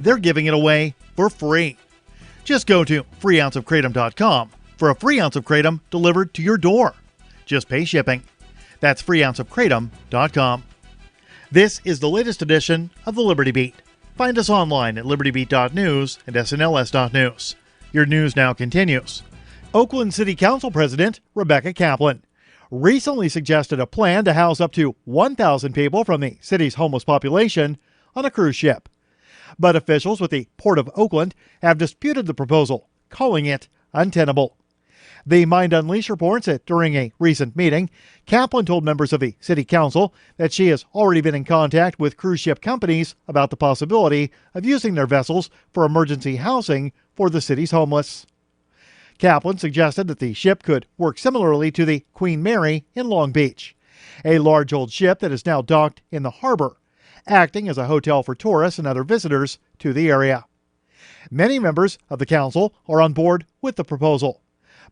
they're giving it away for free. Just go to freeounceofkratom.com for a free ounce of kratom delivered to your door. Just pay shipping. That's freeounceofkratom.com. This is the latest edition of the Liberty Beat. Find us online at libertybeat.news and snls.news. Your news now continues. Oakland City Council President Rebecca Kaplan recently suggested a plan to house up to 1,000 people from the city's homeless population on a cruise ship. But officials with the Port of Oakland have disputed the proposal, calling it untenable. The Mind Unleashed reports that during a recent meeting, Kaplan told members of the city council that she has already been in contact with cruise ship companies about the possibility of using their vessels for emergency housing for the city's homeless. Kaplan suggested that the ship could work similarly to the Queen Mary in Long Beach, a large old ship that is now docked in the harbor, acting as a hotel for tourists and other visitors to the area. Many members of the council are on board with the proposal,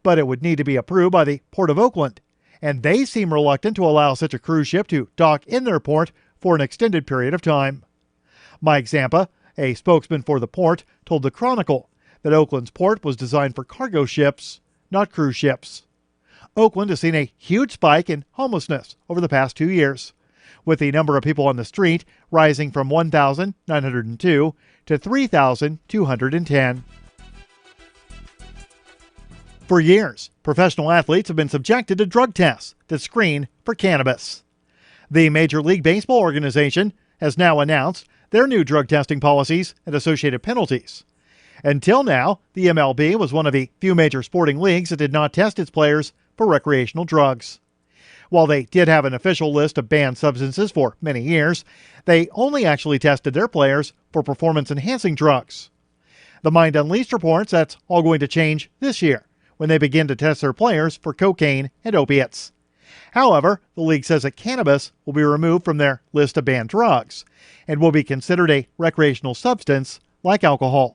but it would need to be approved by the Port of Oakland, and they seem reluctant to allow such a cruise ship to dock in their port for an extended period of time. Mike Zampa, a spokesman for the port, told the Chronicle that Oakland's port was designed for cargo ships, not cruise ships. Oakland has seen a huge spike in homelessness over the past 2 years, with the number of people on the street rising from 1,902 to 3,210. For years, professional athletes have been subjected to drug tests that screen for cannabis. The Major League Baseball organization has now announced their new drug testing policies and associated penalties. Until now, the MLB was one of the few major sporting leagues that did not test its players for recreational drugs. While they did have an official list of banned substances for many years, they only actually tested their players for performance-enhancing drugs. The Mind Unleashed reports that's all going to change this year, when they begin to test their players for cocaine and opiates. However, the league says that cannabis will be removed from their list of banned drugs and will be considered a recreational substance like alcohol.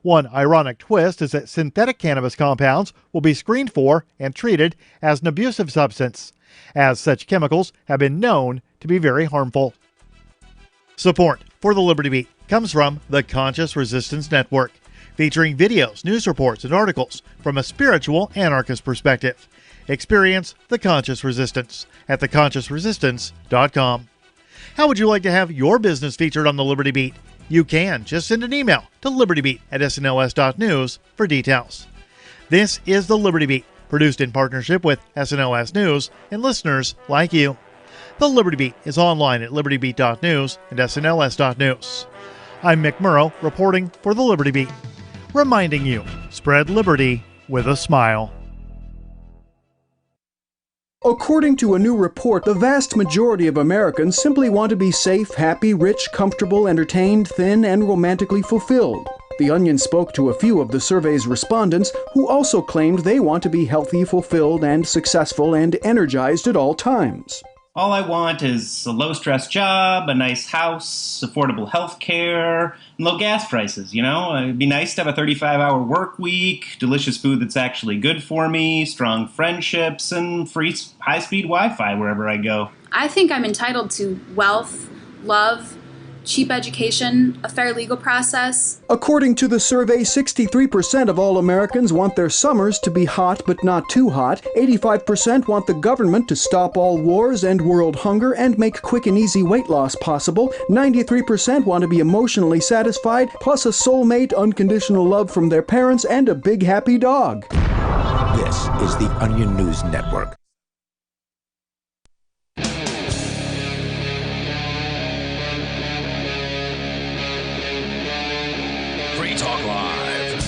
One ironic twist is that synthetic cannabis compounds will be screened for and treated as an abusive substance, as such chemicals have been known to be very harmful. Support for the Liberty Beat comes from the Conscious Resistance Network, featuring videos, news reports, and articles from a spiritual anarchist perspective. Experience the Conscious Resistance at theconsciousresistance.com. How would you like to have your business featured on the Liberty Beat? You can just send an email to libertybeat@snls.news for details. This is the Liberty Beat, produced in partnership with SNLS News and listeners like you. The Liberty Beat is online at libertybeat.news and snls.news. I'm Mick Murrow, reporting for the Liberty Beat, reminding you, spread liberty with a smile. According to a new report, the vast majority of Americans simply want to be safe, happy, rich, comfortable, entertained, thin, and romantically fulfilled. The Onion spoke to a few of the survey's respondents who also claimed they want to be healthy, fulfilled, and successful and energized at all times. All I want is a low-stress job, a nice house, affordable health care, and low gas prices, you know? It'd be nice to have a 35-hour work week, delicious food that's actually good for me, strong friendships, and free high-speed Wi-Fi wherever I go. I think I'm entitled to wealth, love, cheap education, a fair legal process. According to the survey, 63% of all Americans want their summers to be hot but not too hot. 85% want the government to stop all wars, end world hunger, and make quick and easy weight loss possible. 93% want to be emotionally satisfied, plus a soulmate, unconditional love from their parents, and a big happy dog. This is the Onion News Network. Free Talk Live.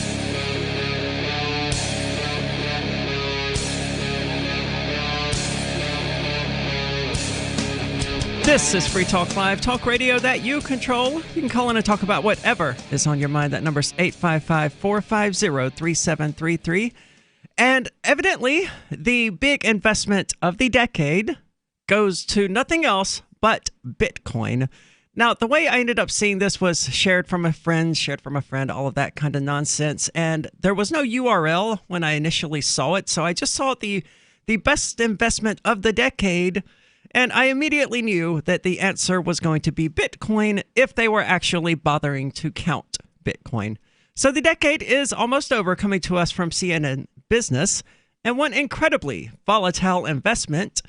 This is Free Talk Live, talk radio that you control. You can call in and talk about whatever is on your mind. That number's 855-450-3733. And evidently, the big investment of the decade goes to nothing else but Bitcoin. Now, the way I ended up seeing this was shared from a friend, all of that kind of nonsense. And there was no URL when I initially saw it. So I just saw the best investment of the decade. And I immediately knew that the answer was going to be Bitcoin if they were actually bothering to count Bitcoin. So the decade is almost over, coming to us from CNN Business, and one incredibly volatile investment.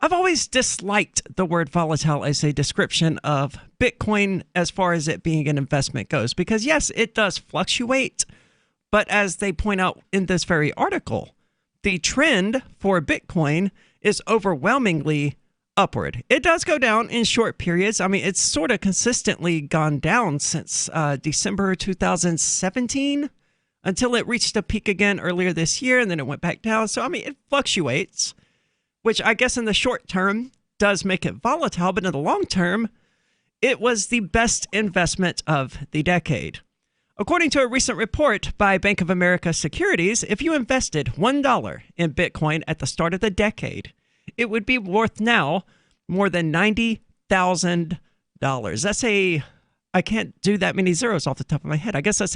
I've always disliked the word volatile as a description of Bitcoin as far as it being an investment goes, because yes, it does fluctuate, but as they point out in this very article, the trend for Bitcoin is overwhelmingly upward. It does go down in short periods. I mean, it's sort of consistently gone down since December 2017 until it reached a peak again earlier this year, and then it went back down. So, I mean, it fluctuates, which I guess in the short term does make it volatile, but in the long term, it was the best investment of the decade. According to a recent report by Bank of America Securities, if you invested $1 in Bitcoin at the start of the decade, it would be worth now more than $90,000. I can't do that many zeros off the top of my head. I guess that's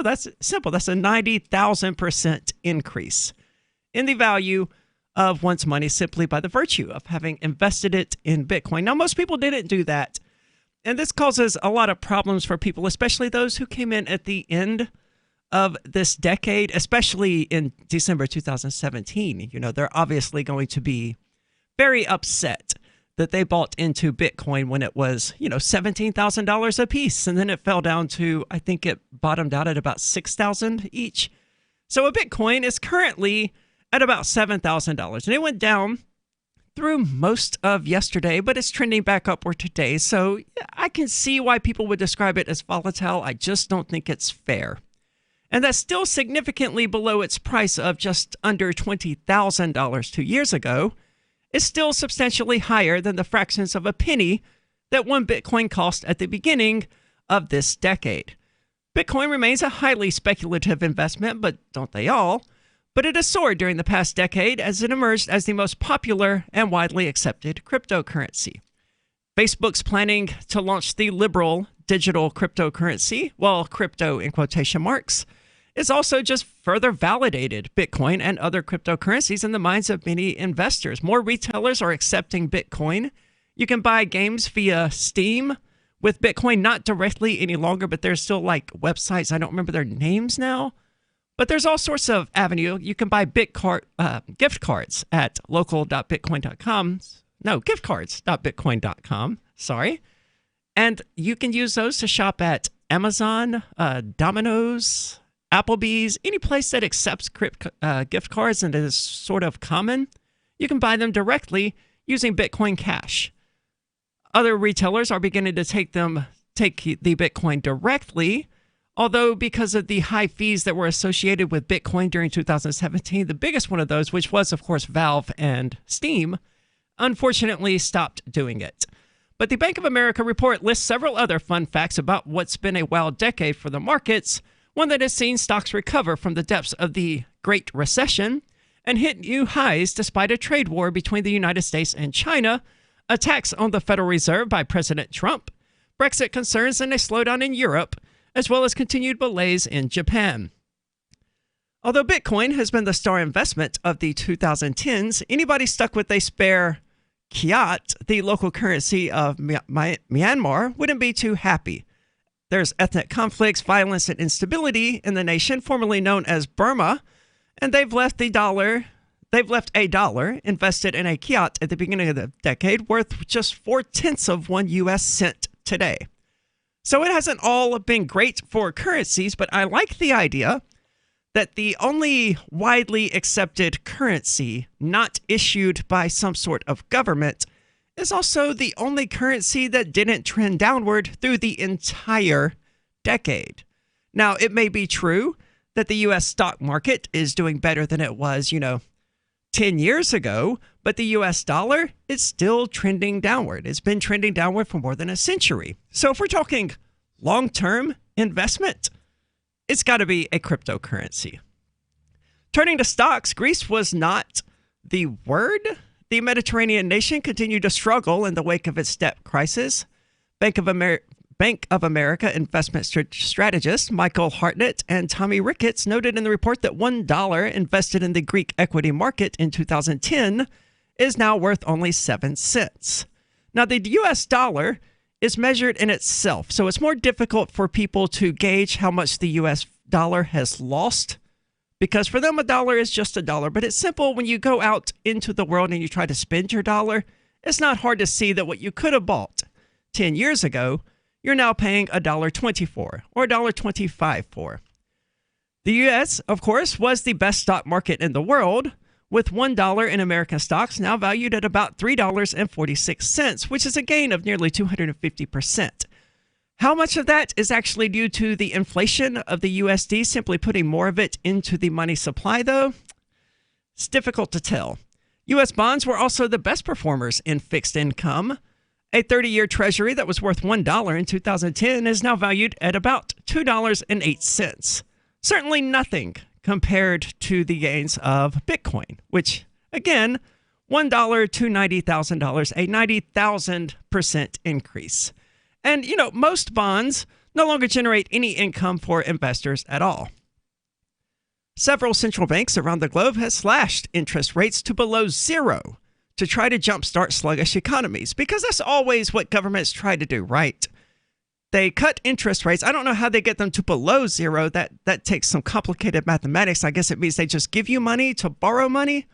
that's simple. That's a 90,000% increase in the value of one's money simply by the virtue of having invested it in Bitcoin. Now, most people didn't do that. And this causes a lot of problems for people, especially those who came in at the end of this decade, especially in December 2017. You know, they're obviously going to be very upset that they bought into Bitcoin when it was, $17,000 a piece. And then it fell down to, I think it bottomed out at about $6,000 each. So a Bitcoin is currently at about $7,000. And it went down through most of yesterday, but it's trending back upward today. So I can see why people would describe it as volatile. I just don't think it's fair. And that's still significantly below its price of just under $20,000 2 years ago. It's still substantially higher than the fractions of a penny that one Bitcoin cost at the beginning of this decade. Bitcoin remains a highly speculative investment, but don't they all? But it has soared during the past decade as it emerged as the most popular and widely accepted cryptocurrency. Facebook's planning to launch the liberal digital cryptocurrency, well, crypto in quotation marks, is also just further validated Bitcoin and other cryptocurrencies in the minds of many investors. More retailers are accepting Bitcoin. You can buy games via Steam with Bitcoin, not directly any longer, but there's still like websites. I don't remember their names now, but there's all sorts of avenue. You can buy gift cards at local.bitcoin.com. No, giftcards.bitcoin.com. Sorry. And you can use those to shop at Amazon, Domino's, Applebee's, any place that accepts gift cards and is sort of common. You can buy them directly using Bitcoin Cash. Other retailers are beginning to take the Bitcoin directly, although because of the high fees that were associated with Bitcoin during 2017, the biggest one of those, which was, of course, Valve and Steam, unfortunately stopped doing it. But the Bank of America report lists several other fun facts about what's been a wild decade for the markets, one that has seen stocks recover from the depths of the Great Recession and hit new highs despite a trade war between the United States and China, attacks on the Federal Reserve by President Trump, Brexit concerns, and a slowdown in Europe, as well as continued malaise in Japan. Although Bitcoin has been the star investment of the 2010s, anybody stuck with a spare kyat, the local currency of Myanmar, wouldn't be too happy. There's ethnic conflicts, violence, and instability in the nation, formerly known as Burma, and they've left a dollar invested in a kyat at the beginning of the decade worth just 4/10 of 1 U.S. cent today. So it hasn't all been great for currencies, but I like the idea that the only widely accepted currency not issued by some sort of government is also the only currency that didn't trend downward through the entire decade. Now, it may be true that the U.S. stock market is doing better than it was, 10 years ago, but the U.S. dollar is still trending downward. It's been trending downward for more than a century. So if we're talking long-term investment, it's got to be a cryptocurrency. Turning to stocks, Greece was not the word. The Mediterranean nation continued to struggle in the wake of its debt crisis. Bank of America investment strategist Michael Hartnett and Tommy Ricketts noted in the report that $1 invested in the Greek equity market in 2010 is now worth only 7 cents. Now, the US dollar is measured in itself, so it's more difficult for people to gauge how much the US dollar has lost, because for them, a dollar is just a dollar. But it's simple. When you go out into the world and you try to spend your dollar, it's not hard to see that what you could have bought 10 years ago, you're now paying $1.24 or $1.25 for. The U.S., of course, was the best stock market in the world, with $1 in American stocks now valued at about $3.46, which is a gain of nearly 250%. How much of that is actually due to the inflation of the USD, simply putting more of it into the money supply, though? It's difficult to tell. U.S. bonds were also the best performers in fixed income. A 30-year treasury that was worth $1 in 2010 is now valued at about $2.08. Certainly nothing compared to the gains of Bitcoin, which, again, $1 to $90,000, a 90,000% increase. And, most bonds no longer generate any income for investors at all. Several central banks around the globe have slashed interest rates to below zero to try to jumpstart sluggish economies, because that's always what governments try to do, right? They cut interest rates. I don't know how they get them to below zero. That takes some complicated mathematics. I guess it means they just give you money to borrow money.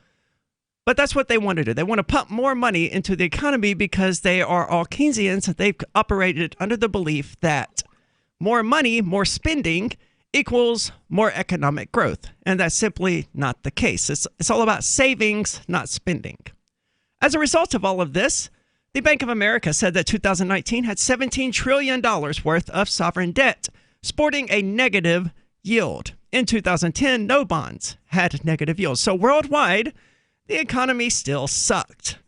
But that's what they want to do. They want to pump more money into the economy because they are all Keynesians. They've operated under the belief that more money, more spending equals more economic growth. And that's simply not the case. It's all about savings, not spending. As a result of all of this, the Bank of America said that 2019 had $17 trillion worth of sovereign debt, sporting a negative yield. In 2010, no bonds had negative yields. So worldwide, the economy still sucked.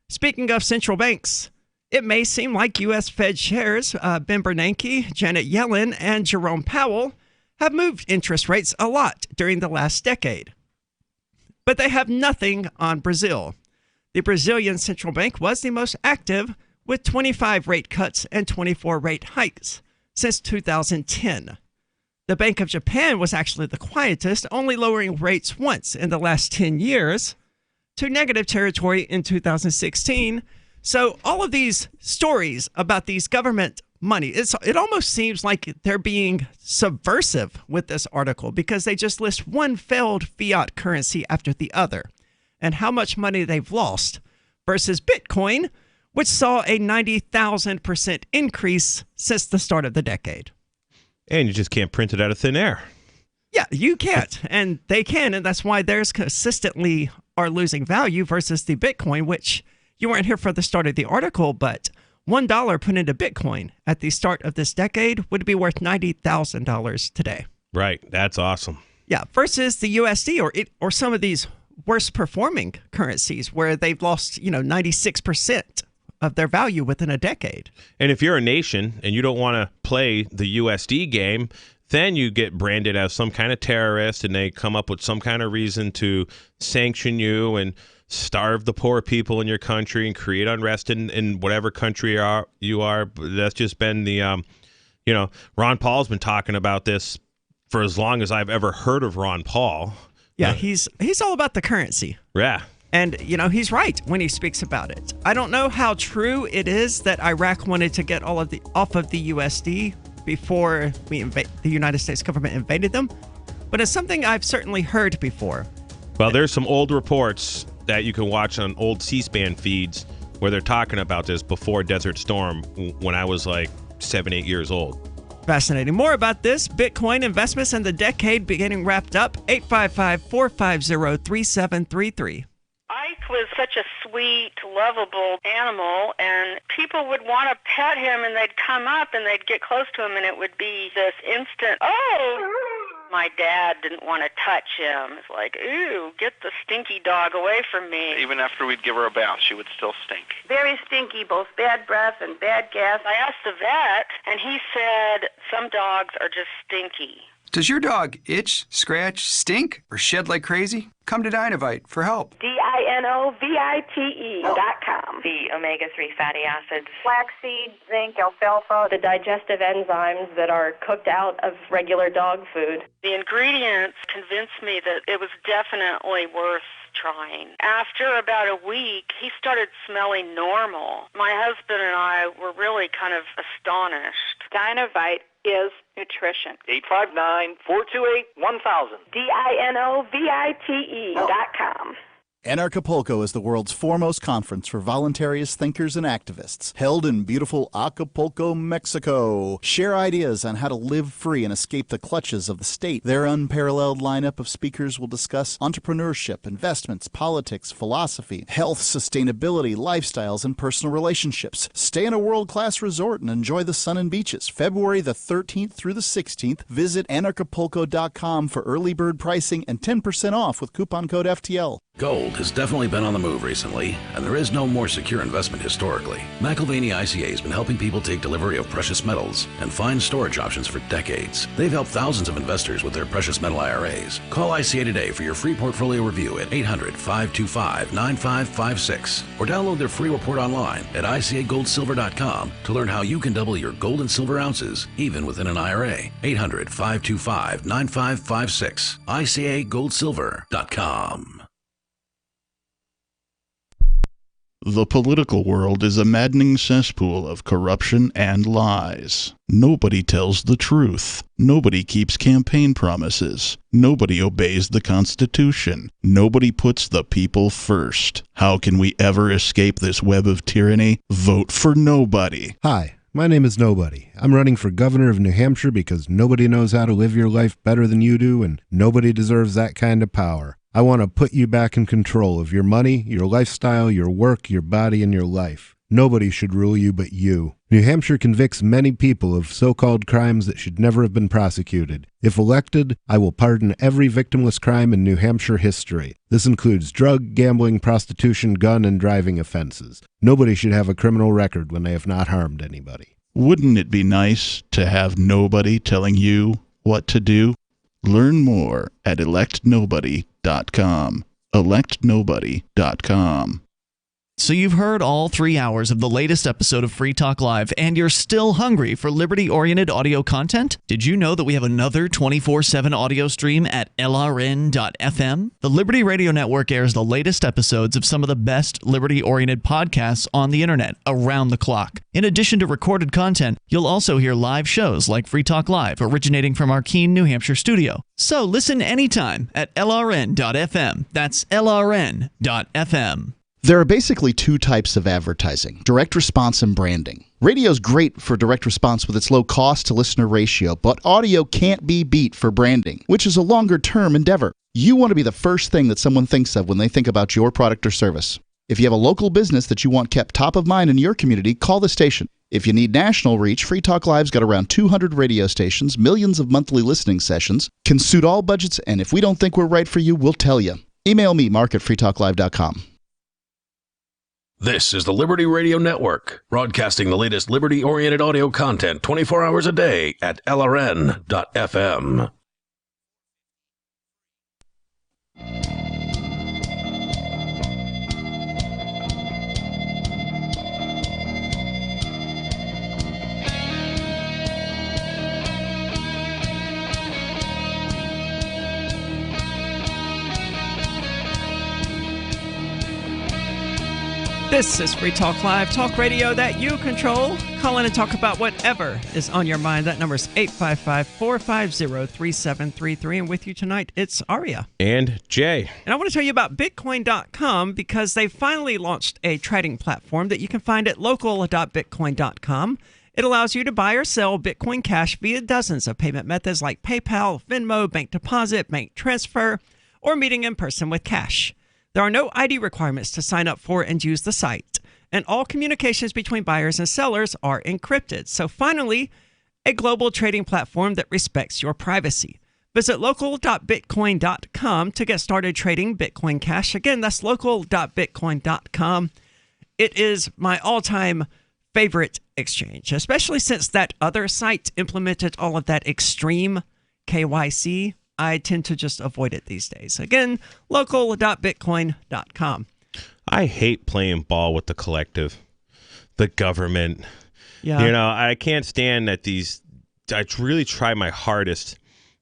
Speaking of central banks, it may seem like U.S. Fed chairs Ben Bernanke, Janet Yellen, and Jerome Powell have moved interest rates a lot during the last decade. But they have nothing on Brazil. The Brazilian central bank was the most active, with 25 rate cuts and 24 rate hikes since 2010. The Bank of Japan was actually the quietest, only lowering rates once in the last 10 years to negative territory in 2016. So all of these stories about these government money, it almost seems like they're being subversive with this article, because they just list one failed fiat currency after the other and how much money they've lost, versus Bitcoin, which saw a 90,000% increase since the start of the decade. And you just can't print it out of thin air. Yeah, you can't, and they can, and that's why theirs consistently are losing value versus the Bitcoin, which you weren't here for the start of the article, but $1 put into Bitcoin at the start of this decade would be worth $90,000 today. Right, that's awesome. Yeah, versus the USD or some of these worst performing currencies where they've lost, 96% of their value within a decade. And if you're a nation and you don't want to play the USD game, then you get branded as some kind of terrorist, and they come up with some kind of reason to sanction you and starve the poor people in your country and create unrest in whatever country you are. That's just been the, Ron Paul's been talking about this for as long as I've ever heard of Ron Paul. Yeah, he's all about the currency. Yeah. And, he's right when he speaks about it. I don't know how true it is that Iraq wanted to get off of the USD before the United States government invaded them, but it's something I've certainly heard before. Well, there's some old reports that you can watch on old C-SPAN feeds where they're talking about this before Desert Storm when I was like 7-8 years old. Fascinating. More about this, Bitcoin investments and the decade beginning wrapped up. 855-450-3733. Ike was such a sweet, lovable animal, and people would want to pet him, and they'd come up and they'd get close to him, and it would be this instant, oh! My dad didn't want to touch him. It's like, ooh, get the stinky dog away from me. Even after we'd give her a bath, she would still stink. Very stinky, both bad breath and bad gas. I asked the vet, and he said some dogs are just stinky. Does your dog itch, scratch, stink, or shed like crazy? Come to Dinovite for help. DINOVITE.com. The omega-3 fatty acids. Flaxseed, zinc, alfalfa. The digestive enzymes that are cooked out of regular dog food. The ingredients convinced me that it was definitely worth trying. After about a week, he started smelling normal. My husband and I were really kind of astonished. Dinovite is nutrition. 859-428-1000. DINOVITE.com. Anarchapulco is the world's foremost conference for voluntariist thinkers and activists, held in beautiful Acapulco, Mexico. Share ideas on how to live free and escape the clutches of the state. Their unparalleled lineup of speakers will discuss entrepreneurship, investments, politics, philosophy, health, sustainability, lifestyles, and personal relationships. Stay in a world-class resort and enjoy the sun and beaches. February the 13th through the 16th, visit anarchapulco.com for early bird pricing and 10% off with coupon code FTL. Gold has definitely been on the move recently, and there is no more secure investment historically. McIlvaney ICA has been helping people take delivery of precious metals and find storage options for decades. They've helped thousands of investors with their precious metal IRAs. Call ICA today for your free portfolio review at 800-525-9556 or download their free report online at ICAGoldSilver.com to learn how you can double your gold and silver ounces even within an IRA. 800-525-9556. ICAGoldSilver.com. The political world is a maddening cesspool of corruption and lies. Nobody tells the truth. Nobody keeps campaign promises. Nobody obeys the Constitution. Nobody puts the people first. How can we ever escape this web of tyranny? Vote for nobody. Hi, my name is Nobody. I'm running for governor of New Hampshire because nobody knows how to live your life better than you do, and nobody deserves that kind of power. I want to put you back in control of your money, your lifestyle, your work, your body, and your life. Nobody should rule you but you. New Hampshire convicts many people of so-called crimes that should never have been prosecuted. If elected, I will pardon every victimless crime in New Hampshire history. This includes drug, gambling, prostitution, gun, and driving offenses. Nobody should have a criminal record when they have not harmed anybody. Wouldn't it be nice to have nobody telling you what to do? Learn more at electnobody.com. electnobody.com. So you've heard all 3 hours of the latest episode of Free Talk Live, and you're still hungry for liberty-oriented audio content? Did you know that we have another 24/7 audio stream at LRN.FM? The Liberty Radio Network airs the latest episodes of some of the best liberty-oriented podcasts on the internet around the clock. In addition to recorded content, you'll also hear live shows like Free Talk Live, originating from our Keene, New Hampshire studio. So listen anytime at LRN.FM. That's LRN.FM. There are basically two types of advertising: direct response and branding. Radio's great for direct response with its low cost to listener ratio, but audio can't be beat for branding, which is a longer term endeavor. You want to be the first thing that someone thinks of when they think about your product or service. If you have a local business that you want kept top of mind in your community, call the station. If you need national reach, Free Talk Live's got around 200 radio stations, millions of monthly listening sessions, can suit all budgets, and if we don't think we're right for you, we'll tell you. Email me, mark@freetalklive.com. This is the Liberty Radio Network, broadcasting the latest liberty-oriented audio content 24 hours a day at LRN.FM. This is Free Talk Live, talk radio that you control. Call in and talk about whatever is on your mind. That number is 855-450-3733. And with you tonight, it's Aria. And Jay. And I want to tell you about Bitcoin.com because they finally launched a trading platform that you can find at local.bitcoin.com. It allows you to buy or sell Bitcoin Cash via dozens of payment methods like PayPal, Venmo, bank deposit, bank transfer, or meeting in person with cash. There are no ID requirements to sign up for and use the site, and all communications between buyers and sellers are encrypted. So finally, a global trading platform that respects your privacy. Visit local.bitcoin.com to get started trading Bitcoin Cash. Again, that's local.bitcoin.com. It is my all-time favorite exchange, especially since that other site implemented all of that extreme KYC. I tend to just avoid it these days. Again, local.bitcoin.com. I hate playing ball with the collective, the government. Yeah. You know, I can't stand that I really try my hardest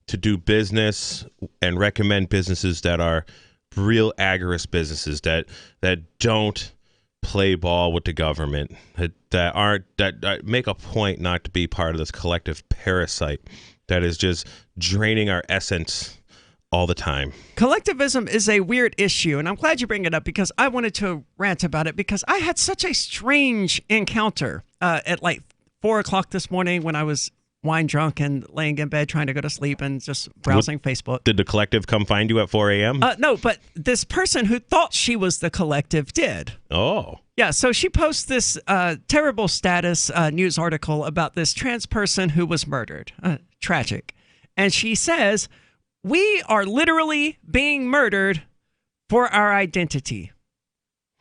to do business and recommend businesses that are real agorist businesses that don't play ball with the government, that make a point not to be part of this collective parasite that is just draining our essence all the time. Collectivism is a weird issue, and I'm glad you bring it up because I wanted to rant about it because I had such a strange encounter at like 4 o'clock this morning when I was wine drunk and laying in bed trying to go to sleep and just browsing Facebook. Did the collective come find you at 4 a.m.? No, but this person who thought she was the collective did. Oh. Yeah, so she posts this terrible status news article about this trans person who was murdered. Tragic. And she says, "We are literally being murdered for our identity."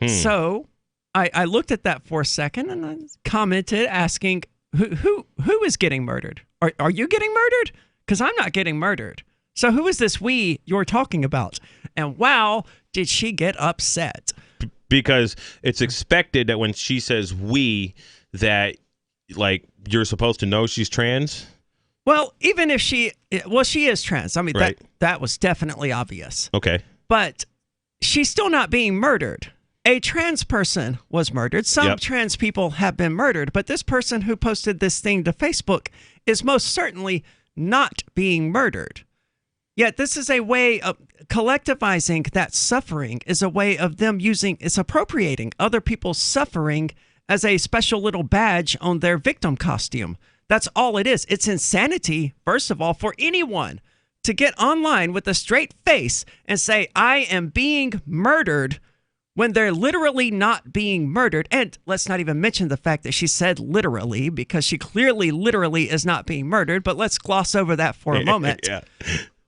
So I looked at that for a second and I commented asking, who is getting murdered? Are you getting murdered? Because I'm not getting murdered. So who is this we you're talking about? And wow, did she get upset. Because it's expected that when she says we, that like you're supposed to know she's trans. Well, even if she is trans. I mean, right. that was definitely obvious. Okay. But she's still not being murdered. A trans person was murdered. Some trans people have been murdered, but this person who posted this thing to Facebook is most certainly not being murdered. Yet this is a way of collectivizing that suffering, is a way of them it's appropriating other people's suffering as a special little badge on their victim costume. That's all it is. It's insanity, first of all, for anyone to get online with a straight face and say, I am being murdered, when they're literally not being murdered. And let's not even mention the fact that she said literally, because she clearly literally is not being murdered. But let's gloss over that for a moment. Yeah.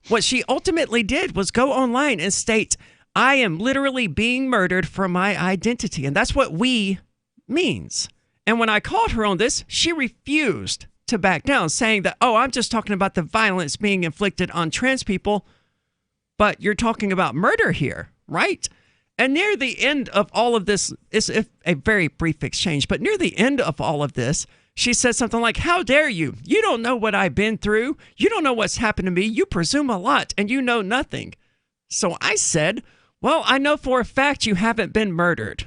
What she ultimately did was go online and state, I am literally being murdered for my identity. And that's what we means. And when I called her on this, she refused to back down, saying that, oh, I'm just talking about the violence being inflicted on trans people. But you're talking about murder here, right? And near the end of all of this, it's a very brief exchange, but near the end of all of this, she said something like, how dare you? You don't know what I've been through. You don't know what's happened to me. You presume a lot and you know nothing. So I said, well, I know for a fact you haven't been murdered.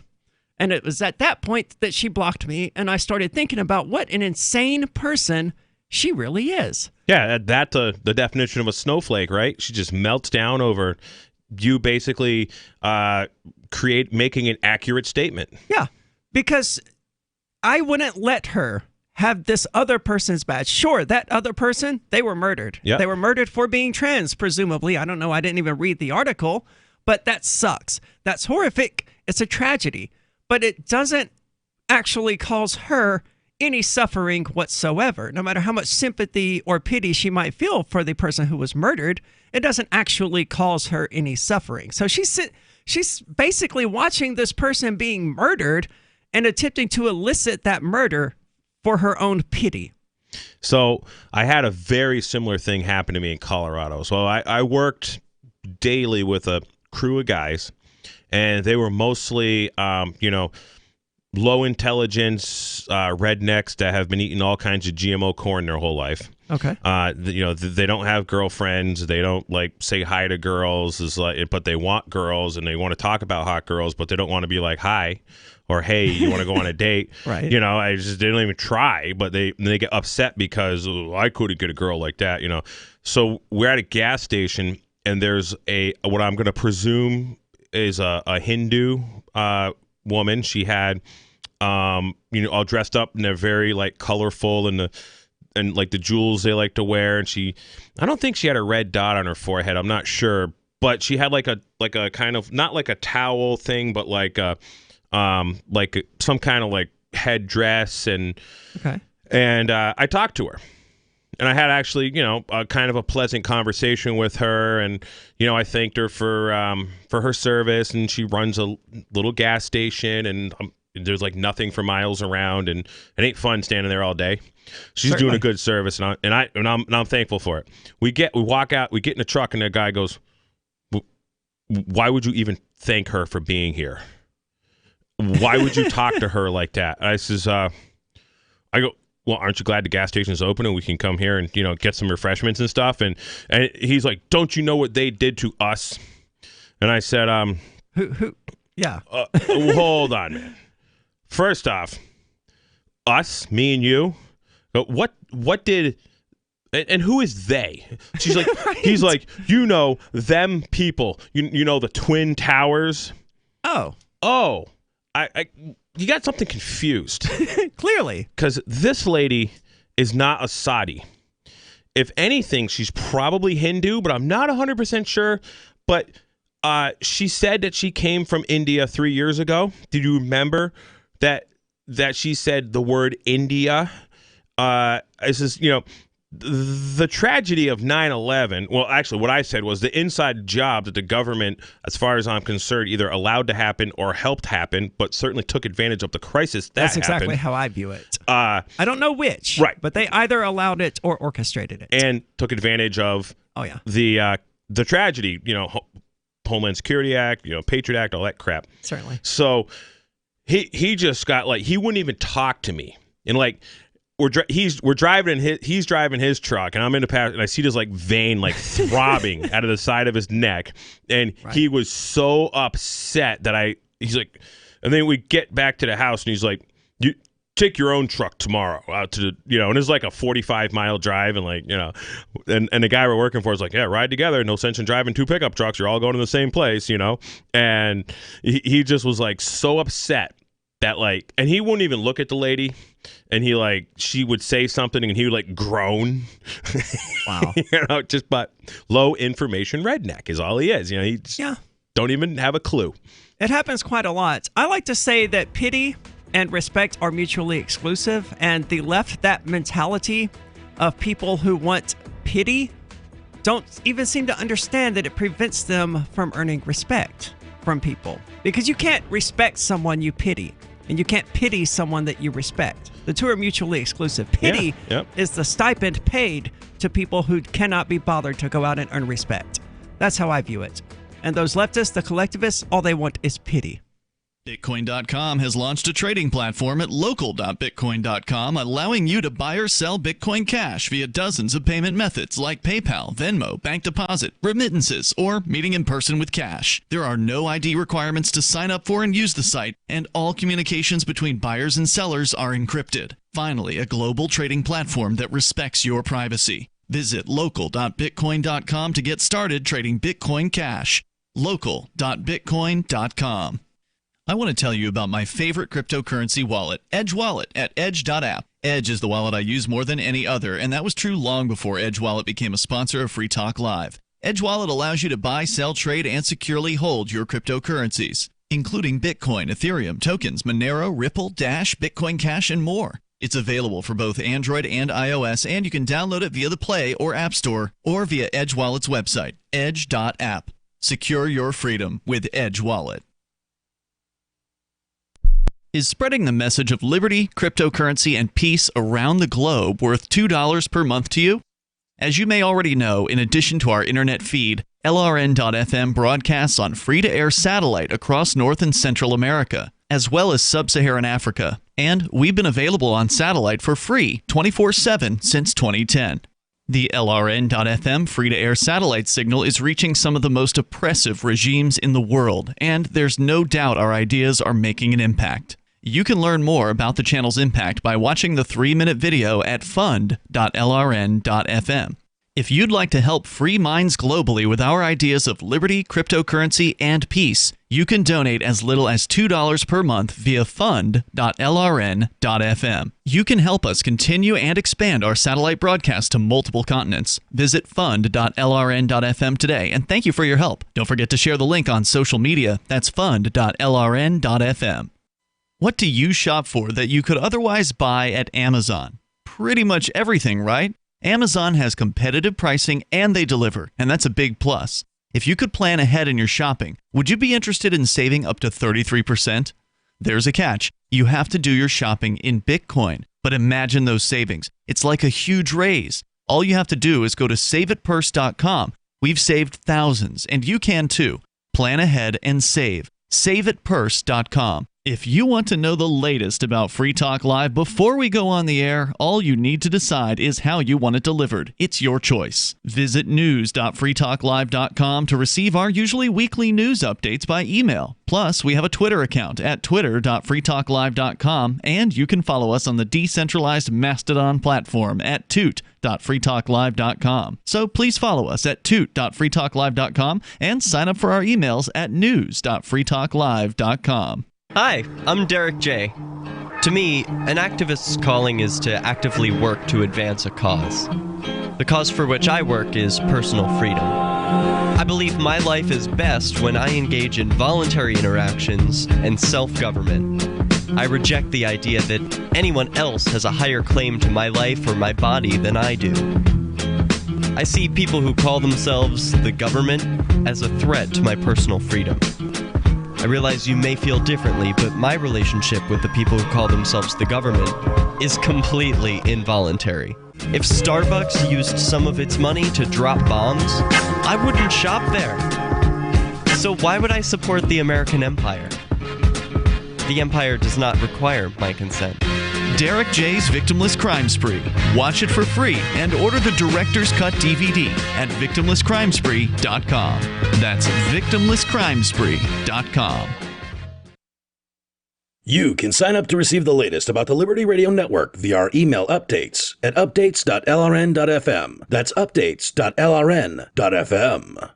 And it was at that point that she blocked me, and I started thinking about what an insane person she really is. Yeah, that's the definition of a snowflake, right? She just melts down over you basically making an accurate statement. Yeah, because I wouldn't let her have this other person's badge. Sure, that other person, they were murdered. Yep. They were murdered for being trans, presumably. I don't know. I didn't even read the article, but that sucks. That's horrific. It's a tragedy, but it doesn't actually cause her any suffering whatsoever. No matter how much sympathy or pity she might feel for the person who was murdered, it doesn't actually cause her any suffering. So she's basically watching this person being murdered and attempting to elicit that murder for her own pity. So I had a very similar thing happen to me in Colorado. So I worked daily with a crew of guys, and they were mostly, low intelligence rednecks that have been eating all kinds of GMO corn their whole life. Okay. They don't have girlfriends. They don't like say hi to girls, but they want girls and they want to talk about hot girls, but they don't want to be like hi or hey, you want to go on a date? Right. They don't even try, but they get upset because I couldn't get a girl like that. So we're at a gas station and there's what I'm going to presume is a Hindu woman. She had all dressed up and they're very like colorful and like the jewels they like to wear, and I don't think she had a red dot on her forehead, I'm not sure, but she had like a kind of, not like a towel thing, but like some kind of like headdress. And okay. And I talked to her. And I had actually, a kind of a pleasant conversation with her, and I thanked her for her service. And she runs a little gas station, and there's like nothing for miles around, and it ain't fun standing there all day. She's Certainly. doing a good service, and I'm thankful for it. We walk out, we get in the truck, and the guy goes, "Why would you even thank her for being here? Why would you talk to her like that?" And I says, I go, well, aren't you glad the gas station is open and we can come here and, get some refreshments and stuff? And he's like, don't you know what they did to us? And I said, Who? Yeah. Hold on, man. First off, us, me and you, what did, and who is they? She's like, Right. He's like, them people, you know, the Twin Towers. Oh, you got something confused. clearly. Because this lady is not a Saudi. If anything, she's probably Hindu, but I'm not 100% sure. But she said that she came from India 3 years ago. Did you remember that she said the word India? This is, the tragedy of 9/11. Well, actually, what I said was the inside job that the government, as far as I'm concerned, either allowed to happen or helped happen, but certainly took advantage of the crisis that That's exactly happened. how I view it. I don't know which, right? But they either allowed it or orchestrated it, and took advantage of. Oh yeah, the tragedy. Homeland Security Act, Patriot Act, all that crap. Certainly. So he just got he wouldn't even talk to me, and we're driving in he's driving his truck, and I'm in the passenger, and I see this vein throbbing out of the side of his neck, and he was so upset that he's like, and then we get back to the house, and he's like, you take your own truck tomorrow out to and it's like a 45-mile drive, and and the guy we're working for is like, yeah, ride together, no sense in driving two pickup trucks, you're all going to the same place, and he just was so upset that and he wouldn't even look at the lady, and she would say something and he would groan. Wow. But low information redneck is all he is. He just don't even have a clue. It happens quite a lot. I like to say that pity and respect are mutually exclusive, and the left, that mentality of people who want pity don't even seem to understand that it prevents them from earning respect from people, because you can't respect someone you pity, and you can't pity someone that you respect. The two are mutually exclusive. Pity is the stipend paid to people who cannot be bothered to go out and earn respect. That's how I view it. And those leftists, the collectivists, all they want is pity. Bitcoin.com has launched a trading platform at local.bitcoin.com, allowing you to buy or sell Bitcoin Cash via dozens of payment methods like PayPal, Venmo, bank deposit, remittances, or meeting in person with cash. There are no ID requirements to sign up for and use the site, and all communications between buyers and sellers are encrypted. Finally, a global trading platform that respects your privacy. Visit local.bitcoin.com to get started trading Bitcoin Cash. local.bitcoin.com. I want to tell you about my favorite cryptocurrency wallet, Edge Wallet, at edge.app. Edge is the wallet I use more than any other, and that was true long before Edge Wallet became a sponsor of Free Talk Live. Edge Wallet allows you to buy, sell, trade, and securely hold your cryptocurrencies, including Bitcoin, Ethereum, tokens, Monero, Ripple, Dash, Bitcoin Cash, and more. It's available for both Android and iOS, and you can download it via the Play or App Store or via Edge Wallet's website, edge.app. Secure your freedom with Edge Wallet. Is spreading the message of liberty, cryptocurrency, and peace around the globe worth $2 per month to you? As you may already know, in addition to our internet feed, LRN.FM broadcasts on free-to-air satellite across North and Central America, as well as Sub-Saharan Africa. And we've been available on satellite for free 24/7 since 2010. The LRN.FM free-to-air satellite signal is reaching some of the most oppressive regimes in the world, and there's no doubt our ideas are making an impact. You can learn more about the channel's impact by watching the 3-minute video at fund.lrn.fm. If you'd like to help free minds globally with our ideas of liberty, cryptocurrency, and peace, you can donate as little as $2 per month via fund.lrn.fm. You can help us continue and expand our satellite broadcast to multiple continents. Visit fund.lrn.fm today, and thank you for your help. Don't forget to share the link on social media. That's fund.lrn.fm. What do you shop for that you could otherwise buy at Amazon? Pretty much everything, right? Amazon has competitive pricing and they deliver, and that's a big plus. If you could plan ahead in your shopping, would you be interested in saving up to 33%? There's a catch. You have to do your shopping in Bitcoin. But imagine those savings. It's like a huge raise. All you have to do is go to saveitpurse.com. We've saved thousands, and you can too. Plan ahead and save. Saveitpurse.com. If you want to know the latest about Free Talk Live before we go on the air, all you need to decide is how you want it delivered. It's your choice. Visit news.freetalklive.com to receive our usually weekly news updates by email. Plus, we have a Twitter account at twitter.freetalklive.com, and you can follow us on the decentralized Mastodon platform at toot.freetalklive.com. So please follow us at toot.freetalklive.com and sign up for our emails at news.freetalklive.com. Hi, I'm Derek J. To me, an activist's calling is to actively work to advance a cause. The cause for which I work is personal freedom. I believe my life is best when I engage in voluntary interactions and self-government. I reject the idea that anyone else has a higher claim to my life or my body than I do. I see people who call themselves the government as a threat to my personal freedom. I realize you may feel differently, but my relationship with the people who call themselves the government is completely involuntary. If Starbucks used some of its money to drop bombs, I wouldn't shop there. So why would I support the American empire? The empire does not require my consent. Derek J's Victimless Crime Spree. Watch it for free and order the Director's Cut DVD at victimlesscrimespree.com. That's victimlesscrimespree.com. You can sign up to receive the latest about the Liberty Radio Network via our email updates at updates.lrn.fm. That's updates.lrn.fm.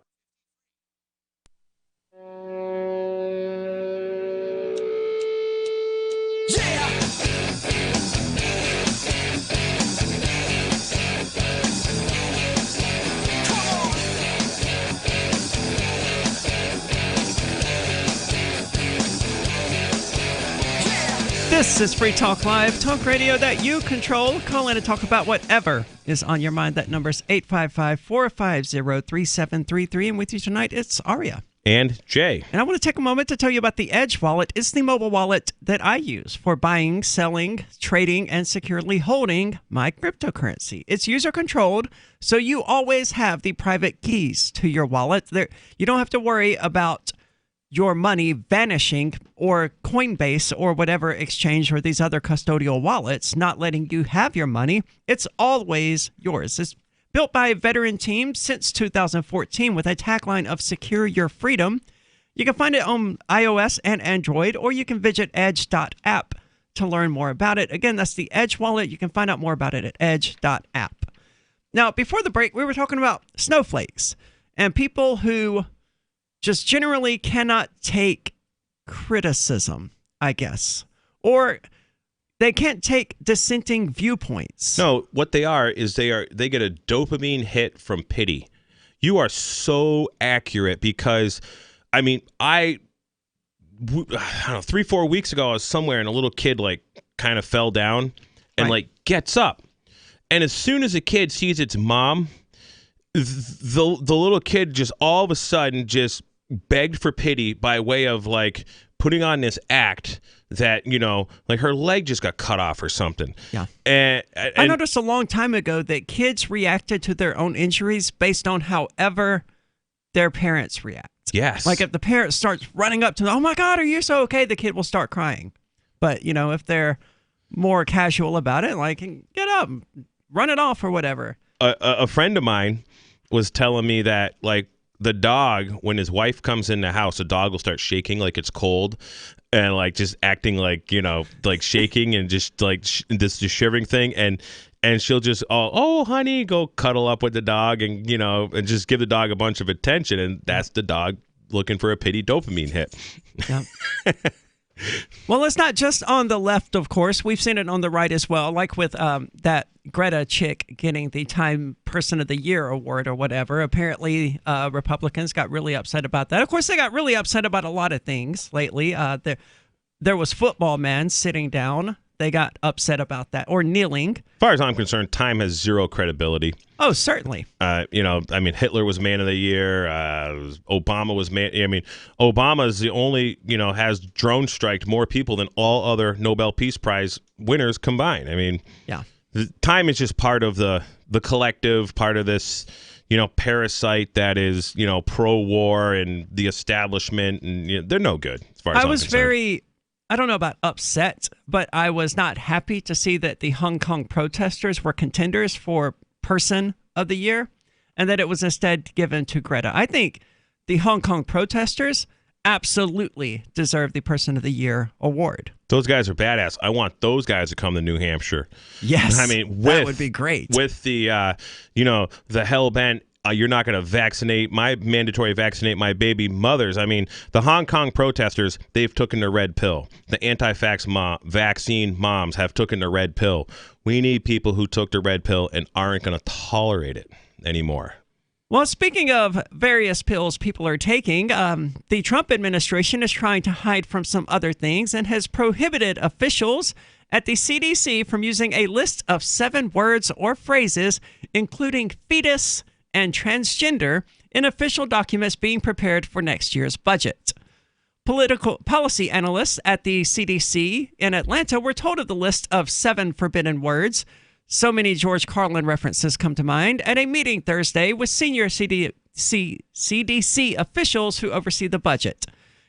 This is Free Talk Live, talk radio that you control. Call in and talk about whatever is on your mind. That number's 855-450-3733. And with you tonight, it's Aria. And Jay. And I want to take a moment to tell you about the Edge wallet. It's the mobile wallet that I use for buying, selling, trading, and securely holding my cryptocurrency. It's user-controlled, so you always have the private keys to your wallet. You don't have to worry about your money vanishing or Coinbase or whatever exchange or these other custodial wallets not letting you have your money. It's always yours. It's built by a veteran team since 2014 with a tagline of Secure Your Freedom. You can find it on iOS and Android, or you can visit edge.app to learn more about it. Again, that's the Edge wallet. You can find out more about it at edge.app. Now, before the break, we were talking about snowflakes and people who just generally cannot take criticism, I guess. Or they can't take dissenting viewpoints. No, what they are is they get a dopamine hit from pity. You are so accurate because, I mean, I don't know, 3-4 weeks ago, I was somewhere and a little kid like kind of fell down and like gets up. And as soon as a kid sees its mom, the little kid just all of a sudden just begged for pity by way of like putting on this act that, you know, like her leg just got cut off or something. Yeah. And I noticed a long time ago that kids reacted to their own injuries based on however their parents react. Yes. Like if the parent starts running up to them, oh my God, are you so okay? The kid will start crying. But, you know, if they're more casual about it, like get up, run it off or whatever. A friend of mine was telling me that like the dog, when his wife comes in the house, the dog will start shaking like it's cold and like just acting like, you know, like shaking and just like this shivering thing. And she'll just, oh, honey, go cuddle up with the dog and, you know, and just give the dog a bunch of attention. And that's the dog looking for a pity dopamine hit. Yeah. Well, it's not just on the left, of course. We've seen it on the right as well, like with that Greta chick getting the Time Person of the Year award or whatever. Apparently, Republicans got really upset about that. Of course, they got really upset about a lot of things lately. There was football man sitting down. They got upset about that, or kneeling. As far as I'm concerned, Time has zero credibility. Oh, certainly. You know, I mean, Hitler was Man of the Year. Obama was man. I mean, Obama is the only, you know, has drone striked more people than all other Nobel Peace Prize winners combined. I mean, yeah. Time is just part of the collective, part of this, you know, parasite that is, you know, pro-war and the establishment, and you know, they're no good as far as I'm concerned. I don't know about upset, but I was not happy to see that the Hong Kong protesters were contenders for Person of the Year and that it was instead given to Greta. I think the Hong Kong protesters absolutely deserve the Person of the Year award. Those guys are badass. I want those guys to come to New Hampshire. Yes, I mean, that would be great. With the, the hell-bent, you're not going to mandatory vaccinate my baby mothers. I mean, the Hong Kong protesters, they've taken the red pill. The vaccine moms have taken the red pill. We need people who took the red pill and aren't going to tolerate it anymore. Well, speaking of various pills people are taking, the Trump administration is trying to hide from some other things and has prohibited officials at the CDC from using a list of 7 words or phrases, including fetus and transgender, in official documents being prepared for next year's budget. Political policy analysts at the CDC in Atlanta were told of the list of 7 forbidden words. So many George Carlin references come to mind at a meeting Thursday with senior CDC officials who oversee the budget.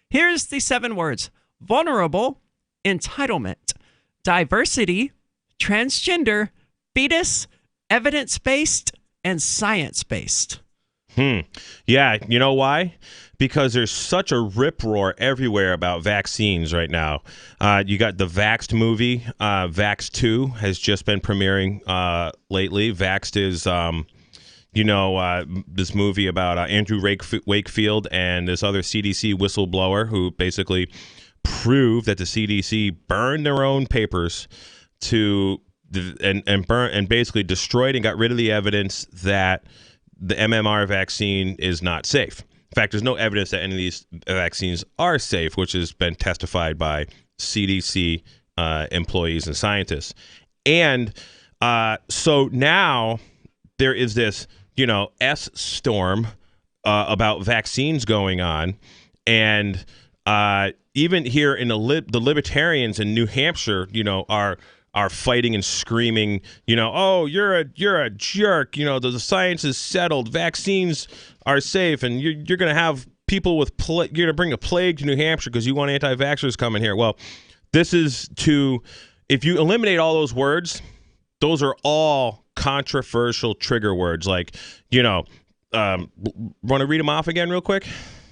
Here's the 7 words: vulnerable, entitlement, diversity, transgender, fetus, evidence-based, and science-based. Yeah, you know why? Because there's such a rip-roar everywhere about vaccines right now. You got the Vaxxed movie. Vaxxed 2 has just been premiering lately. Vaxxed is, this movie about Andrew Wakefield and this other CDC whistleblower who basically proved that the CDC burned their own papers and basically destroyed and got rid of the evidence that the MMR vaccine is not safe. In fact, there's no evidence that any of these vaccines are safe, which has been testified by CDC employees and scientists. And so now there is this, S-storm about vaccines going on. And even here in the libertarians in New Hampshire, are fighting and screaming, oh, you're a jerk. The science is settled. Vaccines are safe, and you're going to have people with you're going to bring a plague to New Hampshire because you want anti-vaxxers coming here. Well, this is if you eliminate all those words, those are all controversial trigger words. Like, want to read them off again real quick?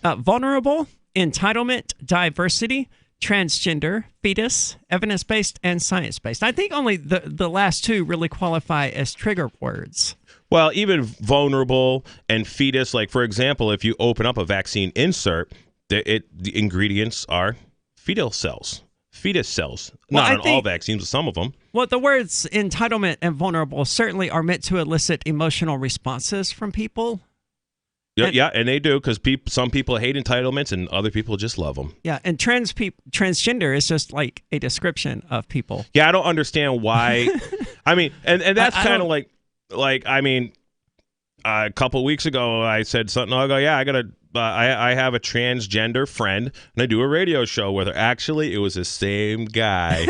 Vulnerable, entitlement, diversity, transgender, fetus, evidence-based, and science-based. I think only the last 2 really qualify as trigger words. Well, even vulnerable and fetus, like, for example, if you open up a vaccine insert, the ingredients are fetus cells. Well, not on all vaccines, but some of them. Well, the words entitlement and vulnerable certainly are meant to elicit emotional responses from people. Yeah, and they do, because some people hate entitlements and other people just love them. Yeah, and transgender is just like a description of people. Yeah, I don't understand why. I mean, and that's kind of like I mean, a couple of weeks ago I said something. I'll go, yeah, I have a transgender friend, and I do a radio show with her. Actually, it was the same guy.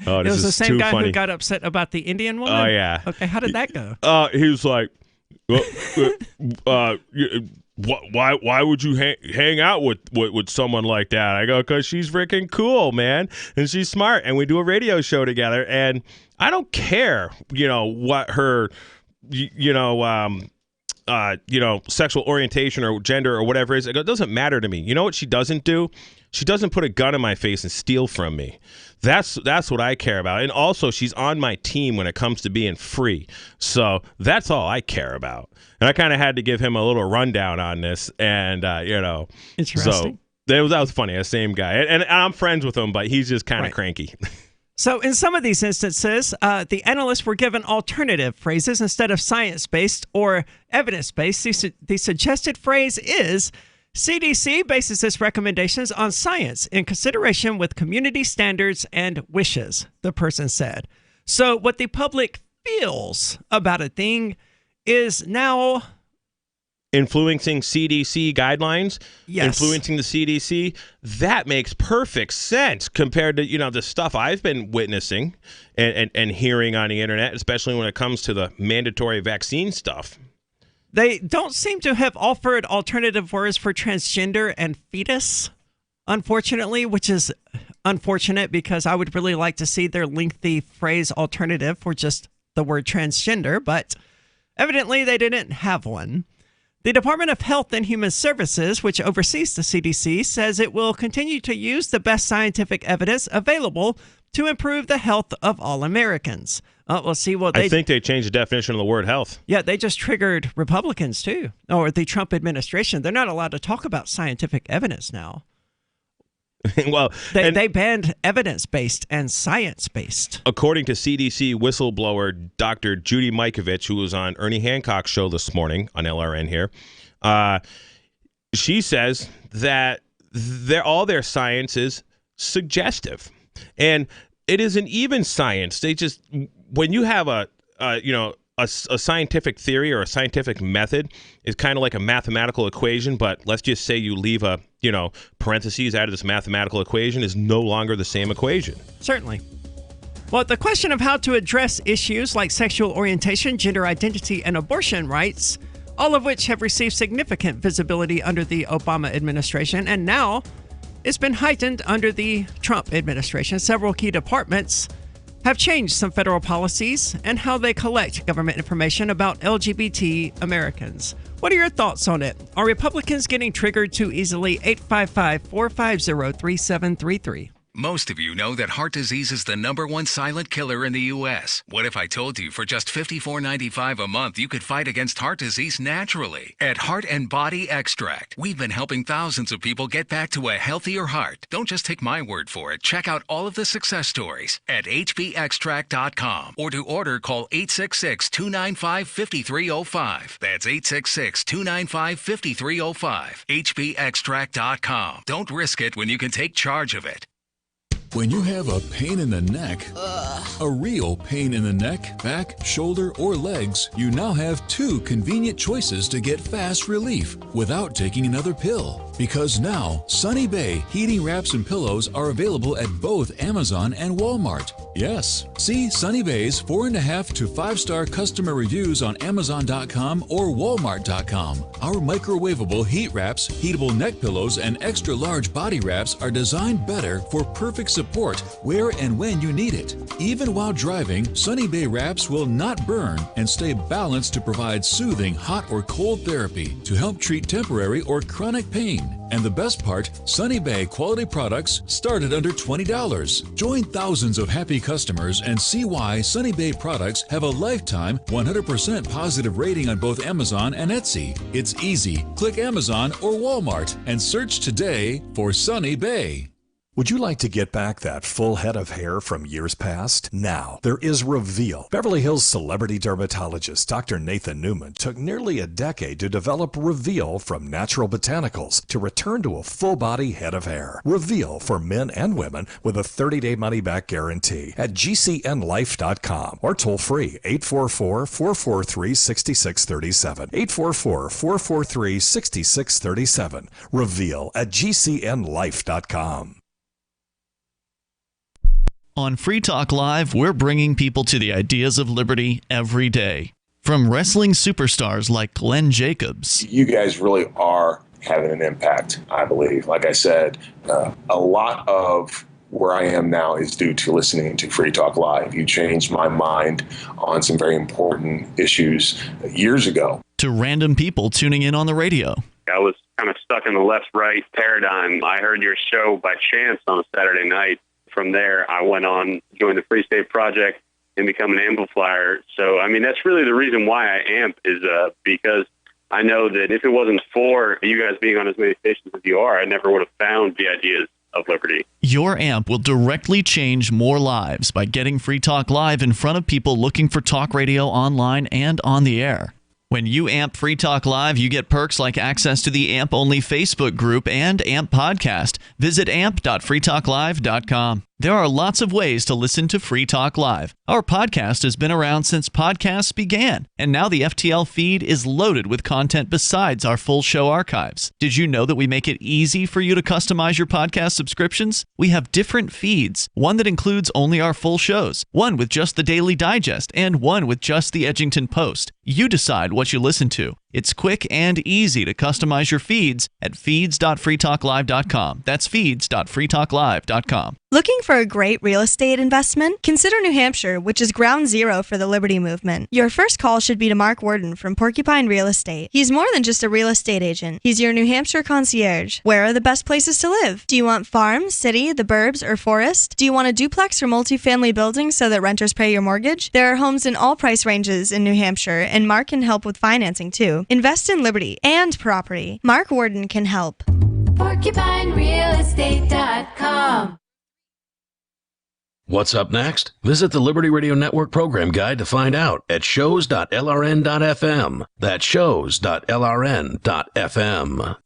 Oh, it was the same guy who got upset about the Indian woman? Oh, yeah. Okay, how did that go? He was like, why would you hang out with someone like that? I go, because she's freaking cool, man, and she's smart, and we do a radio show together, and I don't care, what her, sexual orientation or gender or whatever is. It doesn't matter to me. You know what she doesn't do? She doesn't put a gun in my face and steal from me. That's what I care about. And also, she's on my team when it comes to being free. So that's all I care about. And I kind of had to give him a little rundown on this. And, Interesting. So that was funny. The same guy. And I'm friends with him, but he's just kind of cranky. So in some of these instances, the analysts were given alternative phrases instead of science-based or evidence-based. The suggested phrase is, CDC bases its recommendations on science in consideration with community standards and wishes, the person said. So what the public feels about a thing is now influencing CDC guidelines, yes. Influencing the CDC, that makes perfect sense compared to, the stuff I've been witnessing and hearing on the internet, especially when it comes to the mandatory vaccine stuff. They don't seem to have offered alternative words for transgender and fetus. unfortunately, which is unfortunate because I would really like to see their lengthy phrase alternative for just the word transgender, but evidently they didn't have one. The Department of Health and Human Services, which oversees the CDC, says it will continue to use the best scientific evidence available to improve the health of all Americans. We'll see. Well, I think they changed the definition of the word health. Yeah, they just triggered Republicans too, or the Trump administration. They're not allowed to talk about scientific evidence now. Well, they banned evidence-based and science-based. According to CDC whistleblower Dr. Judy Mikovits, who was on Ernie Hancock's show this morning on LRN here, she says that all their science is suggestive, and it is an even science. They just, when you have a scientific theory or a scientific method, is kind of like a mathematical equation, but let's just say you leave a parentheses out of this mathematical equation, is no longer the same equation. Certainly. Well, the question of how to address issues like sexual orientation, gender identity, and abortion rights, all of which have received significant visibility under the Obama administration, and now it's been heightened under the Trump administration. Several key departments have changed some federal policies and how they collect government information about LGBT Americans. What are your thoughts on it? Are Republicans getting triggered too easily? 855-450-3733. Most of you know that heart disease is the #1 silent killer in the U.S. What if I told you for just $54.95 a month you could fight against heart disease naturally? At Heart and Body Extract, we've been helping thousands of people get back to a healthier heart. Don't just take my word for it. Check out all of the success stories at hbextract.com, or to order, call 866-295-5305. That's 866-295-5305. hbextract.com. Don't risk it when you can take charge of it. When you have a pain in the neck, a real pain in the neck, back, shoulder, or legs, you now have 2 convenient choices to get fast relief without taking another pill. Because now, Sunny Bay heating wraps and pillows are available at both Amazon and Walmart. Yes, see Sunny Bay's 4.5 to 5-star customer reviews on Amazon.com or Walmart.com. Our microwavable heat wraps, heatable neck pillows, and extra large body wraps are designed better for perfect support where and when you need it. Even while driving, Sunny Bay wraps will not burn and stay balanced to provide soothing hot or cold therapy to help treat temporary or chronic pain. And the best part, Sunny Bay quality products start at under $20. Join thousands of happy customers and see why Sunny Bay products have a lifetime 100% positive rating on both Amazon and Etsy. It's easy. Click Amazon or Walmart and search today for Sunny Bay. Would you like to get back that full head of hair from years past? Now, there is Reveal. Beverly Hills celebrity dermatologist Dr. Nathan Newman took nearly a decade to develop Reveal from natural botanicals to return to a full-body head of hair. Reveal for men and women with a 30-day money-back guarantee at gcnlife.com or toll-free 844-443-6637. 844-443-6637. Reveal at gcnlife.com. On Free Talk Live, we're bringing people to the ideas of liberty every day. From wrestling superstars like Glenn Jacobs. You guys really are having an impact, I believe. Like I said, a lot of where I am now is due to listening to Free Talk Live. You changed my mind on some very important issues years ago. To random people tuning in on the radio. I was kind of stuck in the left-right paradigm. I heard your show by chance on a Saturday night. From there, I went on, joined the Free State Project, and become an amplifier. So, I mean, that's really the reason why I amp is because I know that if it wasn't for you guys being on as many stations as you are, I never would have found the ideas of liberty. Your amp will directly change more lives by getting Free Talk Live in front of people looking for talk radio online and on the air. When you amp Free Talk Live, you get perks like access to the AMP-only Facebook group and AMP podcast. Visit amp.freetalklive.com. There are lots of ways to listen to Free Talk Live. Our podcast has been around since podcasts began, and now the FTL feed is loaded with content besides our full show archives. Did you know that we make it easy for you to customize your podcast subscriptions? We have different feeds, one that includes only our full shows, one with just the Daily Digest, and one with just the Edgington Post. You decide what you listen to. It's quick and easy to customize your feeds at feeds.freetalklive.com. That's feeds.freetalklive.com. Looking for a great real estate investment? Consider New Hampshire, which is ground zero for the Liberty Movement. Your first call should be to Mark Worden from Porcupine Real Estate. He's more than just a real estate agent. He's your New Hampshire concierge. Where are the best places to live? Do you want farm, city, the burbs, or forest? Do you want a duplex or multifamily building so that renters pay your mortgage? There are homes in all price ranges in New Hampshire, and Mark can help with financing too. Invest in liberty and property. Mark Worden can help. PorcupineRealEstate.com. What's up next? Visit the Liberty Radio Network program guide to find out at shows.lrn.fm. That's shows.lrn.fm.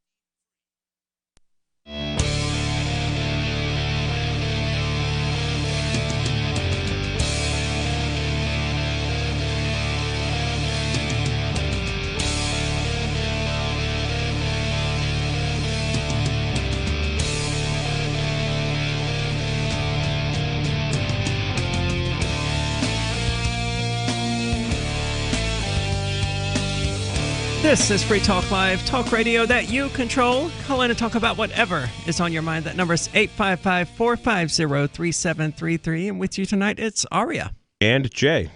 This is Free Talk Live, talk radio that you control. Call in and talk about whatever is on your mind. That number is 855-450-3733. And with you tonight, it's Aria. And Jay.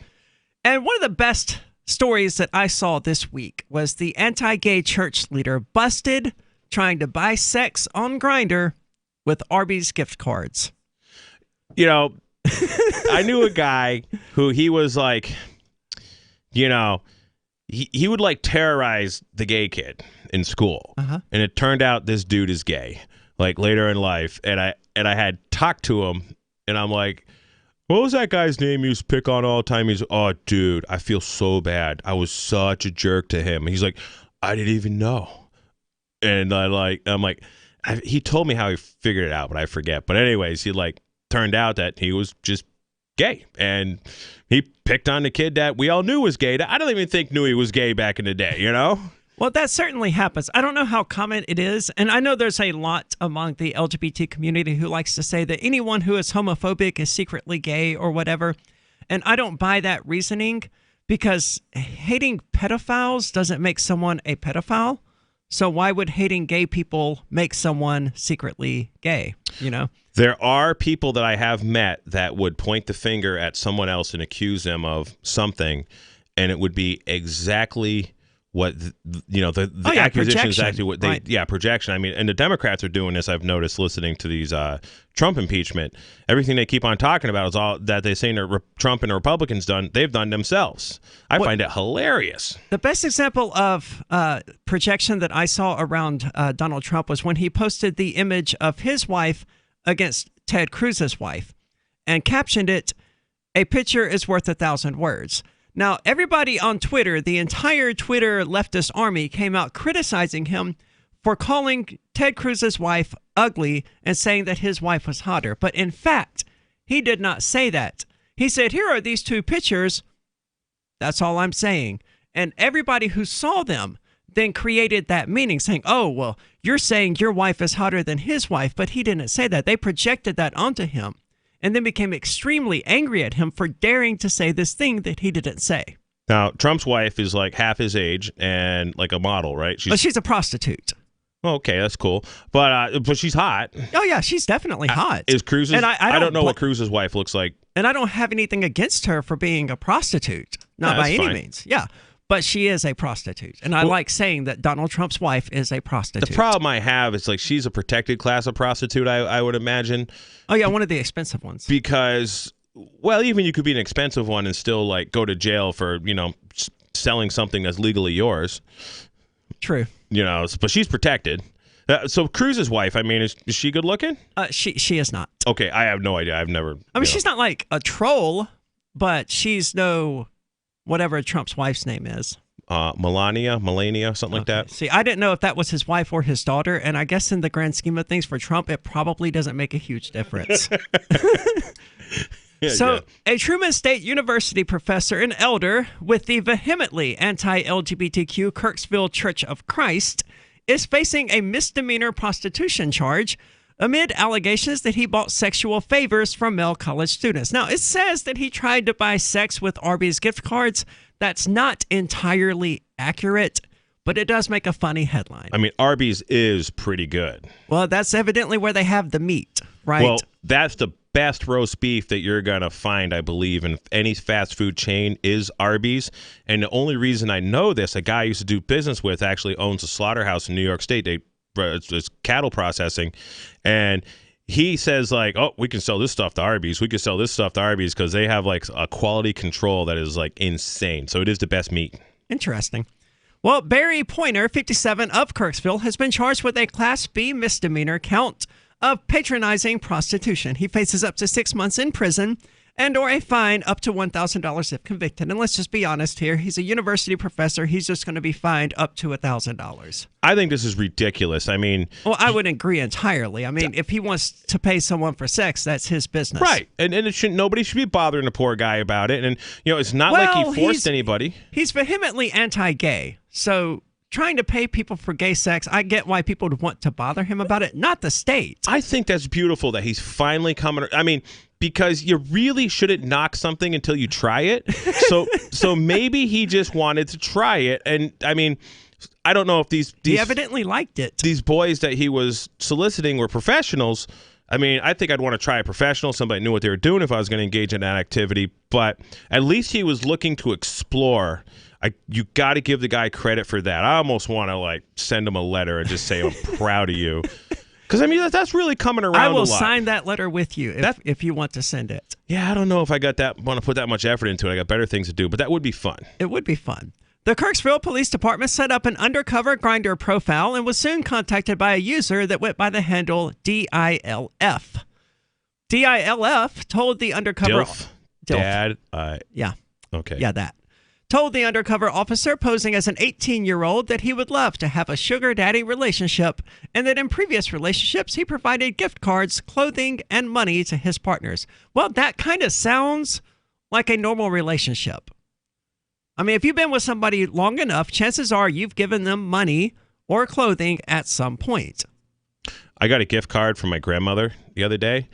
And one of the best stories that I saw this week was the anti-gay church leader busted trying to buy sex on Grindr with Arby's gift cards. You know, I knew a guy who he was like, you know, he would like terrorize the gay kid in school. And it turned out this dude is gay, like later in life. And I had talked to him and I'm like, what was that guy's name you used to pick on all the time? He's, oh, dude, I feel so bad. I was such a jerk to him. And he's like, I didn't even know. And I'm like, he told me how he figured it out, but I forget. But anyways, he like turned out that he was just gay. And he picked on the kid that we all knew was gay. I don't even think knew he was gay back in the day, you know? Well, that certainly happens. I don't know how common it is. And I know there's a lot among the LGBT community who likes to say that anyone who is homophobic is secretly gay or whatever. And I don't buy that reasoning because hating pedophiles doesn't make someone a pedophile. So why would hating gay people make someone secretly gay, you know? There are people that I have met that would point the finger at someone else and accuse them of something, and it would be exactly what the accusation is actually what they projection. I mean, and the Democrats are doing this. I've noticed listening to these Trump impeachment. Everything they keep on talking about is all that they say Trump and the Republicans done. They've done themselves. I find it hilarious. The best example of projection that I saw around Donald Trump was when he posted the image of his wife against Ted Cruz's wife and captioned it, "A picture is worth 1,000 words." Now, everybody on Twitter, the entire Twitter leftist army came out criticizing him for calling Ted Cruz's wife ugly and saying that his wife was hotter. But in fact, he did not say that. He said, here are these two pictures. That's all I'm saying. And everybody who saw them then created that meaning saying, oh, well, you're saying your wife is hotter than his wife, but he didn't say that. They projected that onto him and then became extremely angry at him for daring to say this thing that he didn't say. Now, Trump's wife is like half his age and like a model, right? She's a prostitute. Okay, that's cool. But she's hot. Oh, yeah, she's definitely hot. Is Cruz's? And I don't know what Cruz's wife looks like. And I don't have anything against her for being a prostitute. Not by any means. Yeah. But she is a prostitute. And I like saying that Donald Trump's wife is a prostitute. The problem I have is like she's a protected class of prostitute, I would imagine. Oh, yeah, one of the expensive ones. Because, well, even you could be an expensive one and still like go to jail for, selling something that's legally yours. True. But she's protected. So Cruz's wife, I mean, is she good looking? She is not. Okay, I have no idea. I've never. I mean, she's not like a troll, but she's no whatever Trump's wife's name is. Melania, something like that. See, I didn't know if that was his wife or his daughter, and I guess in the grand scheme of things for Trump, it probably doesn't make a huge difference. A Truman State University professor and elder with the vehemently anti-LGBTQ Kirksville Church of Christ is facing a misdemeanor prostitution charge amid allegations that he bought sexual favors from male college students. Now, it says that he tried to buy sex with Arby's gift cards. That's not entirely accurate, but it does make a funny headline. I mean, Arby's is pretty good. Well, that's evidently where they have the meat, right? Well, that's the best roast beef that you're going to find, I believe, in any fast food chain is Arby's. And the only reason I know this, a guy I used to do business with actually owns a slaughterhouse in New York State. It's cattle processing. And he says, like, oh, we can sell this stuff to Arby's. We can sell this stuff to Arby's because they have, like, a quality control that is, like, insane. So it is the best meat. Interesting. Well, Barry Pointer, 57, of Kirksville, has been charged with a Class B misdemeanor count of patronizing prostitution. He faces up to 6 months in prison and or a fine up to $1,000 if convicted. And let's just be honest here. He's a university professor. He's just going to be fined up to $1,000. I think this is ridiculous. I mean... Well, I would agree entirely. I mean, if he wants to pay someone for sex, that's his business. Right. And nobody should be bothering the poor guy about it. And, it's not like he forced anybody. He's vehemently anti-gay. So... trying to pay people for gay sex, I get why people would want to bother him about it, not the state. I think that's beautiful that he's finally coming. I mean, because you really shouldn't knock something until you try it. So maybe he just wanted to try it. And I mean, I don't know if these he evidently liked it. These boys that he was soliciting were professionals. I mean, I think I'd want to try a professional, somebody knew what they were doing if I was going to engage in that activity. But at least he was looking to explore. You got to give the guy credit for that. I almost want to send him a letter and just say I'm proud of you, because I mean that's really coming around. I will a lot. sign that letter with you if you want to send it. Yeah, I don't know if I want to put that much effort into it. I got better things to do, but that would be fun. It would be fun. The Kirksville Police Department set up an undercover Grindr profile and was soon contacted by a user that went by the handle DILF. DILF told the undercover DILF. Dad. Yeah. Okay. Yeah, that. Told the undercover officer posing as an 18-year-old that he would love to have a sugar daddy relationship and that in previous relationships he provided gift cards, clothing, and money to his partners. Well, that kind of sounds like a normal relationship. I mean, if you've been with somebody long enough, chances are you've given them money or clothing at some point. I got a gift card from my grandmother the other day,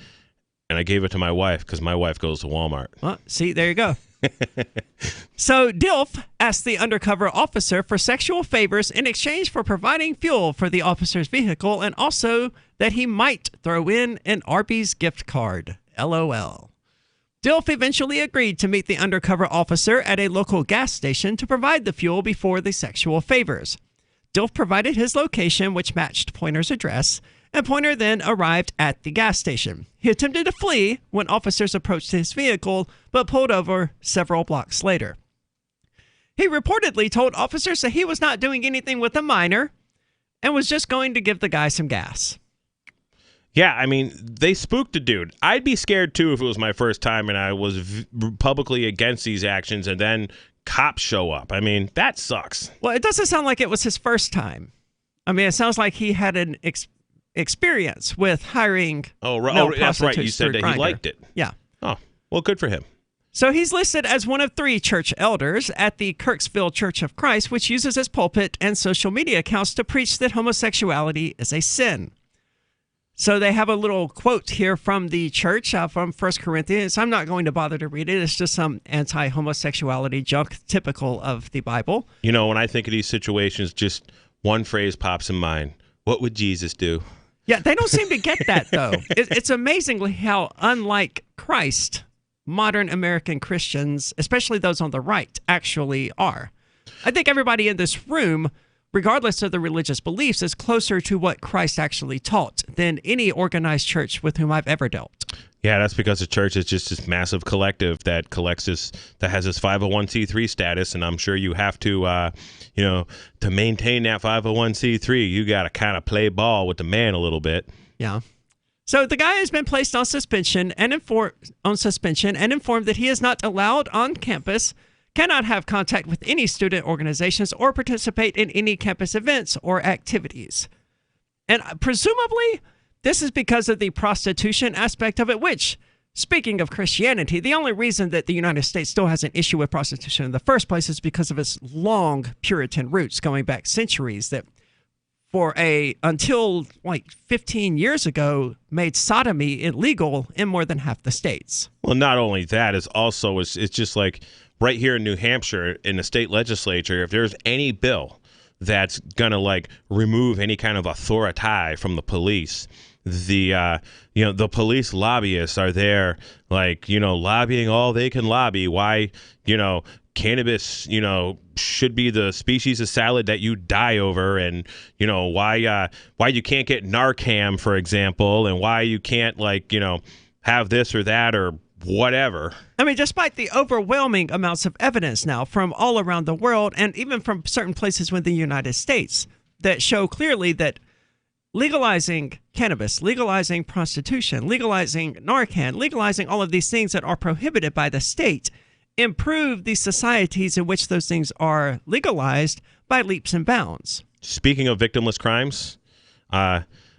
and I gave it to my wife because my wife goes to Walmart. Well, see, there you go. So Dilf asked the undercover officer for sexual favors in exchange for providing fuel for the officer's vehicle and also that he might throw in an Arby's gift card. LOL. Dilf eventually agreed to meet the undercover officer at a local gas station to provide the fuel before the sexual favors. Dilf provided his location, which matched Pointer's address, and Pointer then arrived at the gas station. He attempted to flee when officers approached his vehicle, but pulled over several blocks later. He reportedly told officers that he was not doing anything with a minor and was just going to give the guy some gas. Yeah, I mean, they spooked the dude. I'd be scared, too, if it was my first time and I was publicly against these actions and then cops show up. I mean, that sucks. Well, it doesn't sound like it was his first time. I mean, it sounds like he had an experience with hiring. Oh, right. male That's right. You prostitutes said through that he Grindr. liked it. Yeah. Oh, well, good for him. So he's listed as one of 3 church elders at the Kirksville Church of Christ, which uses its pulpit and social media accounts to preach that homosexuality is a sin. So they have a little quote here from the church from 1 Corinthians. I'm not going to bother to read it. It's just some anti-homosexuality junk typical of the Bible. You know, when I think of these situations, just one phrase pops in mind. What would Jesus do? Yeah, they don't seem to get that, though. It's amazingly how unlike Christ, modern American Christians, especially those on the right, actually are. I think everybody in this room, regardless of the religious beliefs, is closer to what Christ actually taught than any organized church with whom I've ever dealt. Yeah, that's because the church is just this massive collective that collects this, that has this 501c3 status, and I'm sure you have to, to maintain that 501c3, you got to kind of play ball with the man a little bit. Yeah. So the guy has been placed on suspension and informed that he is not allowed on campus, cannot have contact with any student organizations, or participate in any campus events or activities. And presumably, this is because of the prostitution aspect of it, which, speaking of Christianity, the only reason that the United States still has an issue with prostitution in the first place is because of its long Puritan roots going back centuries that until like 15 years ago made sodomy illegal in more than half the states. Well, not only that, it's just like right here in New Hampshire in the state legislature, if there's any bill that's going to like remove any kind of authority from the police. The the police lobbyists are there, like, lobbying all they can lobby. Why, cannabis, should be the species of salad that you die over, and why you can't get Narcan, for example, and why you can't have this or that or whatever. I mean, despite the overwhelming amounts of evidence now from all around the world and even from certain places within the United States that show clearly that legalizing cannabis, legalizing prostitution, legalizing Narcan, legalizing all of these things that are prohibited by the state improve the societies in which those things are legalized by leaps and bounds. Speaking of victimless crimes,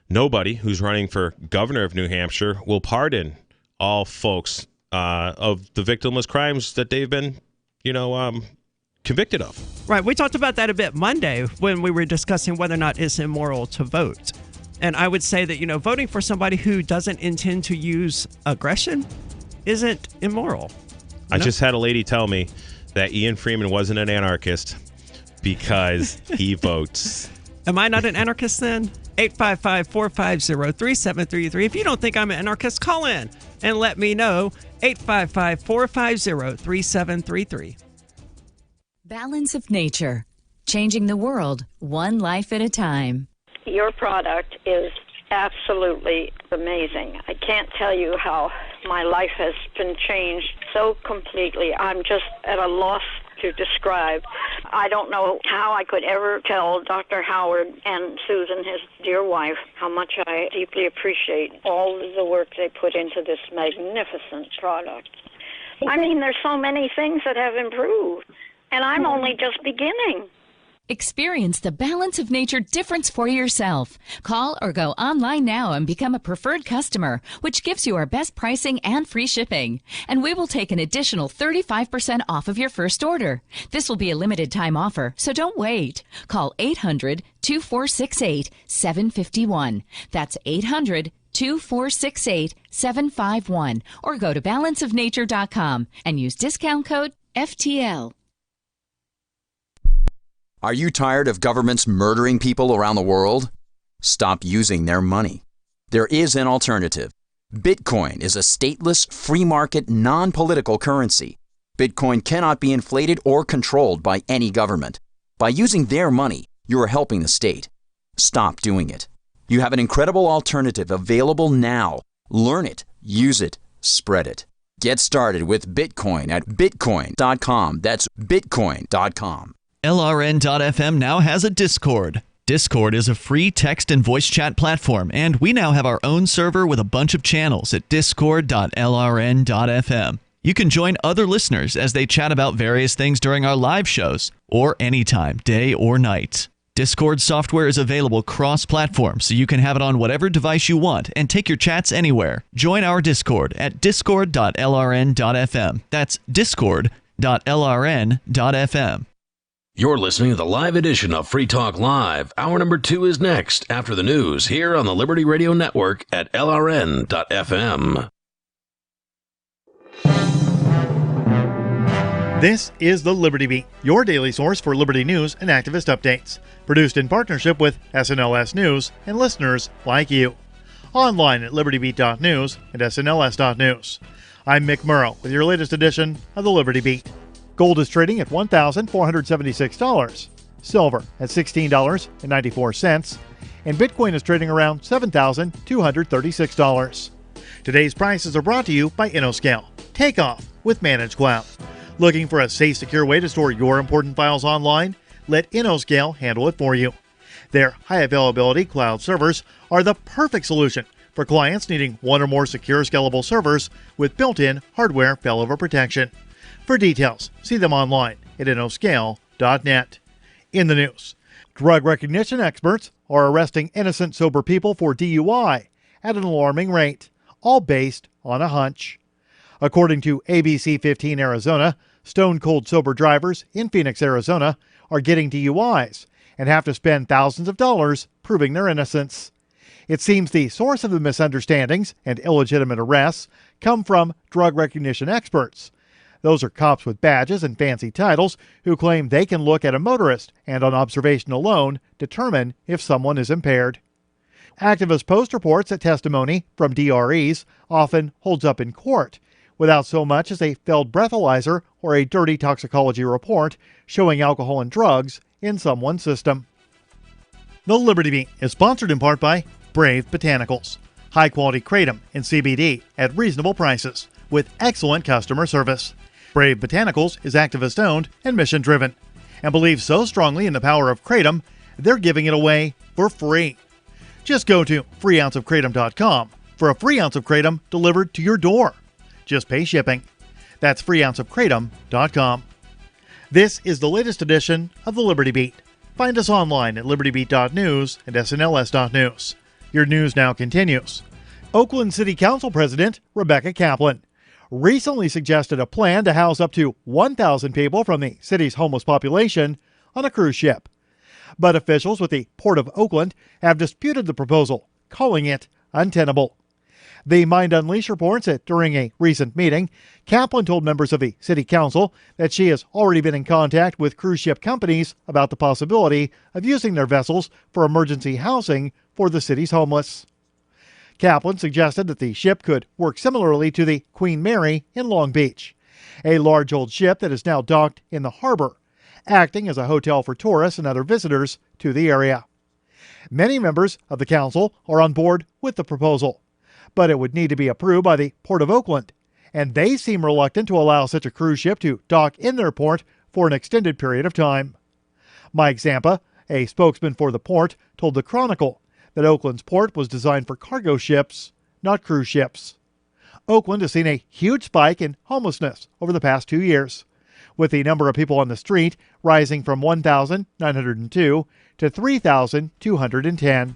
nobody who's running for governor of New Hampshire will pardon all folks of the victimless crimes that they've been, convicted of. Right. We talked about that a bit Monday when we were discussing whether or not it's immoral to vote. And I would say that, voting for somebody who doesn't intend to use aggression isn't immoral. I just had a lady tell me that Ian Freeman wasn't an anarchist because he votes. Am I not an anarchist then? 855-450-3733. If you don't think I'm an anarchist, call in and let me know. 855-450-3733. Balance of Nature. Changing the world, one life at a time. Your product is absolutely amazing. I can't tell you how my life has been changed so completely. I'm just at a loss to describe. I don't know how I could ever tell Dr. Howard and Susan, his dear wife, how much I deeply appreciate all of the work they put into this magnificent product. I mean, there's so many things that have improved, and I'm only just beginning. Experience the Balance of Nature difference for yourself. Call or go online now and become a preferred customer, which gives you our best pricing and free shipping. And we will take an additional 35% off of your first order. This will be a limited time offer, so don't wait. Call 800-2468-751. That's 800-2468-751. Or go to balanceofnature.com and use discount code FTL. Are you tired of governments murdering people around the world? Stop using their money. There is an alternative. Bitcoin is a stateless, free market, non-political currency. Bitcoin cannot be inflated or controlled by any government. By using their money, you are helping the state. Stop doing it. You have an incredible alternative available now. Learn it, use it, spread it. Get started with Bitcoin at bitcoin.com. That's bitcoin.com. LRN.FM now has a Discord. Discord is a free text and voice chat platform, and we now have our own server with a bunch of channels at discord.lrn.fm. You can join other listeners as they chat about various things during our live shows, or anytime, day or night. Discord software is available cross-platform, so you can have it on whatever device you want and take your chats anywhere. Join our Discord at discord.lrn.fm. That's discord.lrn.fm. You're listening to the live edition of Free Talk Live. Hour number 2 is next after the news here on the Liberty Radio Network at LRN.FM. This is the Liberty Beat, your daily source for Liberty news and activist updates. Produced in partnership with SNLS News and listeners like you. Online at libertybeat.news and snls.news. I'm Mick Murrow with your latest edition of the Liberty Beat. Gold is trading at $1,476, silver at $16.94, and Bitcoin is trading around $7,236. Today's prices are brought to you by InnoScale. Take off with Managed Cloud. Looking for a safe, secure way to store your important files online? Let InnoScale handle it for you. Their high-availability cloud servers are the perfect solution for clients needing one or more secure, scalable servers with built-in hardware failover protection. For details, see them online at innoscale.net. In the news, drug recognition experts are arresting innocent sober people for DUI at an alarming rate, all based on a hunch. According to ABC 15 Arizona, stone-cold sober drivers in Phoenix, Arizona are getting DUIs and have to spend thousands of dollars proving their innocence. It seems the source of the misunderstandings and illegitimate arrests come from drug recognition experts. Those are cops with badges and fancy titles who claim they can look at a motorist and on observation alone determine if someone is impaired. Activist Post reports that testimony from DREs often holds up in court without so much as a failed breathalyzer or a dirty toxicology report showing alcohol and drugs in someone's system. The Liberty Beat is sponsored in part by Brave Botanicals. High-quality kratom and CBD at reasonable prices with excellent customer service. Brave Botanicals is activist-owned and mission-driven and believes so strongly in the power of kratom, they're giving it away for free. Just go to freeounceofkratom.com for a free ounce of kratom delivered to your door. Just pay shipping. That's freeounceofkratom.com. This is the latest edition of the Liberty Beat. Find us online at libertybeat.news and snls.news. Your news now continues. Oakland City Council President Rebecca Kaplan recently suggested a plan to house up to 1,000 people from the city's homeless population on a cruise ship. But officials with the Port of Oakland have disputed the proposal, calling it untenable. The Mind Unleashed reports that during a recent meeting, Kaplan told members of the city council that she has already been in contact with cruise ship companies about the possibility of using their vessels for emergency housing for the city's homeless. Kaplan suggested that the ship could work similarly to the Queen Mary in Long Beach, a large old ship that is now docked in the harbor, acting as a hotel for tourists and other visitors to the area. Many members of the council are on board with the proposal, but it would need to be approved by the Port of Oakland, and they seem reluctant to allow such a cruise ship to dock in their port for an extended period of time. Mike Zampa, a spokesman for the port, told the Chronicle that Oakland's port was designed for cargo ships, not cruise ships. Oakland has seen a huge spike in homelessness over the past 2 years, with the number of people on the street rising from 1,902 to 3,210.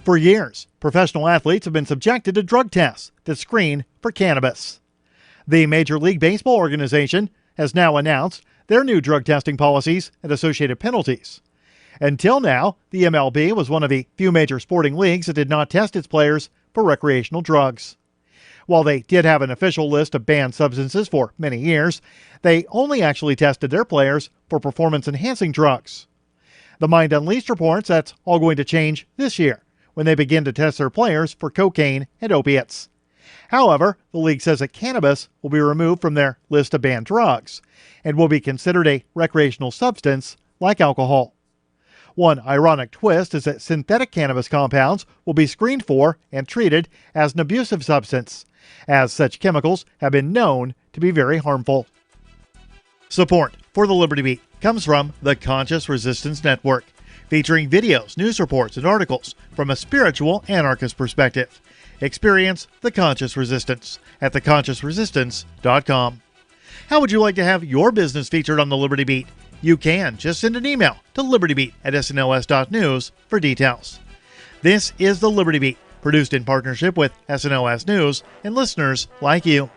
For years, professional athletes have been subjected to drug tests that screen for cannabis. The Major League Baseball organization has now announced their new drug testing policies and associated penalties. Until now, the MLB was one of the few major sporting leagues that did not test its players for recreational drugs. While they did have an official list of banned substances for many years, they only actually tested their players for performance-enhancing drugs. The Mind Unleashed reports that's all going to change this year when they begin to test their players for cocaine and opiates. However, the league says that cannabis will be removed from their list of banned drugs and will be considered a recreational substance like alcohol. One ironic twist is that synthetic cannabis compounds will be screened for and treated as an abusive substance, as such chemicals have been known to be very harmful. Support for the Liberty Beat comes from the Conscious Resistance Network, featuring videos, news reports, and articles from a spiritual anarchist perspective. Experience the Conscious Resistance at theconsciousresistance.com. How would you like to have your business featured on the Liberty Beat? You can just send an email to libertybeat@snls.news for details. This is the Liberty Beat, produced in partnership with SNLS News and listeners like you.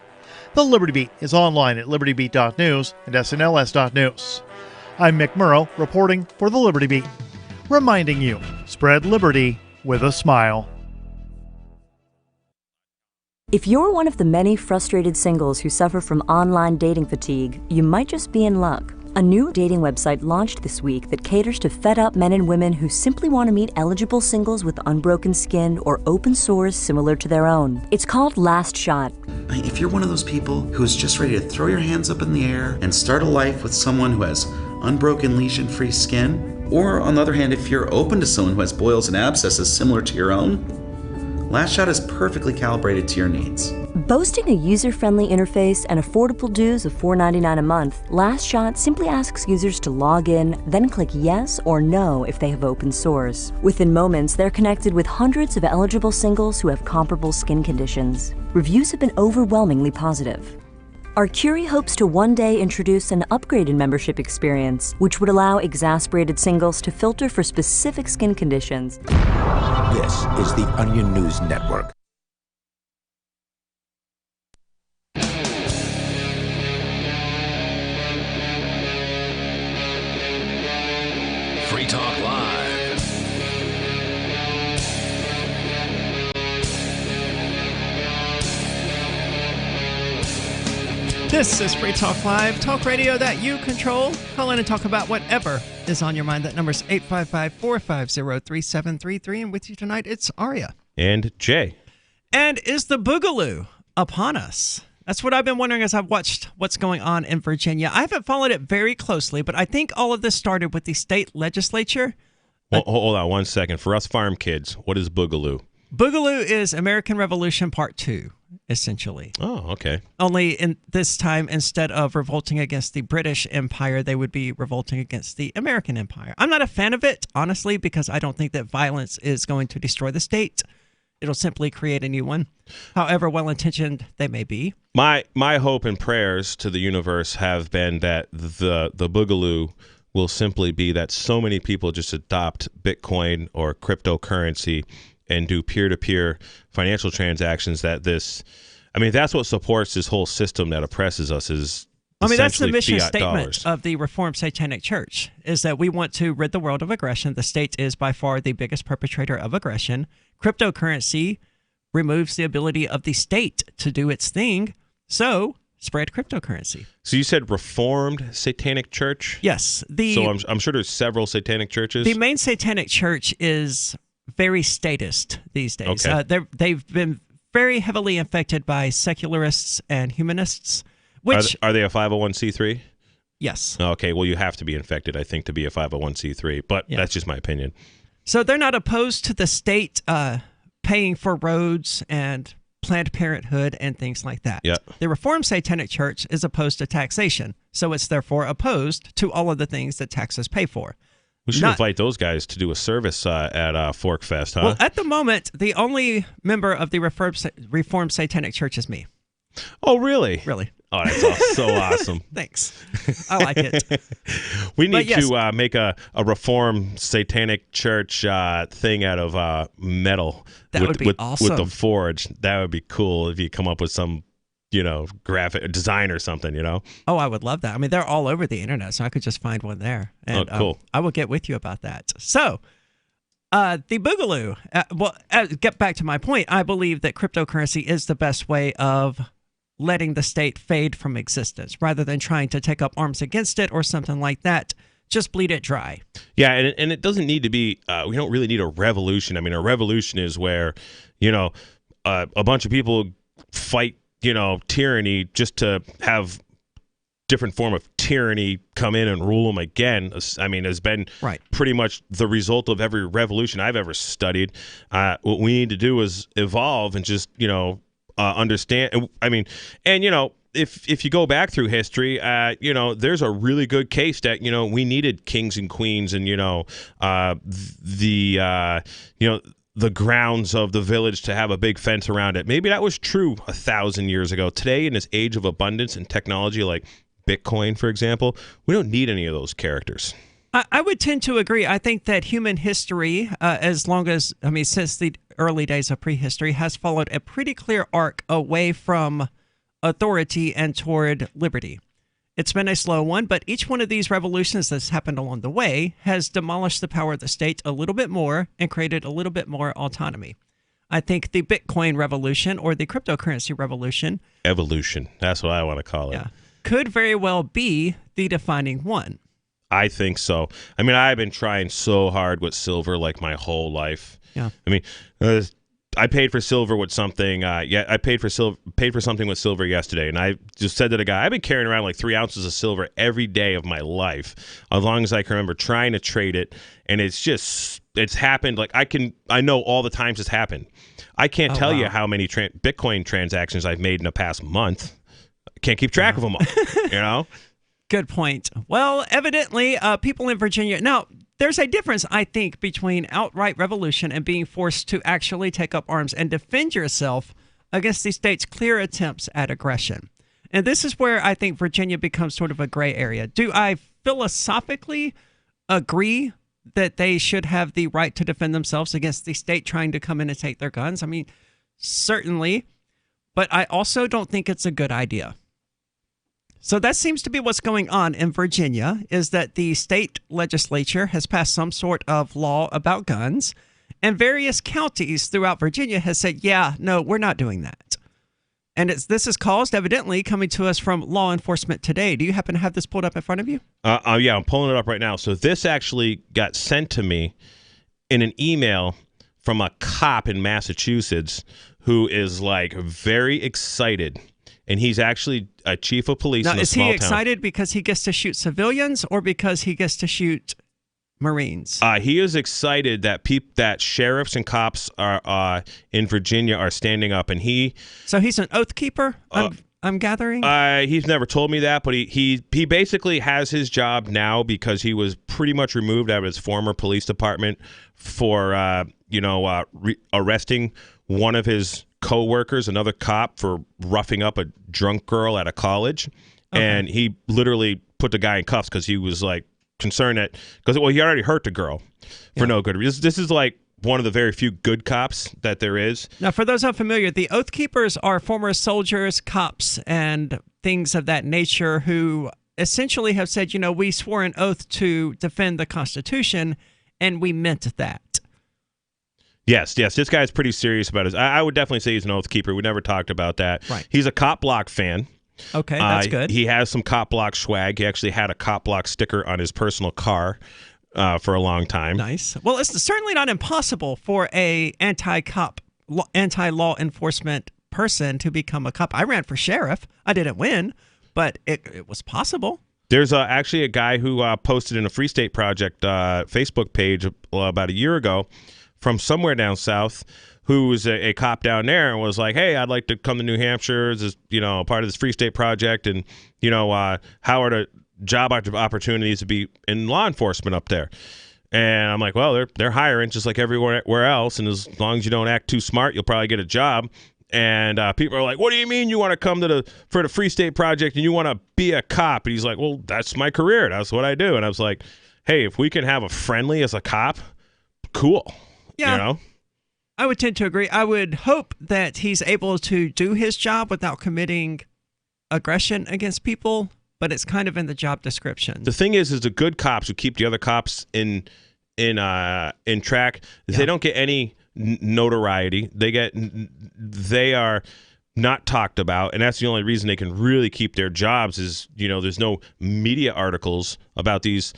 The Liberty Beat is online at libertybeat.news and snls.news. I'm Mick Murrow, reporting for the Liberty Beat, reminding you, spread liberty with a smile. If you're one of the many frustrated singles who suffer from online dating fatigue, you might just be in luck. A new dating website launched this week that caters to fed-up men and women who simply want to meet eligible singles with unbroken skin or open sores similar to their own. It's called Last Shot. If you're one of those people who's just ready to throw your hands up in the air and start a life with someone who has unbroken lesion-free skin, or on the other hand, if you're open to someone who has boils and abscesses similar to your own, Last Shot is perfectly calibrated to your needs. Boasting a user-friendly interface and affordable dues of $4.99 a month, Last Shot simply asks users to log in, then click yes or no if they have open sores. Within moments, they're connected with hundreds of eligible singles who have comparable skin conditions. Reviews have been overwhelmingly positive. Arcuri hopes to one day introduce an upgraded membership experience, which would allow exasperated singles to filter for specific skin conditions. This is the Onion News Network. Free Talk Live. This is Free Talk Live, talk radio that you control. Call in and talk about whatever is on your mind. That number's 855-450-3733. And with you tonight, it's Aria. And Jay. And is the Boogaloo upon us? That's what I've been wondering as I've watched what's going on in Virginia. I haven't followed it very closely, but I think all of this started with the state legislature. Well, hold on one second. For us farm kids, what is Boogaloo? Boogaloo is American Revolution Part 2, essentially. Oh, okay. Only in this time, instead of revolting against the British Empire, they would be revolting against the American Empire. I'm not a fan of it, honestly, because I don't think that violence is going to destroy the state. It'll simply create a new one. However well-intentioned they may be. My hope and prayers to the universe have been that the Boogaloo will simply be that so many people just adopt Bitcoin or cryptocurrency and do peer-to-peer financial transactions that's what supports this whole system that oppresses us is that's the mission fiat statement dollars. of the Reformed Satanic Church, is that we want to rid the world of aggression. The state is by far the biggest perpetrator of aggression. Cryptocurrency removes the ability of the state to do its thing, so spread cryptocurrency. So you said Reformed Satanic Church? Yes. So I'm sure there's several satanic churches? The main Satanic Church is very statist these days. Okay. They've been very heavily infected by secularists and humanists. Which are they a 501c3? Yes. Okay, well, you have to be infected, I think, to be a 501c3, but that's just my opinion. So they're not opposed to the state paying for roads and Planned Parenthood and things like that. Yeah. The Reformed Satanic Church is opposed to taxation, so it's therefore opposed to all of the things that taxes pay for. We should invite those guys to do a service at Fork Fest, huh? Well, at the moment, the only member of the Reformed Satanic Church is me. Oh, really? Really. Oh, that's so awesome. Thanks. I like it. We need to make a Reformed Satanic Church thing out of metal. That would be awesome. With the forge. That would be cool if you come up with some, graphic design or something, Oh, I would love that. I mean, they're all over the internet, so I could just find one there. And, cool. I will get with you about that. So, the Boogaloo. Get back to my point. I believe that cryptocurrency is the best way of letting the state fade from existence rather than trying to take up arms against it or something like that. Just bleed it dry. Yeah, and it doesn't need to be, we don't really need a revolution. I mean, a revolution is where, a bunch of people fight, tyranny just to have different form of tyranny come in and rule them again. I mean, has been pretty much the result of every revolution I've ever studied. What we need to do is evolve and just, understand. I mean, and if you go back through history, there's a really good case that we needed kings and queens, and the grounds of the village to have a big fence around it. Maybe that was true 1,000 years ago. Today, in this age of abundance and technology, like Bitcoin, for example, we don't need any of those characters. I would tend to agree. I think that human history, since the early days of prehistory, has followed a pretty clear arc away from authority and toward liberty. It's been a slow one, but each one of these revolutions that's happened along the way has demolished the power of the state a little bit more and created a little bit more autonomy. I think the Bitcoin revolution or the cryptocurrency revolution... Evolution. That's what I want to call it. Yeah, could very well be the defining one. I think so. I mean, I've been trying so hard with silver like my whole life. Yeah. I mean, I paid for silver with something. I paid for something with silver yesterday, and I just said to the guy, I've been carrying around like 3 ounces of silver every day of my life, as long as I can remember, trying to trade it, and it's happened. Like I know all the times it's happened. I can't tell you how many Bitcoin transactions I've made in the past month. I can't keep track of them all. Good point. Well, evidently, people in Virginia... Now, there's a difference, I think, between outright revolution and being forced to actually take up arms and defend yourself against the state's clear attempts at aggression. And this is where I think Virginia becomes sort of a gray area. Do I philosophically agree that they should have the right to defend themselves against the state trying to come in and take their guns? I mean, certainly. But I also don't think it's a good idea. So that seems to be what's going on in Virginia, is that the state legislature has passed some sort of law about guns, and various counties throughout Virginia has said, yeah, no, we're not doing that. And this is caused, evidently, coming to us from Law Enforcement Today. Do you happen to have this pulled up in front of you? Yeah, I'm pulling it up right now. So this actually got sent to me in an email from a cop in Massachusetts who is like very excited. And he's actually a chief of police in a small town. Now, is he excited because he gets to shoot civilians or because he gets to shoot Marines? He is excited that sheriffs and cops are in Virginia are standing up, and So he's an oath keeper. I'm gathering. He's never told me that, but he basically has his job now because he was pretty much removed out of his former police department for arresting one of his co-workers, another cop, for roughing up a drunk girl at a college, and he literally put the guy in cuffs because he was like concerned that he already hurt the girl for no good reason. This is like one of the very few good cops that there is. Now, for those unfamiliar, the Oath Keepers are former soldiers, cops, and things of that nature who essentially have said, we swore an oath to defend the Constitution, and we meant that. Yes. This guy's pretty serious about it. I would definitely say he's an Oath Keeper. We never talked about that. Right. He's a Cop Block fan. Okay, that's good. He has some Cop Block swag. He actually had a Cop Block sticker on his personal car for a long time. Nice. Well, it's certainly not impossible for a anti-law enforcement person to become a cop. I ran for sheriff. I didn't win, but it was possible. There's actually a guy who posted in a Free State Project Facebook page about a year ago from somewhere down south, who was a cop down there, and was like, hey, I'd like to come to New Hampshire as part of this Free State Project, and how are the job opportunities to be in law enforcement up there? And I'm like, well, they're hiring just like everywhere else, and as long as you don't act too smart, you'll probably get a job. And people are like, what do you mean you want to come for the Free State Project and you want to be a cop? And he's like, well, that's my career. That's what I do. And I was like, hey, if we can have a friendly as a cop, cool. Yeah. I would tend to agree. I would hope that he's able to do his job without committing aggression against people, but it's kind of in the job description. The thing is the good cops who keep the other cops in track, they don't get any notoriety. They are not talked about, and that's the only reason they can really keep their jobs is, there's no media articles about these,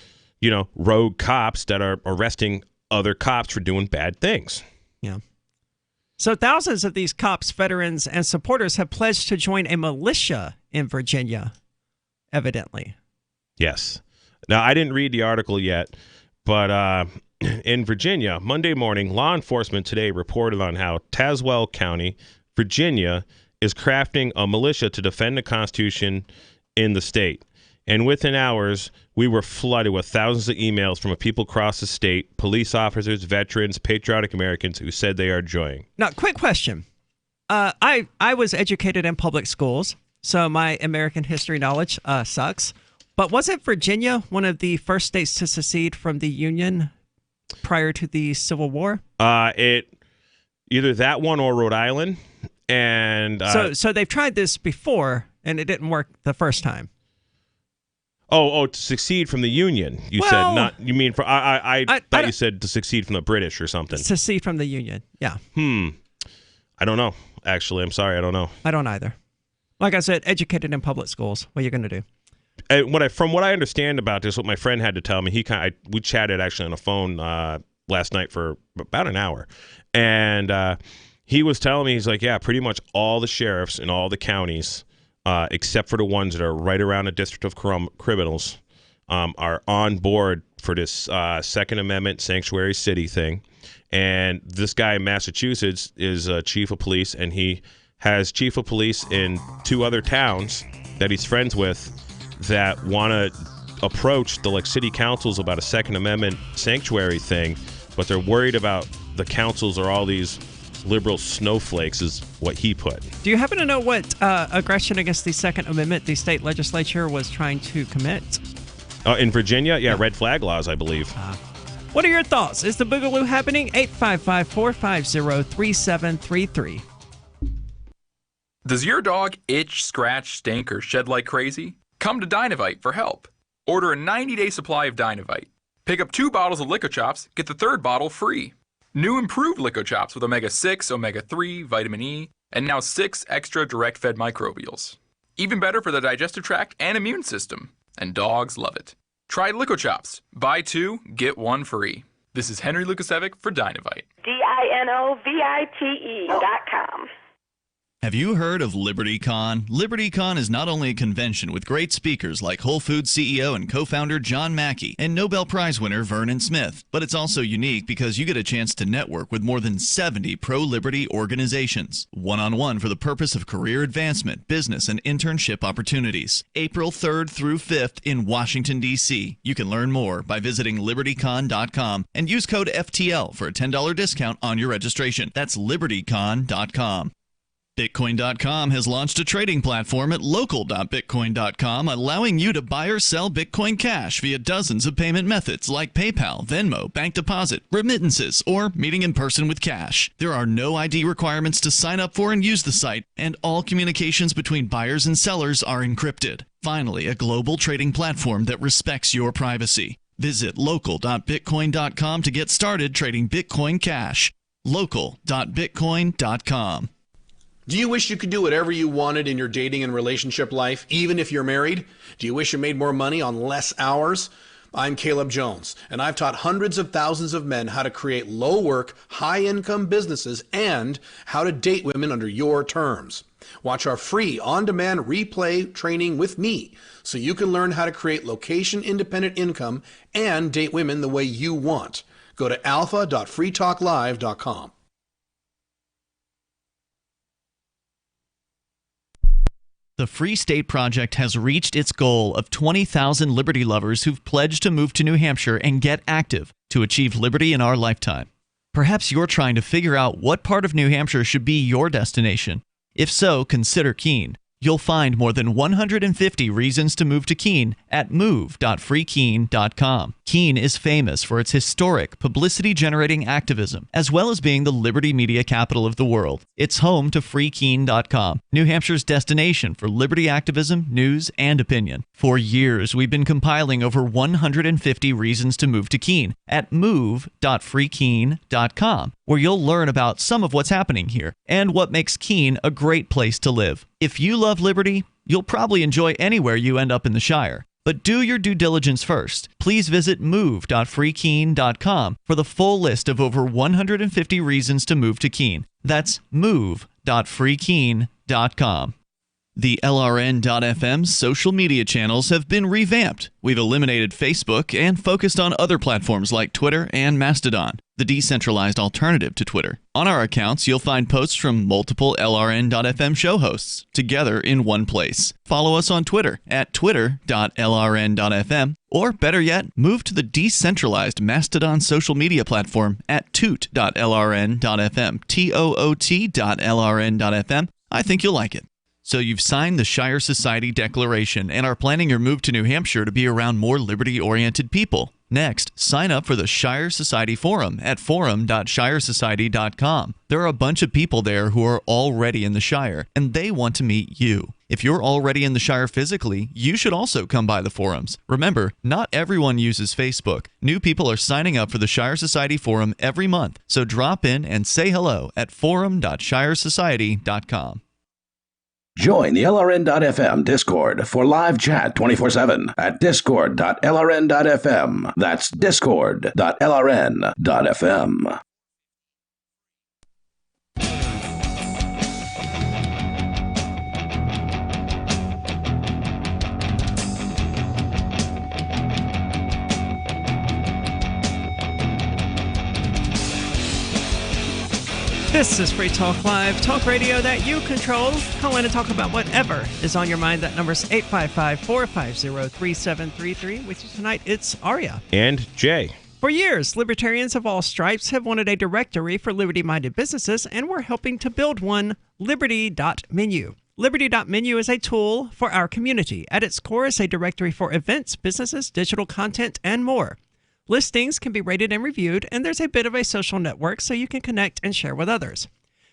rogue cops that are arresting other cops for doing bad things. Yeah. So thousands of these cops, veterans, and supporters have pledged to join a militia in Virginia, evidently. Yes. Now, I didn't read the article yet, but in Virginia, Monday morning, law enforcement today reported on how Tazewell County, Virginia, is crafting a militia to defend the Constitution in the state. And within hours, we were flooded with thousands of emails from people across the state, police officers, veterans, patriotic Americans who said they are joining. Now, quick question. I was educated in public schools, so my American history knowledge sucks. But wasn't Virginia one of the first states to secede from the Union prior to the Civil War? Either that one or Rhode Island. And so they've tried this before, and it didn't work the first time. Oh, to succeed from the Union. You said not. You mean for? I thought you said to succeed from the British or something. Secede from the Union. Yeah. I don't know. Actually, I'm sorry. I don't know. I don't either. Like I said, educated in public schools. What are you going to do? From what I understand about this, what my friend had to tell me, we chatted actually on the phone last night for about an hour, and he was telling me, he's like, yeah, pretty much all the sheriffs in all the counties, except for the ones that are right around the District of Criminals, are on board for this Second Amendment sanctuary city thing. And this guy in Massachusetts is chief of police, and he has chief of police in 2 other towns that he's friends with that want to approach the city councils about a Second Amendment sanctuary thing, but they're worried about the councils are all these liberal snowflakes, is what he put. Do you happen to know what aggression against the Second Amendment the state legislature was trying to commit? In Virginia? Yeah, red flag laws, I believe. What are your thoughts? Is the Boogaloo happening? 855-450-3733. Does your dog itch, scratch, stink, or shed like crazy? Come to Dynavite for help. Order a 90-day supply of Dynavite. Pick up 2 bottles of Lico-Chops, get the 3rd bottle free. New improved Lico-Chops with omega-6, omega-3, vitamin E, And now 6 extra direct-fed microbials. Even better for the digestive tract and immune system. And dogs love it. Try LicoChops. Buy 2, get 1 free. This is Henry Lukasevic for Dynavite. DINOVITE.com. Have you heard of LibertyCon? LibertyCon is not only a convention with great speakers like Whole Foods CEO and co-founder John Mackey and Nobel Prize winner Vernon Smith, but it's also unique because you get a chance to network with more than 70 pro-liberty organizations, one-on-one for the purpose of career advancement, business, and internship opportunities. April 3rd through 5th in Washington, D.C. You can learn more by visiting libertycon.com and use code FTL for a $10 discount on your registration. That's libertycon.com. Bitcoin.com has launched a trading platform at local.bitcoin.com, allowing you to buy or sell Bitcoin Cash via dozens of payment methods like PayPal, Venmo, bank deposit, remittances, or meeting in person with cash. There are no ID requirements to sign up for and use the site, and all communications between buyers and sellers are encrypted. Finally, a global trading platform that respects your privacy. Visit local.bitcoin.com to get started trading Bitcoin Cash. local.bitcoin.com. Do you wish you could do whatever you wanted in your dating and relationship life, even if you're married? Do you wish you made more money on less hours? I'm Caleb Jones, and I've taught hundreds of thousands of men how to create low-work, high-income businesses and how to date women under your terms. Watch our free on-demand replay training with me so you can learn how to create location-independent income and date women the way you want. Go to alpha.freetalklive.com. The Free State Project has reached its goal of 20,000 liberty lovers who've pledged to move to New Hampshire and get active to achieve liberty in our lifetime. Perhaps you're trying to figure out what part of New Hampshire should be your destination. If so, consider Keene. You'll find more than 150 reasons to move to Keene at move.freekeene.com. Keene is famous for its historic, publicity-generating activism, as well as being the liberty media capital of the world. It's home to freekeene.com, New Hampshire's destination for liberty activism, news, and opinion. For years, we've been compiling over 150 reasons to move to Keene at move.freekeene.com, where you'll learn about some of what's happening here and what makes Keene a great place to live. If you love liberty, you'll probably enjoy anywhere you end up in the Shire. But do your due diligence first. Please visit move.freekeene.com for the full list of over 150 reasons to move to Keene. That's move.freekeene.com. The LRN.FM social media channels have been revamped. We've eliminated Facebook and focused on other platforms like Twitter and Mastodon, the decentralized alternative to Twitter. On our accounts, you'll find posts from multiple LRN.FM show hosts together in one place. Follow us on Twitter at twitter.lrn.fm, or better yet, move to the decentralized Mastodon social media platform at toot.lrn.fm, toot.lrn.fm. I think you'll like it. So you've signed the Shire Society Declaration and are planning your move to New Hampshire to be around more liberty-oriented people. Next, sign up for the Shire Society Forum at forum.shiresociety.com. There are a bunch of people there who are already in the Shire, and they want to meet you. If you're already in the Shire physically, you should also come by the forums. Remember, not everyone uses Facebook. New people are signing up for the Shire Society Forum every month, so drop in and say hello at forum.shiresociety.com. Join the LRN.FM Discord for live chat 24/7 at discord.lrn.fm. That's discord.lrn.fm. This is Free Talk Live, talk radio that you control. Call in and talk about whatever is on your mind. That number's 855-450-3733. With you tonight, it's Aria. And Jay. For years, libertarians of all stripes have wanted a directory for liberty-minded businesses, and we're helping to build one, Liberty.menu. Liberty.menu is a tool for our community. At its core is a directory for events, businesses, digital content, and more. Listings can be rated and reviewed, and there's a bit of a social network so you can connect and share with others.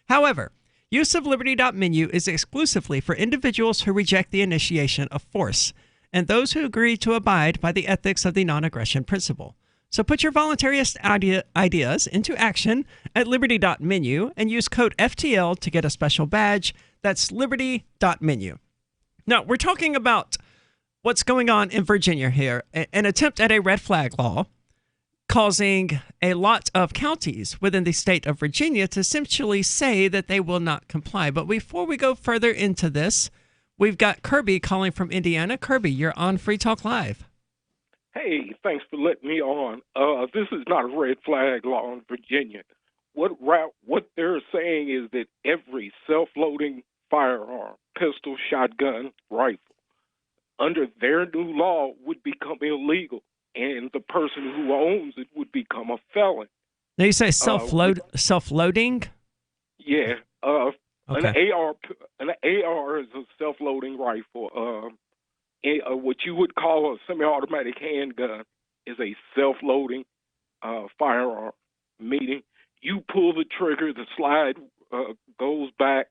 However, use of Liberty.menu is exclusively for individuals who reject the initiation of force and those who agree to abide by the ethics of the non-aggression principle. So put your voluntarist ideas into action at liberty.menu and use code FTL to get a special badge. That's liberty.menu. Now, we're talking about what's going on in Virginia here, an attempt at a red flag law causing a lot of counties within the state of Virginia to essentially say that they will not comply. But before we go further into this, we've got Kirby calling from Indiana. Kirby, you're on Free Talk Live. Hey, thanks for letting me on. This is not a red flag law in Virginia. What they're saying is that every self-loading firearm, pistol, shotgun, rifle, under their new law would become illegal, and the person who owns it would become a felon. Now you say self-loading? Yeah. Okay. An AR is a self-loading rifle. What you would call a semi-automatic handgun is a self-loading firearm, meaning you pull the trigger, the slide goes back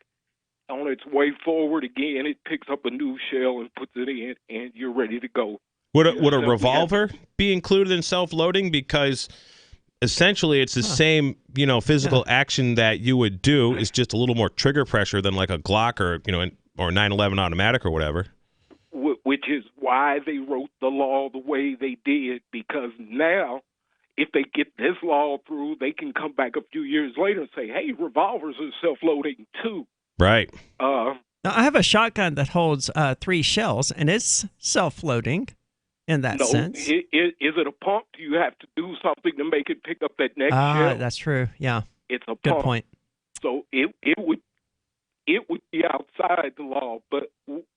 on its way forward again, it picks up a new shell and puts it in, and you're ready to go. Would a revolver be included in self-loading? Because essentially it's the same, physical action that you would do. It's just a little more trigger pressure than like a Glock or 911 automatic or whatever. Which is why they wrote the law the way they did, because now if they get this law through, they can come back a few years later and say, hey, revolvers are self-loading too. Right. Now, I have a shotgun that holds 3 shells, and it's self-loading in that sense. Is it a pump? Do you have to do something to make it pick up that next shell? That's true. Yeah. It's a pump. Good point. So it would be outside the law, but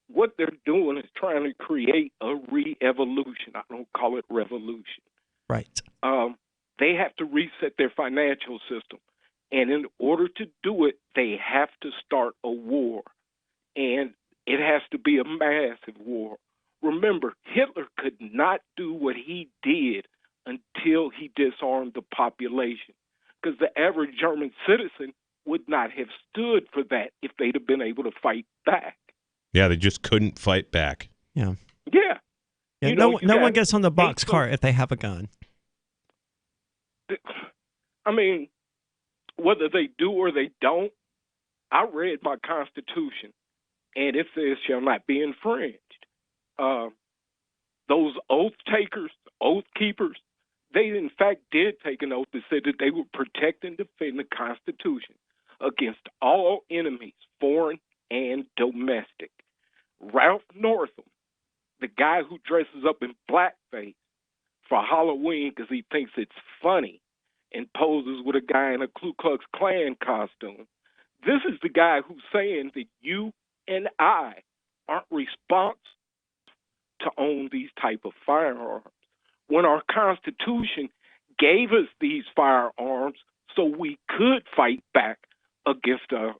what they're doing is trying to create a re-evolution. I don't call it revolution. Right. They have to reset their financial system. And in order to do it, they have to start a war. And it has to be a massive war. Remember, Hitler could not do what he did until he disarmed the population. Because the average German citizen would not have stood for that if they'd have been able to fight back. Yeah, they just couldn't fight back. Yeah. Yeah. No one gets on the box cart if they have a gun. I mean, whether they do or they don't, I read my Constitution, and it says shall not be infringed. Those oath takers, oath keepers, they in fact did take an oath that said that they would protect and defend the Constitution against all enemies, foreign and domestic. Ralph Northam, the guy who dresses up in blackface for Halloween because he thinks it's funny and poses with a guy in a Ku Klux Klan costume, this is the guy who's saying that you and I aren't responsible to own these type of firearms, when our Constitution gave us these firearms so we could fight back against a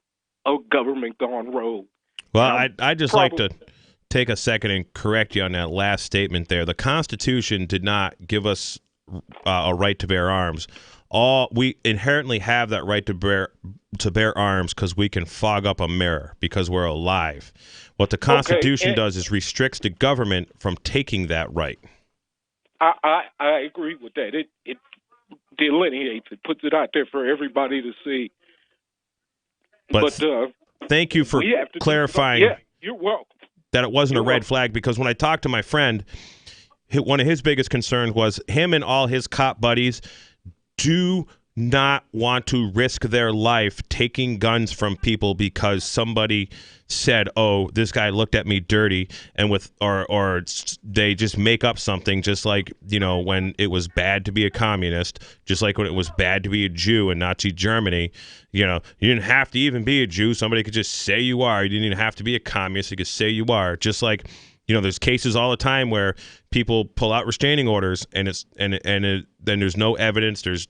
government gone rogue. Well, I'd just like to take a second and correct you on that last statement there. The Constitution did not give us a right to bear arms. We inherently have that right to bear arms because we can fog up a mirror because we're alive. What the Constitution does is restricts the government from taking that right. I agree with that. It delineates it, puts it out there for everybody to see. But thank you for clarifying. Yeah, you're welcome. That it wasn't a red flag, because when I talked to my friend, one of his biggest concerns was him and all his cop buddies do not want to risk their life taking guns from people because somebody said, "Oh, this guy looked at me dirty," and or they just make up something, just like when it was bad to be a communist, just like when it was bad to be a Jew in Nazi Germany. You didn't have to even be a Jew; somebody could just say you are. You didn't even have to be a communist; you could say you are. Just like there's cases all the time where people pull out restraining orders, and then there's no evidence. There's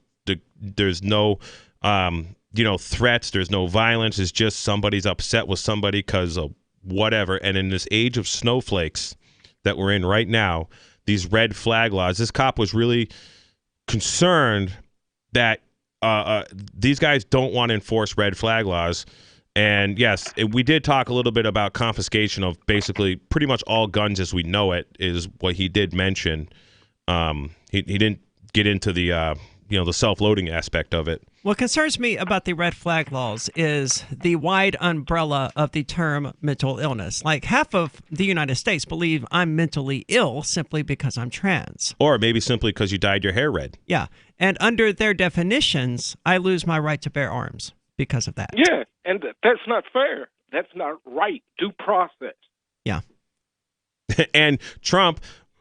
no threats. There's no violence. It's just somebody's upset with somebody because of whatever. And in this age of snowflakes that we're in right now, these red flag laws, this cop was really concerned that these guys don't want to enforce red flag laws. And yes, we did talk a little bit about confiscation of basically pretty much all guns as we know it, is what he did mention. He didn't get into the the self-loading aspect of it. What concerns me about the red flag laws is the wide umbrella of the term mental illness. Like half of the United States believe I'm mentally ill simply because I'm trans. Or maybe simply because you dyed your hair red. Yeah. And under their definitions, I lose my right to bear arms because of that. Yeah, and that's not fair. That's not right. Due process. Yeah. And Trump,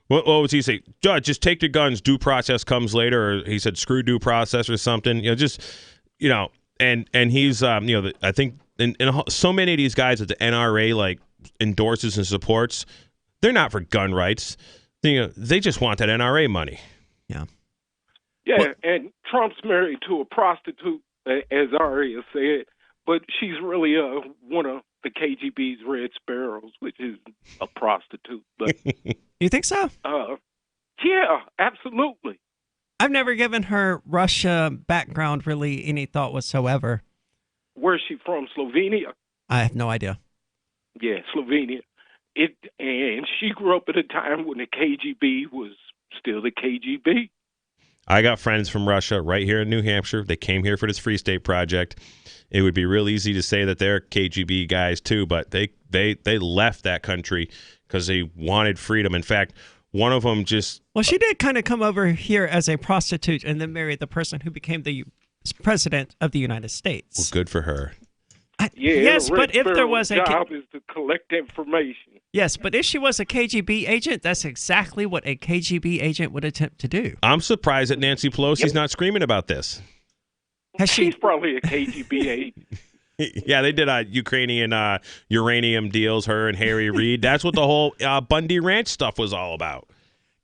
what was he say? Judge, just take your guns. Due process comes later. Or he said, screw due process or something. And he's, I think in so many of these guys that the NRA like endorses and supports, they're not for gun rights. They just want that NRA money. Yeah. Yeah, and Trump's married to a prostitute, as Aria said, but she's really one of the KGB's Red Sparrows, which is a prostitute. But you think so? Yeah, absolutely. I've never given her Russia background really any thought whatsoever. Where's she from? Slovenia? I have no idea. Yeah, Slovenia. And she grew up at a time when the KGB was still the KGB. I got friends from Russia right here in New Hampshire. They came here for this Free State Project. It would be real easy to say that they're KGB guys too, but they left that country because they wanted freedom. In fact, one of them just... Well, she did kind of come over here as a prostitute and then married the person who became the president of the United States. Well, good for her. Yes, but if there was a... job is to collect information. Yes, but if she was a KGB agent, that's exactly what a KGB agent would attempt to do. I'm surprised that Nancy Pelosi's not screaming about this. She's probably a KGB agent. Yeah, they did Ukrainian uranium deals, her and Harry Reid. That's what the whole Bundy Ranch stuff was all about.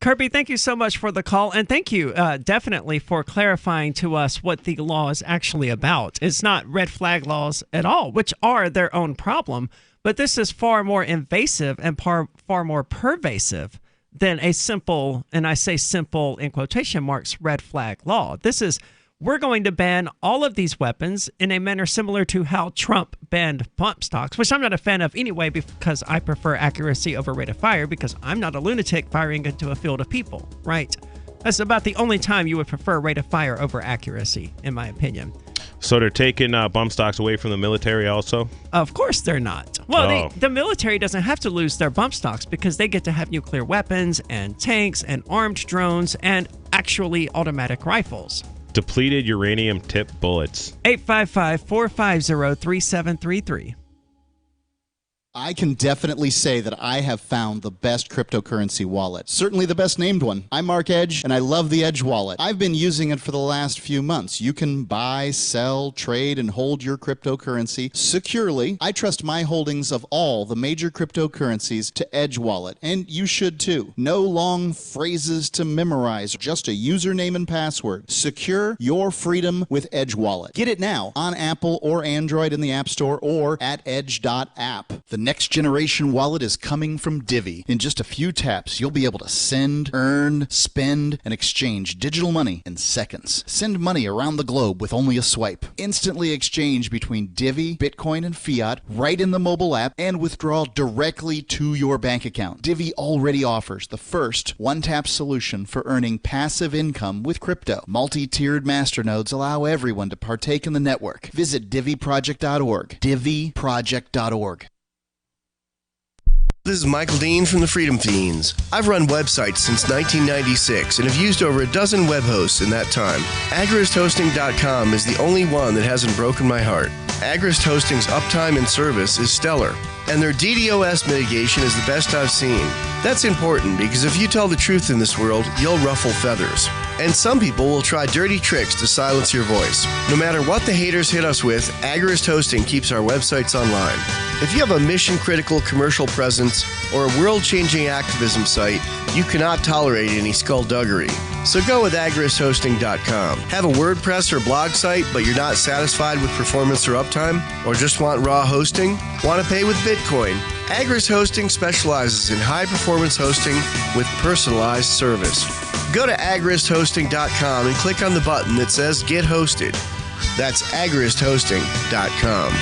Kirby, thank you so much for the call, and thank you definitely for clarifying to us what the law is actually about. It's not red flag laws at all, which are their own problem, but this is far more invasive and far more pervasive than a simple, and I say simple in quotation marks, red flag law. This is, we're going to ban all of these weapons in a manner similar to how Trump banned bump stocks, which I'm not a fan of anyway because I prefer accuracy over rate of fire because I'm not a lunatic firing into a field of people, right? That's about the only time you would prefer rate of fire over accuracy, in my opinion. So they're taking bump stocks away from the military also? Of course they're not. Well, the military doesn't have to lose their bump stocks because they get to have nuclear weapons and tanks and armed drones and actually automatic rifles. Depleted uranium tip bullets. 855-450-3733. I can definitely say that I have found the best cryptocurrency wallet. Certainly the best named one. I'm Mark Edge, and I love the Edge wallet. I've been using it for the last few months. You can buy, sell, trade, and hold your cryptocurrency securely. I trust my holdings of all the major cryptocurrencies to Edge wallet, and you should too. No long phrases to memorize, just a username and password. Secure your freedom with Edge wallet. Get it now on Apple or Android in the App Store or at edge.app. The next generation wallet is coming from Divvy. In just a few taps, you'll be able to send, earn, spend, and exchange digital money in seconds. Send money around the globe with only a swipe. Instantly exchange between Divvy, Bitcoin, and fiat right in the mobile app and withdraw directly to your bank account. Divvy already offers the first one-tap solution for earning passive income with crypto. Multi-tiered masternodes allow everyone to partake in the network. Visit DivvyProject.org. DivvyProject.org. This is Michael Dean from the Freedom Fiends. I've run websites since 1996 and have used over a dozen web hosts in that time. AgristHosting.com is the only one that hasn't broken my heart. Agrist Hosting's uptime and service is stellar, and their DDoS mitigation is the best I've seen. That's important because if you tell the truth in this world, you'll ruffle feathers. And some people will try dirty tricks to silence your voice. No matter what the haters hit us with, Agrist Hosting keeps our websites online. If you have a mission-critical commercial presence or a world-changing activism site, you cannot tolerate any skullduggery. So go with agristhosting.com. Have a WordPress or blog site, but you're not satisfied with performance or uptime? Or just want raw hosting? Want to pay with Bitcoin? Agrist Hosting specializes in high-performance hosting with personalized service. Go to agristhosting.com and click on the button that says Get Hosted. That's agristhosting.com.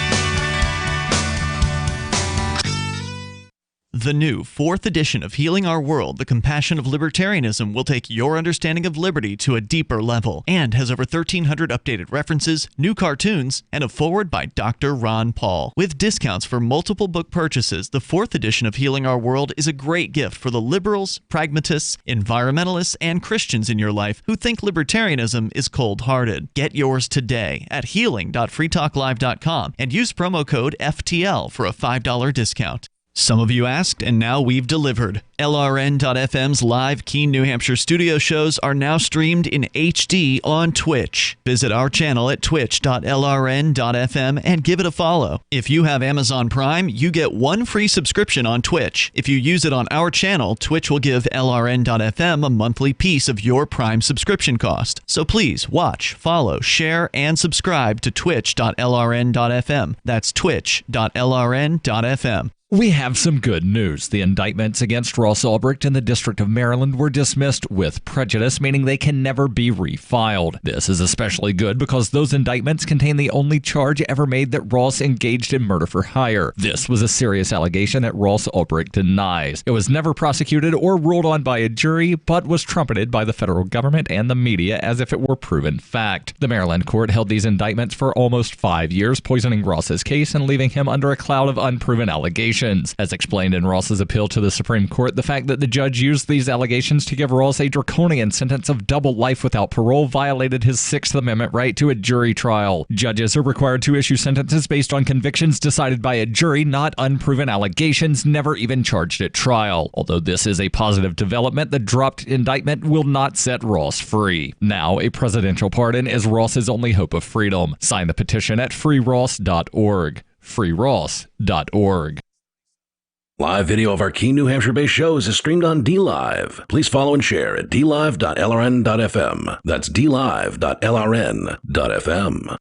The new 4th edition of Healing Our World, The Compassion of Libertarianism will take your understanding of liberty to a deeper level and has over 1,300 updated references, new cartoons, and a foreword by Dr. Ron Paul. With discounts for multiple book purchases, the 4th edition of Healing Our World is a great gift for the liberals, pragmatists, environmentalists, and Christians in your life who think libertarianism is cold-hearted. Get yours today at healing.freetalklive.com and use promo code FTL for a $5 discount. Some of you asked, and now we've delivered. LRN.FM's live Keene, New Hampshire studio shows are now streamed in HD on Twitch. Visit our channel at twitch.lrn.fm and give it a follow. If you have Amazon Prime, you get 1 free subscription on Twitch. If you use it on our channel, Twitch will give LRN.FM a monthly piece of your Prime subscription cost. So please watch, follow, share, and subscribe to twitch.lrn.fm. That's twitch.lrn.fm. We have some good news. The indictments against Ross Ulbricht in the District of Maryland were dismissed with prejudice, meaning they can never be refiled. This is especially good because those indictments contain the only charge ever made that Ross engaged in murder for hire. This was a serious allegation that Ross Ulbricht denies. It was never prosecuted or ruled on by a jury, but was trumpeted by the federal government and the media as if it were proven fact. The Maryland court held these indictments for almost 5 years, poisoning Ross's case and leaving him under a cloud of unproven allegations. As explained in Ross's appeal to the Supreme Court, the fact that the judge used these allegations to give Ross a draconian sentence of double life without parole violated his Sixth Amendment right to a jury trial. Judges are required to issue sentences based on convictions decided by a jury, not unproven allegations never even charged at trial. Although this is a positive development, the dropped indictment will not set Ross free. Now, a presidential pardon is Ross's only hope of freedom. Sign the petition at freeross.org. freeross.org. Live video of our Keene, New Hampshire-based shows is streamed on DLive. Please follow and share at dlive.lrn.fm. That's dlive.lrn.fm.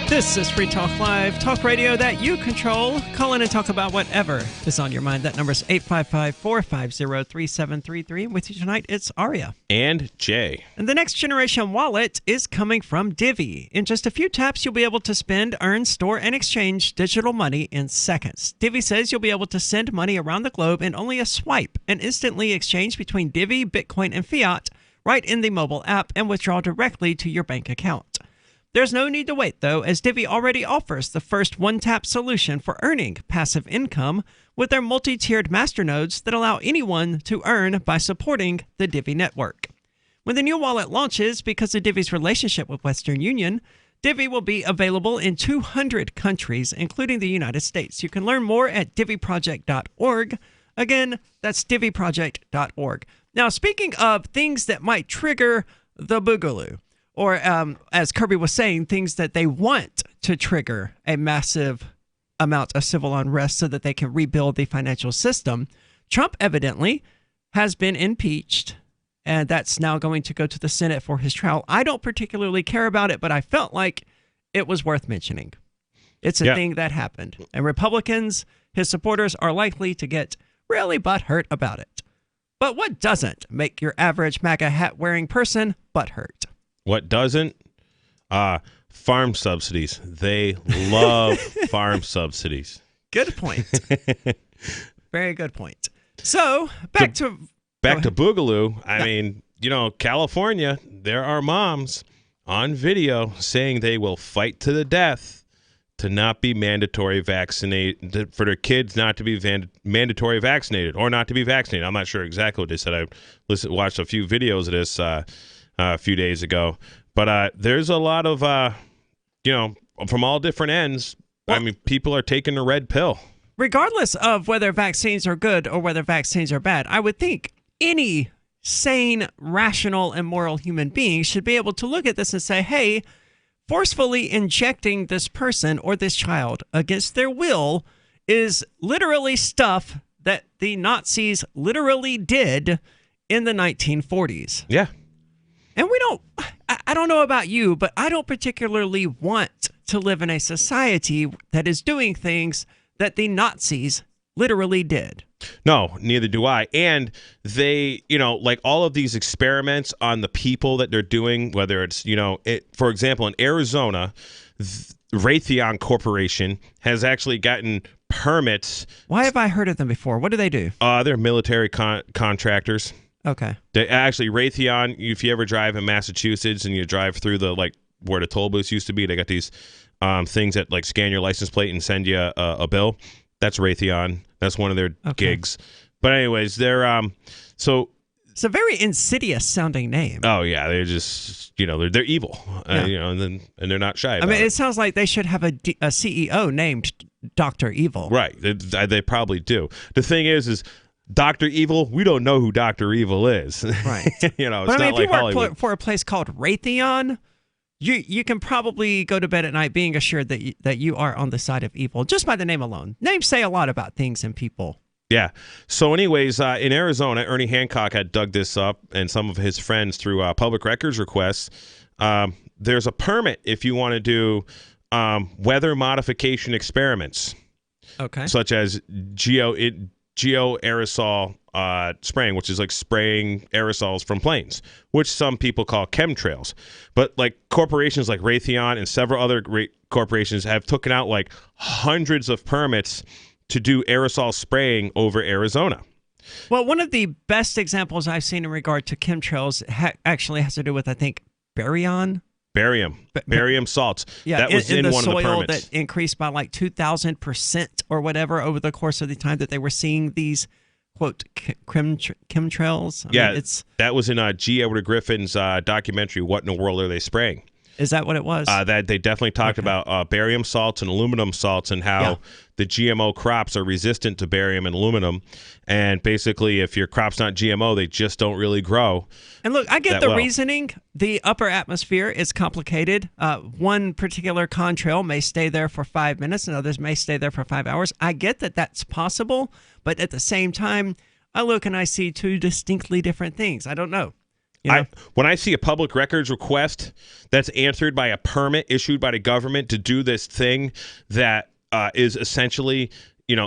This is Free Talk Live, talk radio that you control. Call in and talk about whatever is on your mind. That number is 855-450-3733. With you tonight, it's Aria. And Jay. And the next generation wallet is coming from Divvy. In just a few taps, you'll be able to spend, earn, store, and exchange digital money in seconds. Divvy says you'll be able to send money around the globe in only a swipe and instantly exchange between Divvy, Bitcoin, and fiat right in the mobile app and withdraw directly to your bank account. There's no need to wait, though, as Divvy already offers the first one-tap solution for earning passive income with their multi-tiered masternodes that allow anyone to earn by supporting the Divvy network. When the new wallet launches, because of Divvy's relationship with Western Union, Divvy will be available in 200 countries, including the United States. You can learn more at divvyproject.org. Again, that's divvyproject.org. Now, speaking of things that might trigger the Boogaloo, or as Kirby was saying, things that they want to trigger a massive amount of civil unrest so that they can rebuild the financial system. Trump evidently has been impeached, and that's now going to go to the Senate for his trial. I don't particularly care about it, but I felt like it was worth mentioning. It's a thing that happened, and Republicans, his supporters, are likely to get really butthurt about it. But what doesn't make your average MAGA hat-wearing person butthurt? What doesn't? Farm subsidies. They love farm subsidies. Good point. Very good point. So, back to Boogaloo. I mean, California, there are moms on video saying they will fight to the death to not be mandatory vaccinated, for their kids not to be mandatory vaccinated or not to be vaccinated. I'm not sure exactly what they said. I watched a few videos of this a few days ago, but there's a lot of from all different ends. Well, I mean, people are taking the red pill. Regardless of whether vaccines are good or whether vaccines are bad, I would think any sane, rational, and moral human being should be able to look at this and say, hey, forcefully injecting this person or this child against their will is literally stuff that the Nazis literally did in the 1940s. Yeah. And we don't, I don't know about you, but I don't particularly want to live in a society that is doing things that the Nazis literally did. No, neither do I. And they, like all of these experiments on the people that they're doing, whether it's, for example, in Arizona, Raytheon Corporation has actually gotten permits. Why have I heard of them before? What do they do? They're military contractors. Okay. They actually, Raytheon, if you ever drive in Massachusetts and you drive through where the toll booths used to be, they got these things that scan your license plate and send you a bill. That's Raytheon. That's one of their gigs. But anyways, they're so it's a very insidious sounding name. Oh yeah, they're just they're evil. And they're not shy about it sounds like they should have a CEO named Dr. Evil. Right. They probably do. The thing is Dr. Evil, we don't know who Dr. Evil is. Right. It's but not if like you Hollywood. work for a place called Raytheon, you can probably go to bed at night being assured that you are on the side of evil just by the name alone. Names say a lot about things and people. Yeah. So anyways, in Arizona, Ernie Hancock had dug this up, and some of his friends through public records requests. There's a permit if you want to do weather modification experiments. Okay. Such as geo-aerosol spraying, which is like spraying aerosols from planes, which some people call chemtrails. But corporations like Raytheon and several other great corporations have taken out hundreds of permits to do aerosol spraying over Arizona. Well, one of the best examples I've seen in regard to chemtrails actually has to do with, I think, barium salts. Yeah, that was in the one soil of the permits. that increased by 2,000% or whatever over the course of the time that they were seeing these, quote, chemtrails. That was in G. Edward Griffin's documentary, What in the World Are They Spraying? Is that what it was? That they definitely talked about barium salts and aluminum salts and how the GMO crops are resistant to barium and aluminum. And basically, if your crop's not GMO, they just don't really grow. And look, I get the reasoning. The upper atmosphere is complicated. One particular contrail may stay there for 5 minutes and others may stay there for 5 hours. I get that that's possible. But at the same time, I look and I see two distinctly different things. I don't know. When I see a public records request that's answered by a permit issued by the government to do this thing that is essentially,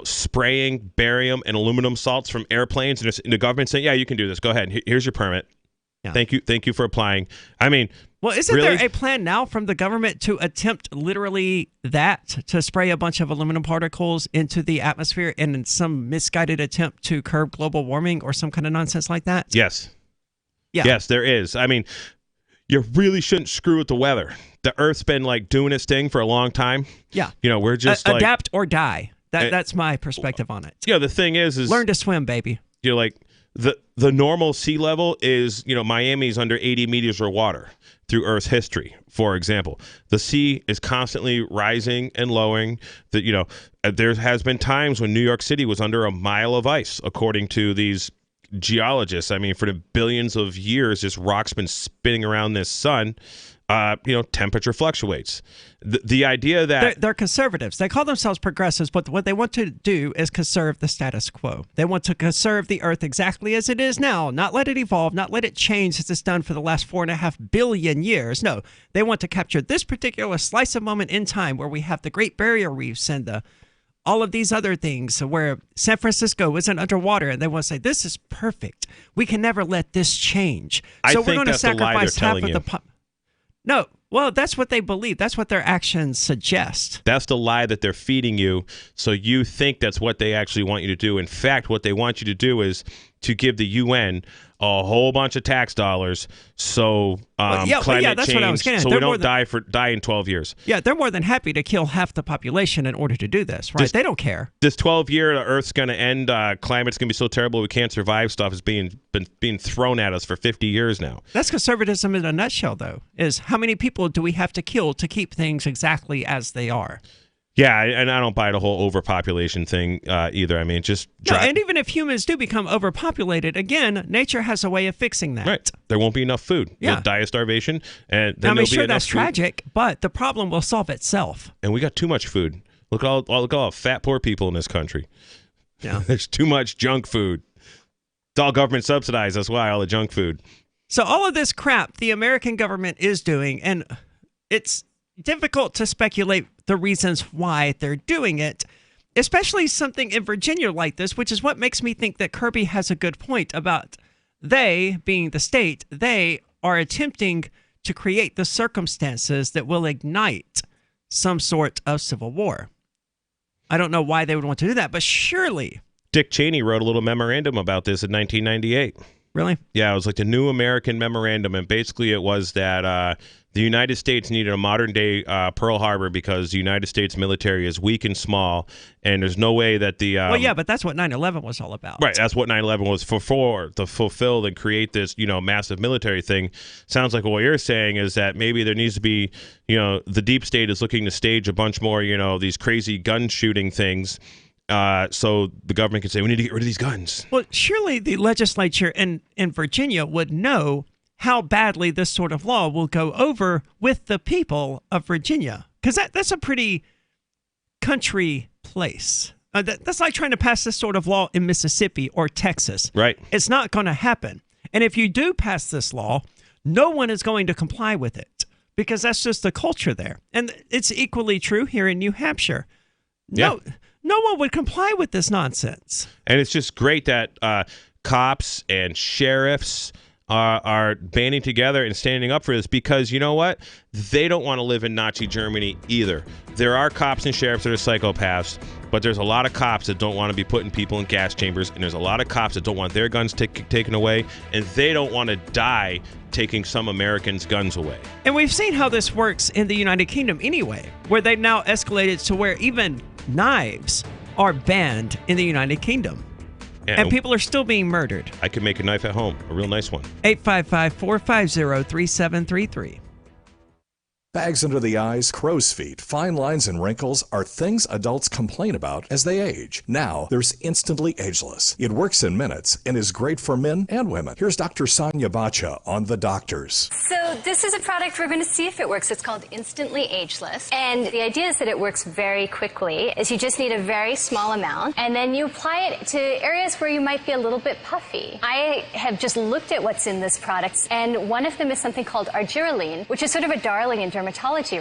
spraying barium and aluminum salts from airplanes, and the government saying, yeah, you can do this. Go ahead. Here's your permit. Yeah. Thank you for applying. I mean, well, isn't there a plan now from the government to attempt literally to spray a bunch of aluminum particles into the atmosphere in some misguided attempt to curb global warming or some kind of nonsense like that? Yes. Yeah. Yes, there is. I mean, you really shouldn't screw with the weather. The Earth's been doing its thing for a long time. Yeah. We're just adapt or die. That's my perspective on it. Yeah, the thing is learn to swim, baby. The normal sea level is, Miami's under 80 meters of water through Earth's history, for example. The sea is constantly rising and lowering. There has been times when New York City was under a mile of ice, according to these geologists. I mean, for the billions of years, this rock's been spinning around this sun. Temperature fluctuates. The idea that they're conservatives. They call themselves progressives, but what they want to do is conserve the status quo. They want to conserve the Earth exactly as it is now, not let it evolve, not let it change as it's done for the last 4.5 billion years. No, they want to capture this particular slice of moment in time where we have the Great Barrier Reefs and all of these other things where San Francisco isn't underwater, and they want to say, this is perfect. We can never let this change. So we're going to sacrifice half of the... No, well, that's what they believe. That's what their actions suggest. That's the lie that they're feeding you, so you think that's what they actually want you to do. In fact, what they want you to do is to give the UN a whole bunch of tax dollars so climate that's change, what I was getting at. so we don't die in 12 years. Yeah, they're more than happy to kill half the population in order to do this, right? They don't care. This 12-year, the Earth's going to end, climate's going to be so terrible we can't survive stuff is being thrown at us for 50 years now. That's conservatism in a nutshell, though, is how many people do we have to kill to keep things exactly as they are? Yeah, and I don't buy the whole overpopulation thing either. I mean, and even if humans do become overpopulated, again, nature has a way of fixing that. Right. There won't be enough food. Yeah. You'll die of starvation. And then sure, that's tragic, but the problem will solve itself. And we got too much food. Look at all fat, poor people in this country. Yeah. There's too much junk food. It's all government subsidized. That's why, all the junk food. So all of this crap the American government is doing, and it's difficult to speculate the reasons why they're doing it, especially something in Virginia like this, which is what makes me think that Kirby has a good point about they, being the state, they are attempting to create the circumstances that will ignite some sort of civil war. I don't know why they would want to do that, but surely. Dick Cheney wrote a little memorandum about this in 1998. Really? Yeah, it was like the New American Memorandum, and basically it was that the United States needed a modern-day Pearl Harbor because the United States military is weak and small, and there's no way that the... well, yeah, but that's what 9/11 was all about. Right, that's what 9/11 was for to fulfill and create this, massive military thing. Sounds like what you're saying is that maybe there needs to be, the deep state is looking to stage a bunch more, these crazy gun shooting things. So the government can say, we need to get rid of these guns. Well, surely the legislature in Virginia would know how badly this sort of law will go over with the people of Virginia. Because that's a pretty country place. That's like trying to pass this sort of law in Mississippi or Texas. Right. It's not going to happen. And if you do pass this law, no one is going to comply with it because that's just the culture there. And it's equally true here in New Hampshire. No one would comply with this nonsense. And it's just great that cops and sheriffs are banding together and standing up for this because you know what? They don't want to live in Nazi Germany either. There are cops and sheriffs that are psychopaths, but there's a lot of cops that don't want to be putting people in gas chambers, and there's a lot of cops that don't want their guns taken away, and they don't want to die taking some Americans' guns away. And we've seen how this works in the United Kingdom anyway, where they've now escalated to where even knives are banned in the United Kingdom. Yeah, and people are still being murdered. I can make a knife at home, a real nice one. 855-450-3733. Bags under the eyes, crow's feet, fine lines, and wrinkles are things adults complain about as they age. Now, there's Instantly Ageless. It works in minutes and is great for men and women. Here's Dr. Sonia Bacha on The Doctors. So this is a product we're going to see if it works. It's called Instantly Ageless. And the idea is that it works very quickly, is you just need a very small amount, and then you apply it to areas where you might be a little bit puffy. I have just looked at what's in this product, and one of them is something called argireline, which is sort of a darling in dermatology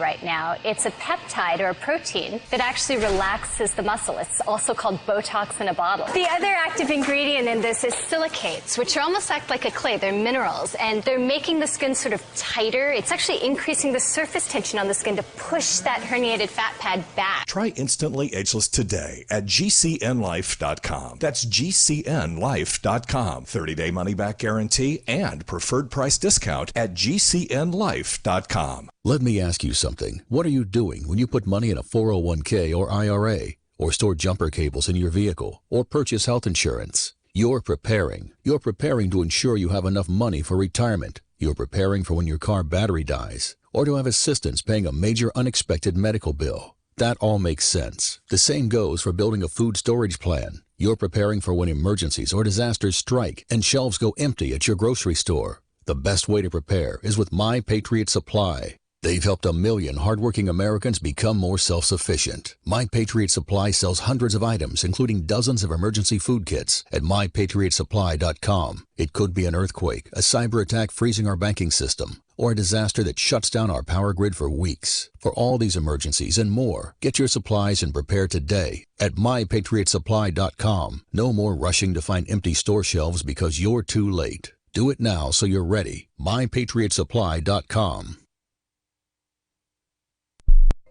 right now. It's a peptide or a protein that actually relaxes the muscle. It's also called Botox in a bottle. The other active ingredient in this is silicates, which are almost act like a clay. They're minerals, and they're making the skin sort of tighter. It's actually increasing the surface tension on the skin to push that herniated fat pad back. Try Instantly Ageless today at GCNlife.com. That's GCNlife.com. 30-day money-back guarantee and preferred price discount at GCNlife.com. Let me ask you something. What are you doing when you put money in a 401k or IRA, or store jumper cables in your vehicle, or purchase health insurance? You're preparing. You're preparing to ensure you have enough money for retirement. You're preparing for when your car battery dies, or to have assistance paying a major unexpected medical bill. That all makes sense. The same goes for building a food storage plan. You're preparing for when emergencies or disasters strike and shelves go empty at your grocery store. The best way to prepare is with My Patriot Supply. They've helped 1 million hardworking Americans become more self-sufficient. My Patriot Supply sells hundreds of items, including dozens of emergency food kits at mypatriotsupply.com. It could be an earthquake, a cyber attack freezing our banking system, or a disaster that shuts down our power grid for weeks. For all these emergencies and more, get your supplies and prepare today at mypatriotsupply.com. No more rushing to find empty store shelves because you're too late. Do it now so you're ready. mypatriotsupply.com.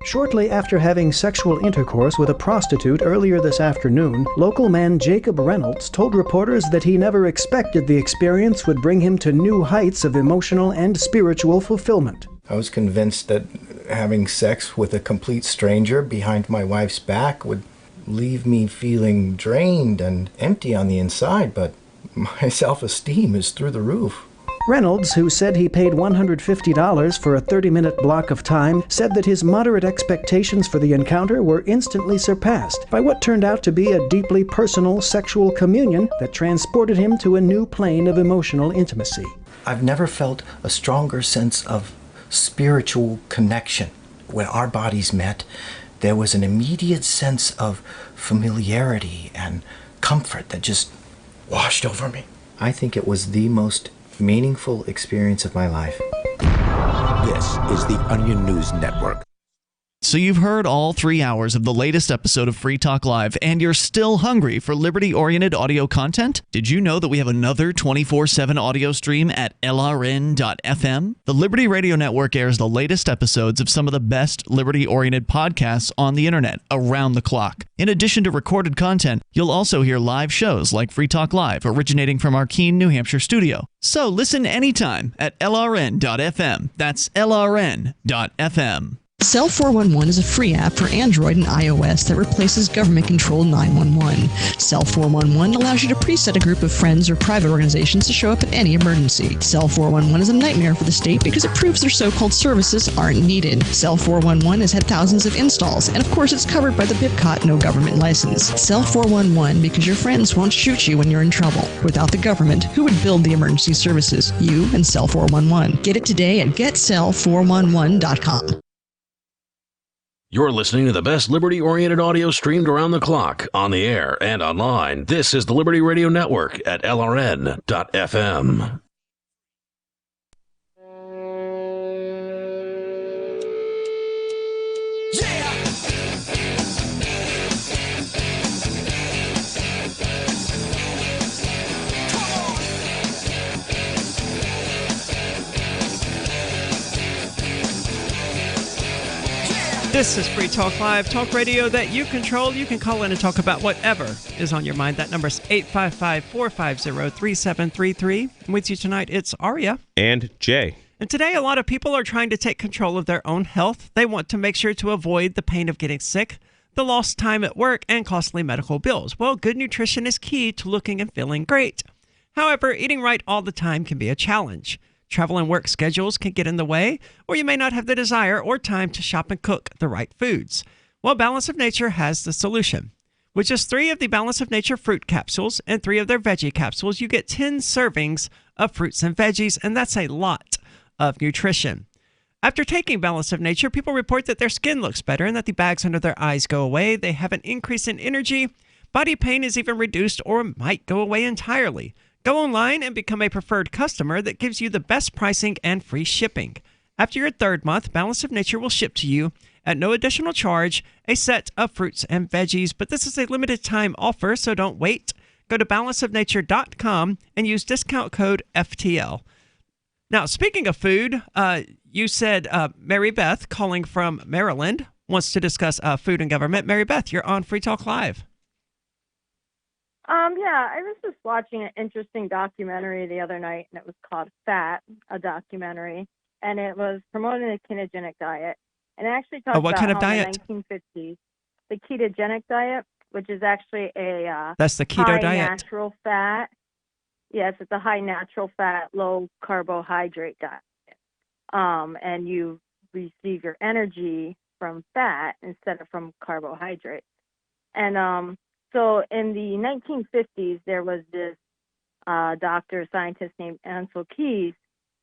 Shortly after having sexual intercourse with a prostitute earlier this afternoon, local man Jacob Reynolds told reporters that he never expected the experience would bring him to new heights of emotional and spiritual fulfillment. I was convinced that having sex with a complete stranger behind my wife's back would leave me feeling drained and empty on the inside, but my self-esteem is through the roof. Reynolds, who said he paid $150 for a 30-minute block of time, said that his moderate expectations for the encounter were instantly surpassed by what turned out to be a deeply personal sexual communion that transported him to a new plane of emotional intimacy. I've never felt a stronger sense of spiritual connection. When our bodies met, there was an immediate sense of familiarity and comfort that just washed over me. I think it was the most meaningful experience of my life. This is the Onion News Network. So you've heard all 3 hours of the latest episode of Free Talk Live, and you're still hungry for liberty-oriented audio content? Did you know that we have another 24/7 audio stream at LRN.FM? The Liberty Radio Network airs the latest episodes of some of the best liberty-oriented podcasts on the internet around the clock. In addition to recorded content, you'll also hear live shows like Free Talk Live, originating from our Keene, New Hampshire studio. So listen anytime at LRN.FM. That's LRN.FM. Cell 411 is a free app for Android and iOS that replaces government-controlled 911. Cell 411 allows you to preset a group of friends or private organizations to show up at any emergency. Cell 411 is a nightmare for the state because it proves their so-called services aren't needed. Cell 411 has had thousands of installs, and of course it's covered by the BIPCOT no government license. Cell 411 because your friends won't shoot you when you're in trouble. Without the government, who would build the emergency services? You and Cell 411. Get it today at getcell411.com. You're listening to the best liberty-oriented audio streamed around the clock, on the air, and online. This is the Liberty Radio Network at LRN.FM. This is Free Talk Live, talk radio that you control. You can call in and talk about whatever is on your mind. That number is 855-450-3733. And with you tonight, it's Aria. And Jay. And today, a lot of people are trying to take control of their own health. They want to make sure to avoid the pain of getting sick, the lost time at work, and costly medical bills. Well, good nutrition is key to looking and feeling great. However, eating right all the time can be a challenge. Travel and work schedules can get in the way, or you may not have the desire or time to shop and cook the right foods. Well, Balance of Nature has the solution. With just 3 of the Balance of Nature fruit capsules and 3 of their veggie capsules, you get 10 servings of fruits and veggies, and that's a lot of nutrition. After taking Balance of Nature, people report that their skin looks better and that the bags under their eyes go away. They have an increase in energy. Body pain is even reduced or might go away entirely. Go online and become a preferred customer that gives you the best pricing and free shipping. After your 3rd month, Balance of Nature will ship to you at no additional charge a set of fruits and veggies, but this is a limited time offer, so don't wait. Go to balanceofnature.com and use discount code FTL. Now, speaking of food, you said Mary Beth, calling from Maryland, wants to discuss food and government. Mary Beth, you're on Free Talk Live. Yeah, I was just watching an interesting documentary the other night, and it was called Fat, a documentary, and it was promoting the ketogenic diet. And it actually talked what about kind of how diet? in the 1950s, the ketogenic diet, which is actually a That's the keto high diet. natural fat. Yes, it's a high natural fat, low carbohydrate diet. And you receive your energy from fat instead of from carbohydrates. And so in the 1950s, there was this doctor, scientist named Ansel Keys,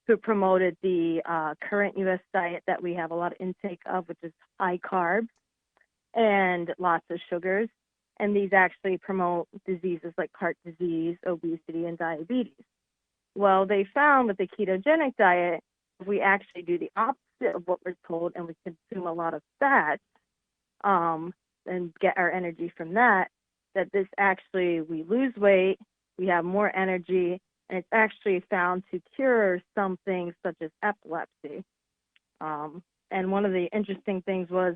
who promoted the current U.S. diet that we have a lot of intake of, which is high carbs and lots of sugars. And these actually promote diseases like heart disease, obesity, and diabetes. Well, they found with the ketogenic diet, if we actually do the opposite of what we're told and we consume a lot of fats and get our energy from that this actually, we lose weight, we have more energy, and it's actually found to cure some things such as epilepsy. And one of the interesting things was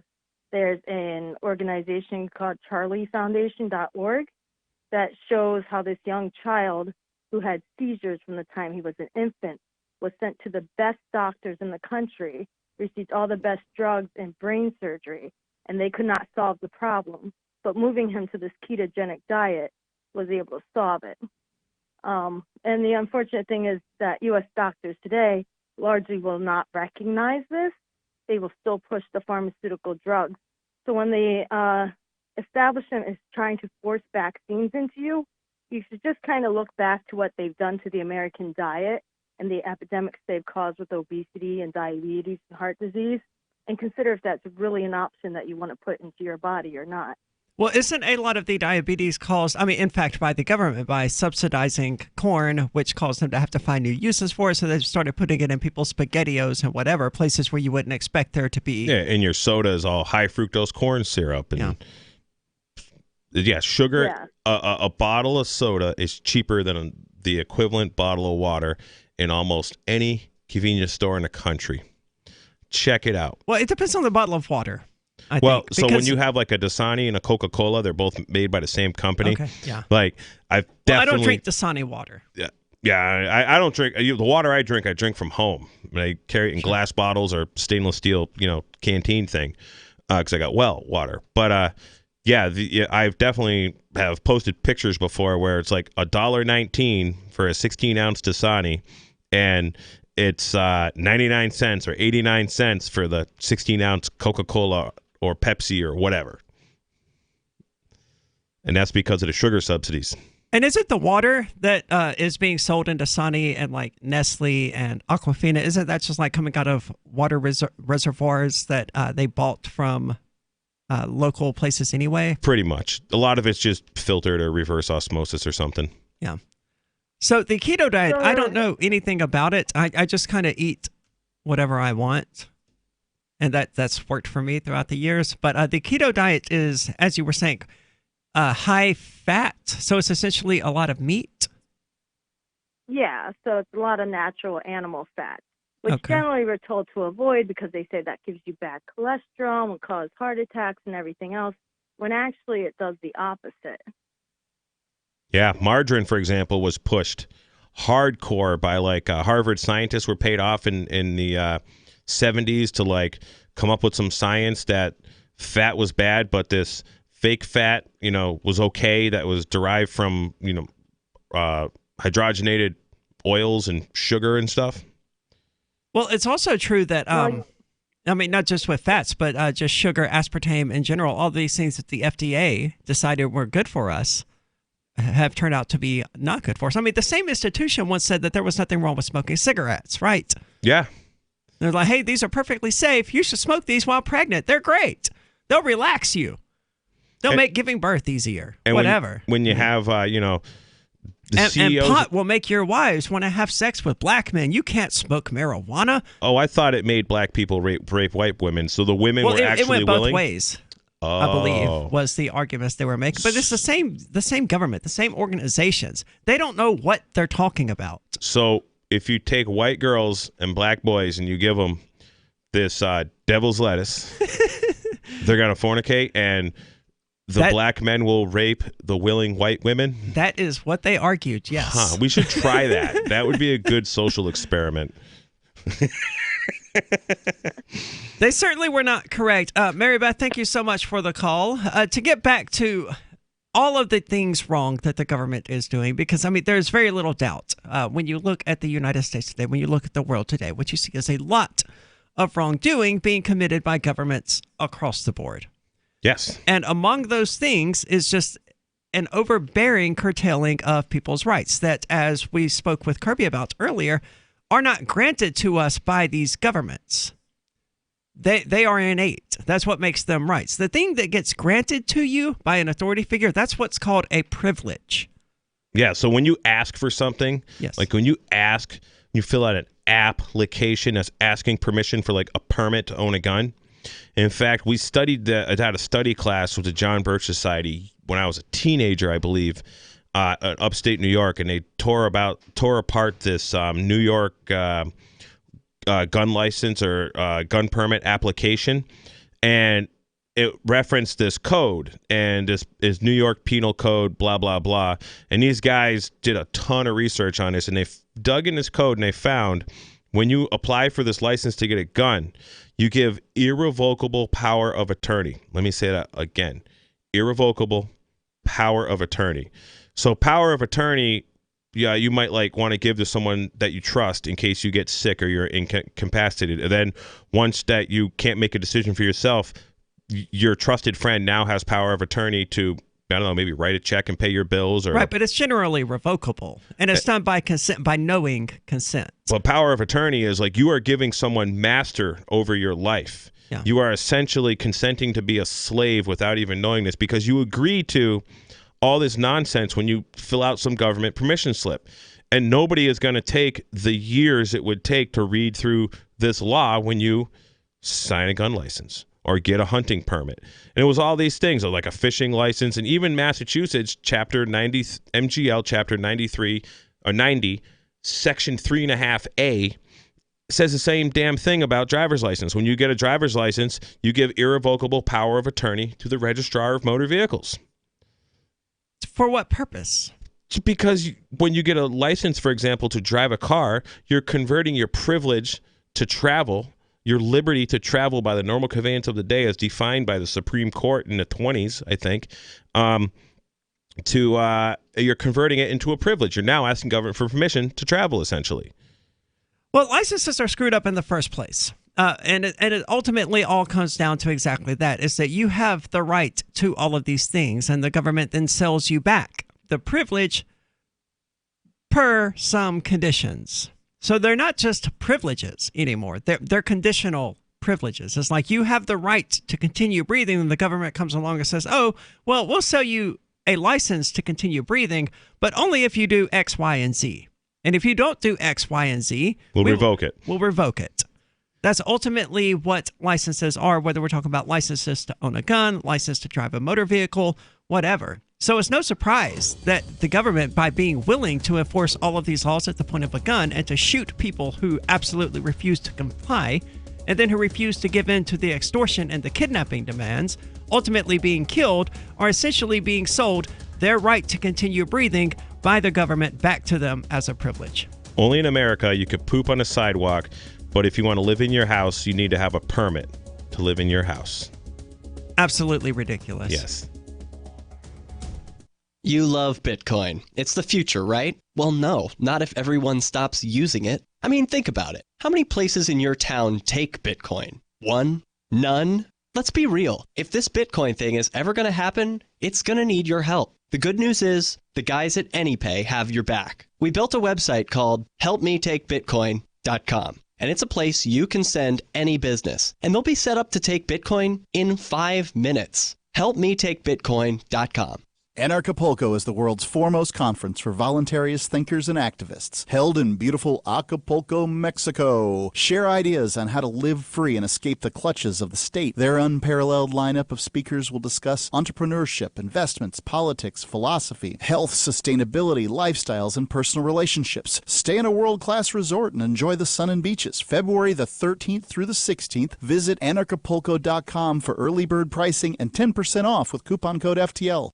there's an organization called charliefoundation.org that shows how this young child who had seizures from the time he was an infant was sent to the best doctors in the country, received all the best drugs and brain surgery, and they could not solve the problem. But moving him to this ketogenic diet was able to solve it. And the unfortunate thing is that U.S. doctors today largely will not recognize this. They will still push the pharmaceutical drugs. So when the establishment is trying to force vaccines into you, you should just kind of look back to what they've done to the American diet and the epidemics they've caused with obesity and diabetes and heart disease, and consider if that's really an option that you want to put into your body or not. Well, isn't a lot of the diabetes caused, in fact, by the government, by subsidizing corn, which caused them to have to find new uses for it, so they started putting it in people's SpaghettiOs and whatever, places where you wouldn't expect there to be. Yeah, and your soda is all high fructose corn syrup. And sugar. Yeah. A bottle of soda is cheaper than the equivalent bottle of water in almost any convenience store in the country. Check it out. Well, it depends on the bottle of water. I think, so when you have like a Dasani and a Coca-Cola, they're both made by the same company. Okay, yeah. Like I don't drink Dasani water. Yeah, I don't drink the water I drink from home. I carry it in glass bottles or stainless steel, canteen thing, because I got water. But I've definitely have posted pictures before where it's like $1.19 for a 16-ounce Dasani, and it's 99 cents or 89 cents for the 16-ounce Coca-Cola or Pepsi or whatever. And that's because of the sugar subsidies. And is it the water that is being sold in Dasani and like Nestle and Aquafina? Isn't that just like coming out of water reservoirs that they bought from local places anyway? Pretty much. A lot of it's just filtered or reverse osmosis or something. Yeah. So the keto diet, I don't know anything about it. I just kind of eat whatever I want. And that's worked for me throughout the years. But the keto diet is, as you were saying, high fat. So it's essentially a lot of meat. Yeah, so it's a lot of natural animal fat, which generally we're told to avoid because they say that gives you bad cholesterol and cause heart attacks and everything else, when actually it does the opposite. Yeah, margarine, for example, was pushed hardcore by like Harvard scientists were paid off in the 70s to like come up with some science that fat was bad, but this fake fat, was okay, that was derived from, hydrogenated oils and sugar and stuff. Well, it's also true that, not just with fats, but just sugar, aspartame in general, all these things that the FDA decided were good for us have turned out to be not good for us. The same institution once said that there was nothing wrong with smoking cigarettes, right? Yeah. They're like, hey, these are perfectly safe. You should smoke these while pregnant. They're great. They'll relax you. They'll make giving birth easier. And whatever. When you have, the CEOs... And pot will make your wives want to have sex with black men. You can't smoke marijuana. Oh, I thought it made black people rape white women. So the women were actually it went both willing? ways. I believe was the arguments they were making. But it's the same government, the same organizations. They don't know what they're talking about. So if you take white girls and black boys and you give them this devil's lettuce, they're going to fornicate, and the black men will rape the willing white women? That is what they argued, yes. We should try that. That would be a good social experiment. They certainly were not correct. Mary Beth, thank you so much for the call. To get back to all of the things wrong that the government is doing, because, there's very little doubt. When you look at the United States today, when you look at the world today, what you see is a lot of wrongdoing being committed by governments across the board. Yes. And among those things is just an overbearing curtailing of people's rights that, as we spoke with Kirby about earlier, are not granted to us by these governments. They are innate. That's what makes them rights. The thing that gets granted to you by an authority figure, that's what's called a privilege. Yeah, so when you ask for something, yes. Like when you fill out an application that's asking permission for like a permit to own a gun. In fact, we had a study class with the John Birch Society when I was a teenager, I believe, in upstate New York, and they tore apart this New York gun license or gun permit application, and it referenced this code, and this is New York Penal Code, blah, blah, blah. And these guys did a ton of research on this, and they dug in this code, and they found when you apply for this license to get a gun, you give irrevocable power of attorney. Let me say that again. Irrevocable power of attorney. So power of attorney, you might want to give to someone that you trust in case you get sick or you're incapacitated. And then once that you can't make a decision for yourself, your trusted friend now has power of attorney to, I don't know, maybe write a check and pay your bills. Right, but it's generally revocable. And it's done by consent, by knowing consent. Well, power of attorney is like you are giving someone master over your life. Yeah. You are essentially consenting to be a slave without even knowing this, because you agree to all this nonsense when you fill out some government permission slip. And nobody is going to take the years it would take to read through this law when you sign a gun license or get a hunting permit. And it was all these things, like a fishing license, and even Massachusetts Chapter 90, MGL Chapter 93 or 90, Section 3.5A says the same damn thing about driver's license. When you get a driver's license, you give irrevocable power of attorney to the registrar of motor vehicles. For what purpose? Because when you get a license, for example, to drive a car, you're converting your privilege to travel, your liberty to travel by the normal conveyance of the day as defined by the Supreme Court in the 20s, I think, you're converting it into a privilege. You're now asking government for permission to travel, essentially. Well, licenses are screwed up in the first place. And it ultimately all comes down to exactly that, is that you have the right to all of these things, and the government then sells you back the privilege per some conditions. So they're not just privileges anymore. They're conditional privileges. It's like you have the right to continue breathing, and the government comes along and says, oh, well, we'll sell you a license to continue breathing, but only if you do X, Y, and Z. And if you don't do X, Y, and Z, we'll revoke it. We'll revoke it. That's ultimately what licenses are, whether we're talking about licenses to own a gun, license to drive a motor vehicle, whatever. So it's no surprise that the government, by being willing to enforce all of these laws at the point of a gun and to shoot people who absolutely refuse to comply, and then who refuse to give in to the extortion and the kidnapping demands, ultimately being killed, are essentially being sold their right to continue breathing by the government back to them as a privilege. Only in America you could poop on a sidewalk, but if you want to live in your house, you need to have a permit to live in your house. Absolutely ridiculous. Yes. You love Bitcoin. It's the future, right? Well, no, not if everyone stops using it. I mean, think about it. How many places in your town take Bitcoin? One? None? Let's be real. If this Bitcoin thing is ever going to happen, it's going to need your help. The good news is, the guys at AnyPay have your back. We built a website called helpmetakebitcoin.com. And it's a place you can send any business. And they'll be set up to take Bitcoin in 5 minutes. helpmetakebitcoin.com. Anarchapulco is the world's foremost conference for voluntarist thinkers and activists, held in beautiful Acapulco, Mexico. Share ideas on how to live free and escape the clutches of the state. Their unparalleled lineup of speakers will discuss entrepreneurship, investments, politics, philosophy, health, sustainability, lifestyles, and personal relationships. Stay in a world-class resort and enjoy the sun and beaches. February the 13th through the 16th. Visit anarchapulco.com for early bird pricing and 10% off with coupon code FTL.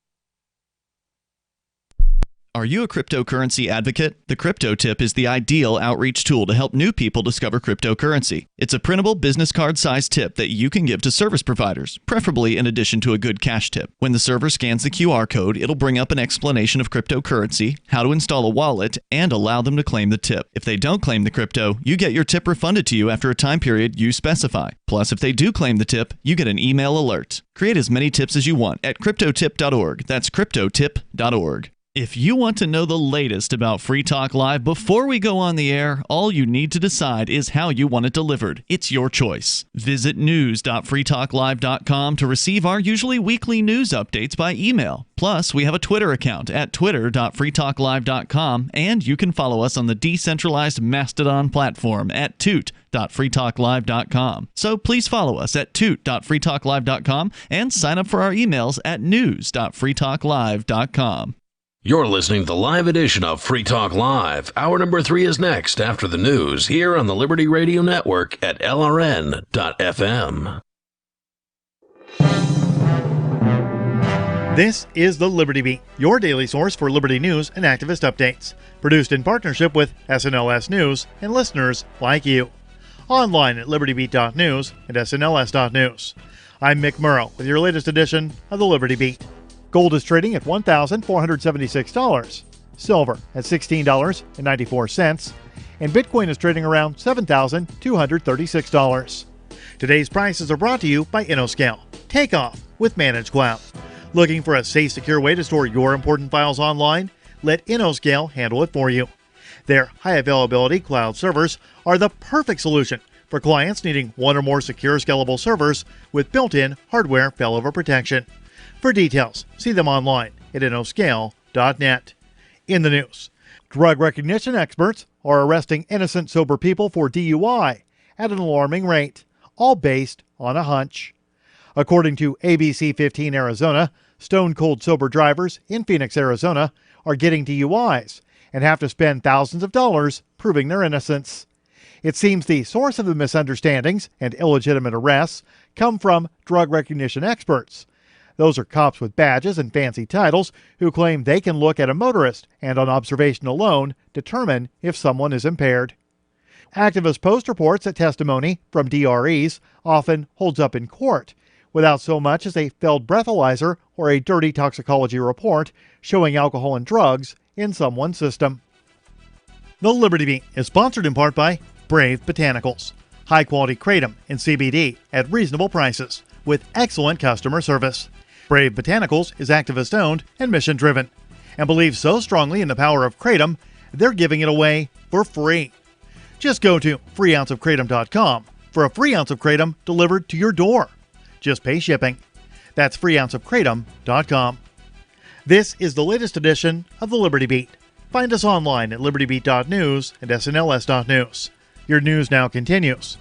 Are you a cryptocurrency advocate? The Crypto Tip is the ideal outreach tool to help new people discover cryptocurrency. It's a printable business card-sized tip that you can give to service providers, preferably in addition to a good cash tip. When the server scans the QR code, it'll bring up an explanation of cryptocurrency, how to install a wallet, and allow them to claim the tip. If they don't claim the crypto, you get your tip refunded to you after a time period you specify. Plus, if they do claim the tip, you get an email alert. Create as many tips as you want at cryptotip.org. That's cryptotip.org. If you want to know the latest about Free Talk Live before we go on the air, all you need to decide is how you want it delivered. It's your choice. Visit news.freetalklive.com to receive our usually weekly news updates by email. Plus, we have a Twitter account at twitter.freetalklive.com, and you can follow us on the decentralized Mastodon platform at toot.freetalklive.com. So please follow us at toot.freetalklive.com and sign up for our emails at news.freetalklive.com. You're listening to the live edition of Free Talk Live. Hour number 3 is next after the news here on the Liberty Radio Network at LRN.FM. This is the Liberty Beat, your daily source for Liberty news and activist updates. Produced in partnership with SNLS News and listeners like you. Online at libertybeat.news and snls.news. I'm Mick Murrow with your latest edition of the Liberty Beat. Gold is trading at $1,476, silver at $16.94, and Bitcoin is trading around $7,236. Today's prices are brought to you by InnoScale. Take off with Managed Cloud. Looking for a safe, secure way to store your important files online? Let InnoScale handle it for you. Their high-availability cloud servers are the perfect solution for clients needing one or more secure scalable servers with built-in hardware failover protection. For details, see them online at innoscale.net. In the news, drug recognition experts are arresting innocent sober people for DUI at an alarming rate, all based on a hunch. According to ABC 15 Arizona, stone-cold sober drivers in Phoenix, Arizona are getting DUIs and have to spend thousands of dollars proving their innocence. It seems the source of the misunderstandings and illegitimate arrests come from drug recognition experts. Those are cops with badges and fancy titles who claim they can look at a motorist and on observation alone determine if someone is impaired. Activist Post reports that testimony from DREs often holds up in court without so much as a failed breathalyzer or a dirty toxicology report showing alcohol and drugs in someone's system. The Liberty Beat is sponsored in part by Brave Botanicals, high-quality kratom and CBD at reasonable prices with excellent customer service. Brave Botanicals is activist-owned and mission-driven and believes so strongly in the power of kratom, they're giving it away for free. Just go to freeounceofkratom.com for a free ounce of kratom delivered to your door. Just pay shipping. That's freeounceofkratom.com. This is the latest edition of the Liberty Beat. Find us online at libertybeat.news and snls.news. Your news now continues.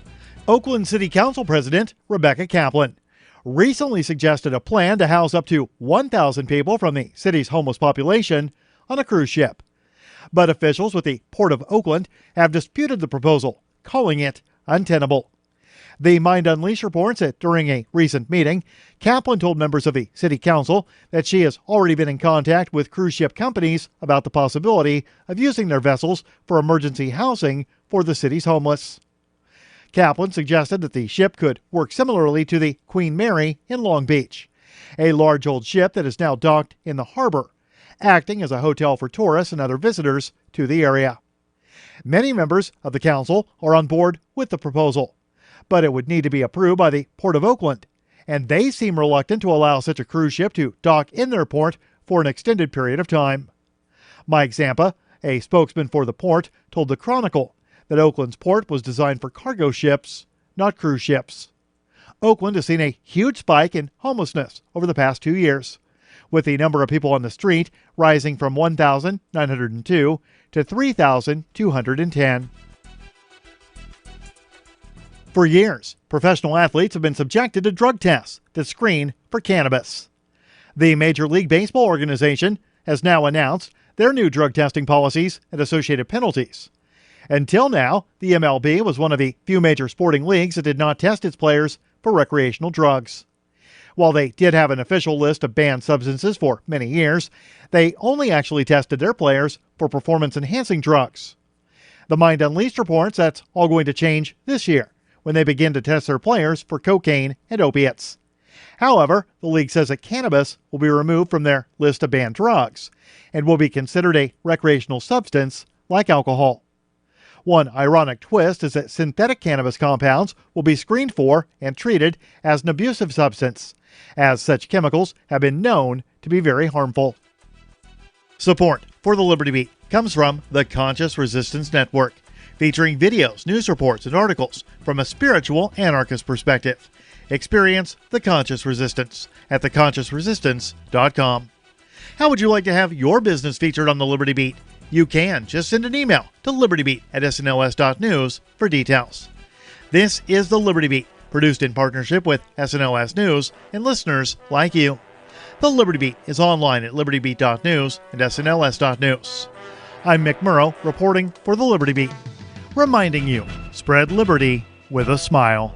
Oakland City Council President Rebecca Kaplan recently suggested a plan to house up to 1,000 people from the city's homeless population on a cruise ship. But officials with the Port of Oakland have disputed the proposal, calling it untenable. The Mind Unleashed reports that during a recent meeting, Kaplan told members of the city council that she has already been in contact with cruise ship companies about the possibility of using their vessels for emergency housing for the city's homeless. Kaplan suggested that the ship could work similarly to the Queen Mary in Long Beach, a large old ship that is now docked in the harbor, acting as a hotel for tourists and other visitors to the area. Many members of the council are on board with the proposal, but it would need to be approved by the Port of Oakland, and they seem reluctant to allow such a cruise ship to dock in their port for an extended period of time. Mike Zampa, a spokesman for the port, told the Chronicle that Oakland's port was designed for cargo ships, not cruise ships. Oakland has seen a huge spike in homelessness over the past 2 years, with the number of people on the street rising from 1,902 to 3,210. For years, professional athletes have been subjected to drug tests that screen for cannabis. The Major League Baseball organization has now announced their new drug testing policies and associated penalties. Until now, the MLB was one of the few major sporting leagues that did not test its players for recreational drugs. While they did have an official list of banned substances for many years, they only actually tested their players for performance-enhancing drugs. The Mind Unleashed reports that's all going to change this year when they begin to test their players for cocaine and opiates. However, the league says that cannabis will be removed from their list of banned drugs and will be considered a recreational substance like alcohol. One ironic twist is that synthetic cannabis compounds will be screened for and treated as an abusive substance, as such chemicals have been known to be very harmful. Support for the Liberty Beat comes from the Conscious Resistance Network, featuring videos, news reports, and articles from a spiritual anarchist perspective. Experience the Conscious Resistance at theconsciousresistance.com. How would you like to have your business featured on the Liberty Beat? You can just send an email to libertybeat@snls.news for details. This is the Liberty Beat, produced in partnership with SNLS News and listeners like you. The Liberty Beat is online at libertybeat.news and snls.news. I'm Mick Murrow, reporting for the Liberty Beat, reminding you, spread liberty with a smile.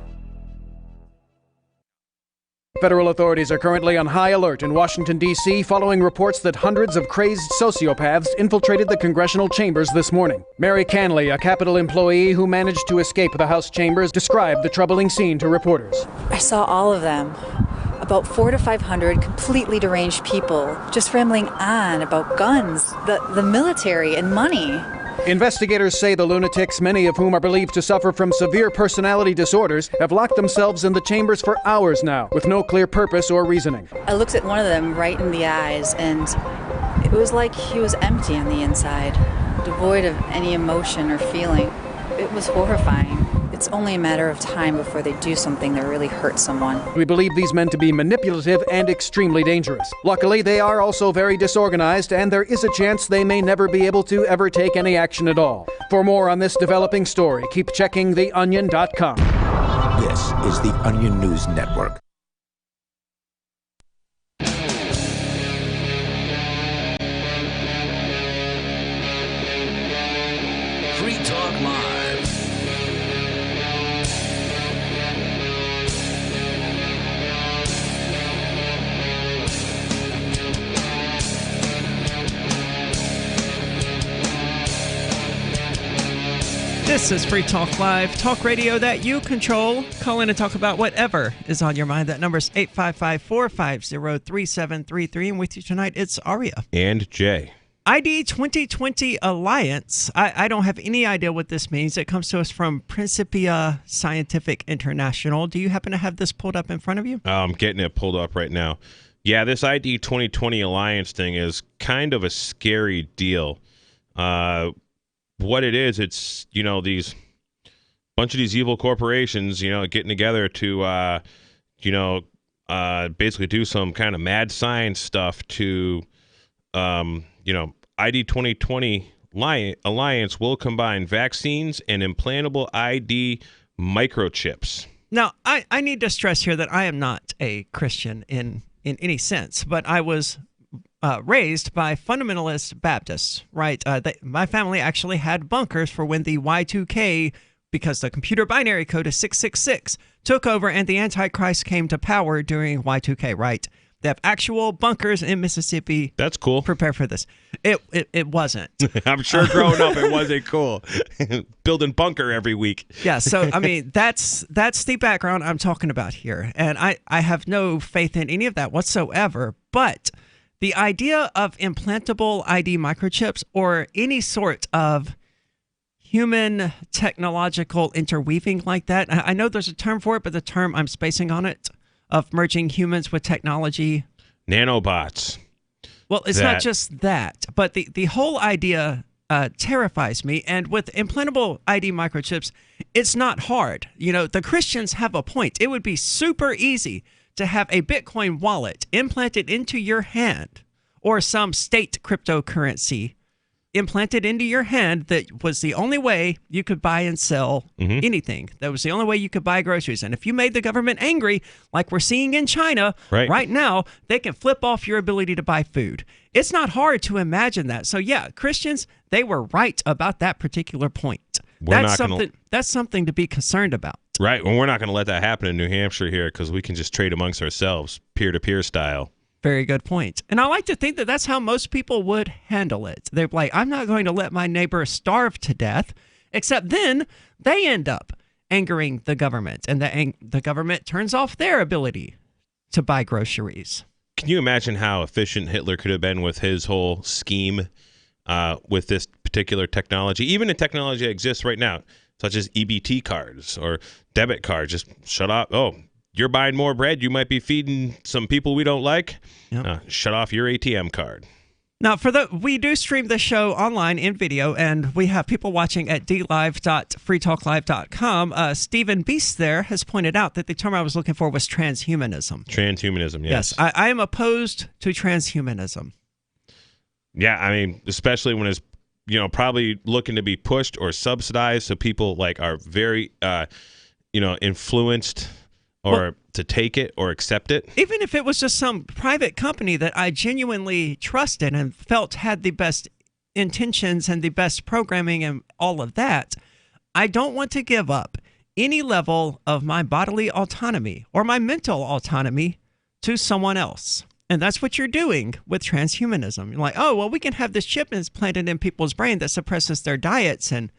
Federal authorities are currently on high alert in Washington, D.C., following reports that hundreds of crazed sociopaths infiltrated the congressional chambers this morning. Mary Canley, a Capitol employee who managed to escape the House chambers, described the troubling scene to reporters. I saw all of them. About 400 to 500 completely deranged people just rambling on about guns, the military, and money. Investigators say the lunatics, many of whom are believed to suffer from severe personality disorders, have locked themselves in the chambers for hours now, with no clear purpose or reasoning. I looked at one of them right in the eyes, and it was like he was empty on the inside, devoid of any emotion or feeling. It was horrifying. It's only a matter of time before they do something that really hurts someone. We believe these men to be manipulative and extremely dangerous. Luckily, they are also very disorganized, and there is a chance they may never be able to ever take any action at all. For more on this developing story, keep checking theonion.com. This is the Onion News Network. Free Talk Live. This is Free Talk Live, talk radio that you control. Call in and talk about whatever is on your mind. That number is 855-450-3733. And with you tonight, it's Aria. And Jay. ID 2020 Alliance. I don't have any idea what this means. It comes to us from Principia Scientific International. Do you happen to have this pulled up in front of you? I'm getting it pulled up right now. Yeah, this ID 2020 Alliance thing is kind of a scary deal. What it is, it's, these bunch of these evil corporations, getting together to, basically do some kind of mad science stuff to, ID 2020 Alliance will combine vaccines and implantable ID microchips. Now, I need to stress here that I am not a Christian in any sense, but I was raised by fundamentalist Baptists, right? My family actually had bunkers for when the Y2K, because the computer binary code is 666, took over and the Antichrist came to power during Y2K, right? They have actual bunkers in Mississippi. That's cool. Prepare for this. It wasn't. I'm sure growing up it wasn't cool. Building bunker every week. Yeah, so I mean that's the background I'm talking about here. And I have no faith in any of that whatsoever, but the idea of implantable ID microchips or any sort of human technological interweaving like that, I know there's a term for it, but the term I'm spacing on it, of merging humans with technology. Nanobots. Well, it's not just that, but the whole idea terrifies me. And with implantable ID microchips, it's not hard. The Christians have a point. It would be super easy to have a Bitcoin wallet implanted into your hand or some state cryptocurrency implanted into your hand that was the only way you could buy and sell anything. That was the only way you could buy groceries. And if you made the government angry, like we're seeing in China right now, they can flip off your ability to buy food. It's not hard to imagine that. So yeah, Christians, they were right about that particular point. That's something to be concerned about. Right. Well, we're not going to let that happen in New Hampshire here because we can just trade amongst ourselves, peer-to-peer style. Very good point. And I like to think that that's how most people would handle it. They're like, I'm not going to let my neighbor starve to death, except then they end up angering the government, and the government turns off their ability to buy groceries. Can you imagine how efficient Hitler could have been with his whole scheme with this particular technology? Even the technology that exists right now, such as EBT cards or debit cards, just shut off. Oh, you're buying more bread. You might be feeding some people we don't like. Yep. Shut off your ATM card. Now, we do stream the show online in video, and we have people watching at dlive.freetalklive.com. Stephen Beast there has pointed out that the term I was looking for was transhumanism. Transhumanism, yes. Yes, I am opposed to transhumanism. Yeah, I mean, especially when it's probably looking to be pushed or subsidized, so people are very influenced or to take it or accept it. Even if it was just some private company that I genuinely trusted and felt had the best intentions and the best programming and all of that, I don't want to give up any level of my bodily autonomy or my mental autonomy to someone else. And that's what you're doing with transhumanism. You're like, oh, well, we can have this chip implanted in people's brain that suppresses their diets, and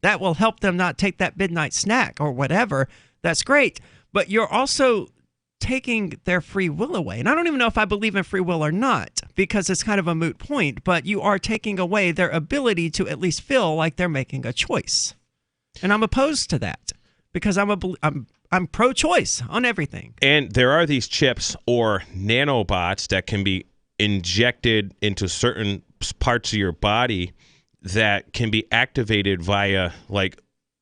that will help them not take that midnight snack or whatever. That's great. But you're also taking their free will away. And I don't even know if I believe in free will or not, because it's kind of a moot point, but you are taking away their ability to at least feel like they're making a choice. And I'm opposed to that because I'm pro-choice on everything. And there are these chips or nanobots that can be injected into certain parts of your body that can be activated via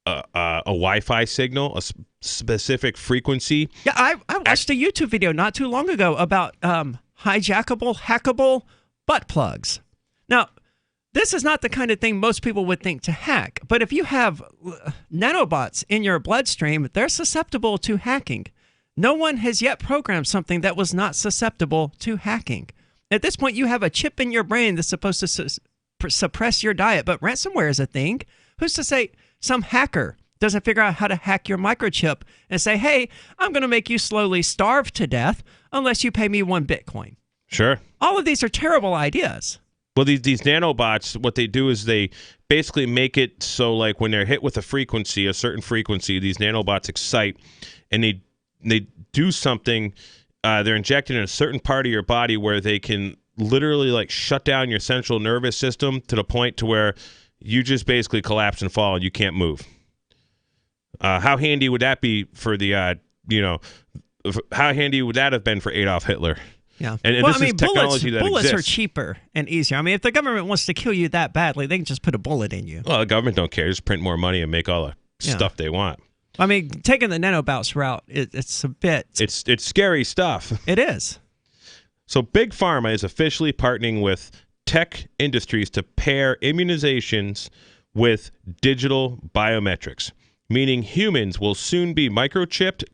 a Wi-Fi signal, a specific frequency. Yeah, I watched a YouTube video not too long ago about hijackable, hackable butt plugs. Now, this is not the kind of thing most people would think to hack, but if you have nanobots in your bloodstream, they're susceptible to hacking. No one has yet programmed something that was not susceptible to hacking. At this point, you have a chip in your brain that's supposed to suppress your diet, but ransomware is a thing. Who's to say some hacker doesn't figure out how to hack your microchip and say, hey, I'm going to make you slowly starve to death unless you pay me 1 Bitcoin. Sure. All of these are terrible ideas. Well, these nanobots, what they do is they basically make it so like when they're hit with a frequency, a certain frequency, these nanobots excite and they do something. They're injected in a certain part of your body where they can literally like shut down your central nervous system to the point to where you just basically collapse and fall and you can't move. How handy would that be for the, how handy would that have been for Adolf Hitler? Yeah. And this is technology that bullets exists. are cheaper and easier. I mean, if the government wants to kill you that badly, they can just put a bullet in you. Well, the government don't care. Just print more money and make all the stuff they want. I mean, taking the nanobots route, it's a bit... It's scary stuff. It is. So Big Pharma is officially partnering with tech industries to pair immunizations with digital biometrics, meaning humans will soon be microchipped,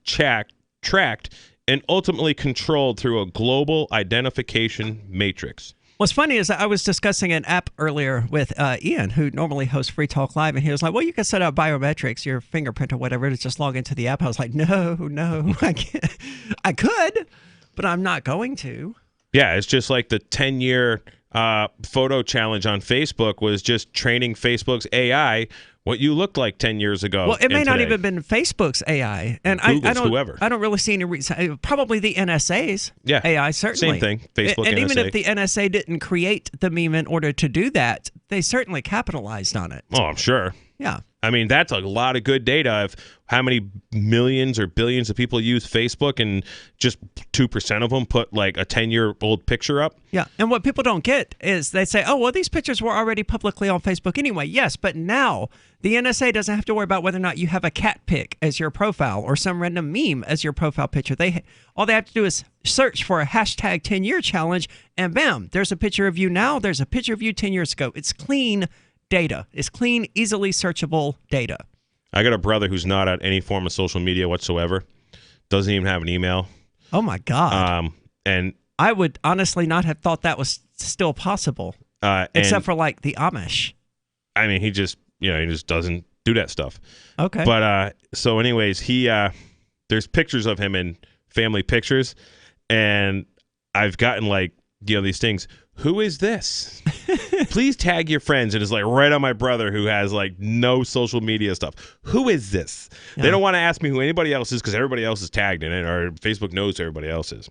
tracked, and ultimately controlled through a global identification matrix. What's funny is that I was discussing an app earlier with Ian, who normally hosts Free Talk Live, and he was like, well, you can set up biometrics, your fingerprint or whatever, to just log into the app. I was like, no, I can't. I could, but I'm not going to. Yeah, it's just like the 10-year photo challenge on Facebook was just training Facebook's AI what you looked like 10 years ago. Well, it may not even been Facebook's AI. And I don't really see any reason. Probably the NSA's AI, certainly. Same thing, Facebook, and NSA. even if the NSA didn't create the meme in order to do that, they certainly capitalized on it. Oh, I'm sure. Yeah. I mean, that's a lot of good data of how many millions or billions of people use Facebook, and just 2% of them put like a 10-year-old picture up. Yeah, and what people don't get is they say, oh, well, these pictures were already publicly on Facebook anyway. Yes, but now the NSA doesn't have to worry about whether or not you have a cat pic as your profile or some random meme as your profile picture. All they have to do is search for a hashtag 10-year challenge, and bam, there's a picture of you now. There's a picture of you 10 years ago. It's clean data. It's clean, easily searchable data. I got a brother who's not on any form of social media whatsoever. Doesn't even have an email. Oh my God. And I would honestly not have thought that was still possible. Except for like the Amish. I mean, he just doesn't do that stuff. Okay. But so anyways, there's pictures of him in family pictures, and I've gotten like, these things. Who is this? Please tag your friends. And it's like right on my brother, who has like no social media stuff. Who is this? Yeah. They don't want to ask me who anybody else is because everybody else is tagged in it, or Facebook knows who everybody else is.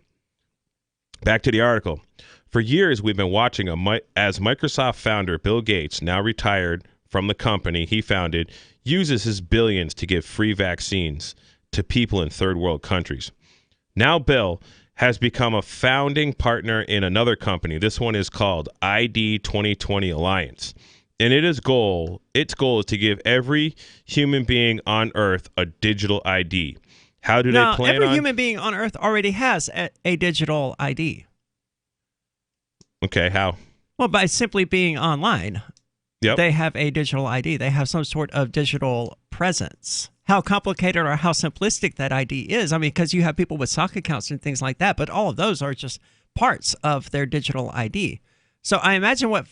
Back to the article. For years, we've been watching as Microsoft founder Bill Gates, now retired from the company he founded, uses his billions to give free vaccines to people in third world countries. Now Bill has become a founding partner in another company. This one is called ID 2020 Alliance. And its goal is to give every human being on Earth a digital ID. How do they plan on... Every human being on Earth already has a digital ID. Okay, how? Well, by simply being online. Yep. They have a digital ID. They have some sort of digital presence. How complicated or how simplistic that ID is. I mean, because you have people with stock accounts and things like that, but all of those are just parts of their digital ID. So I imagine what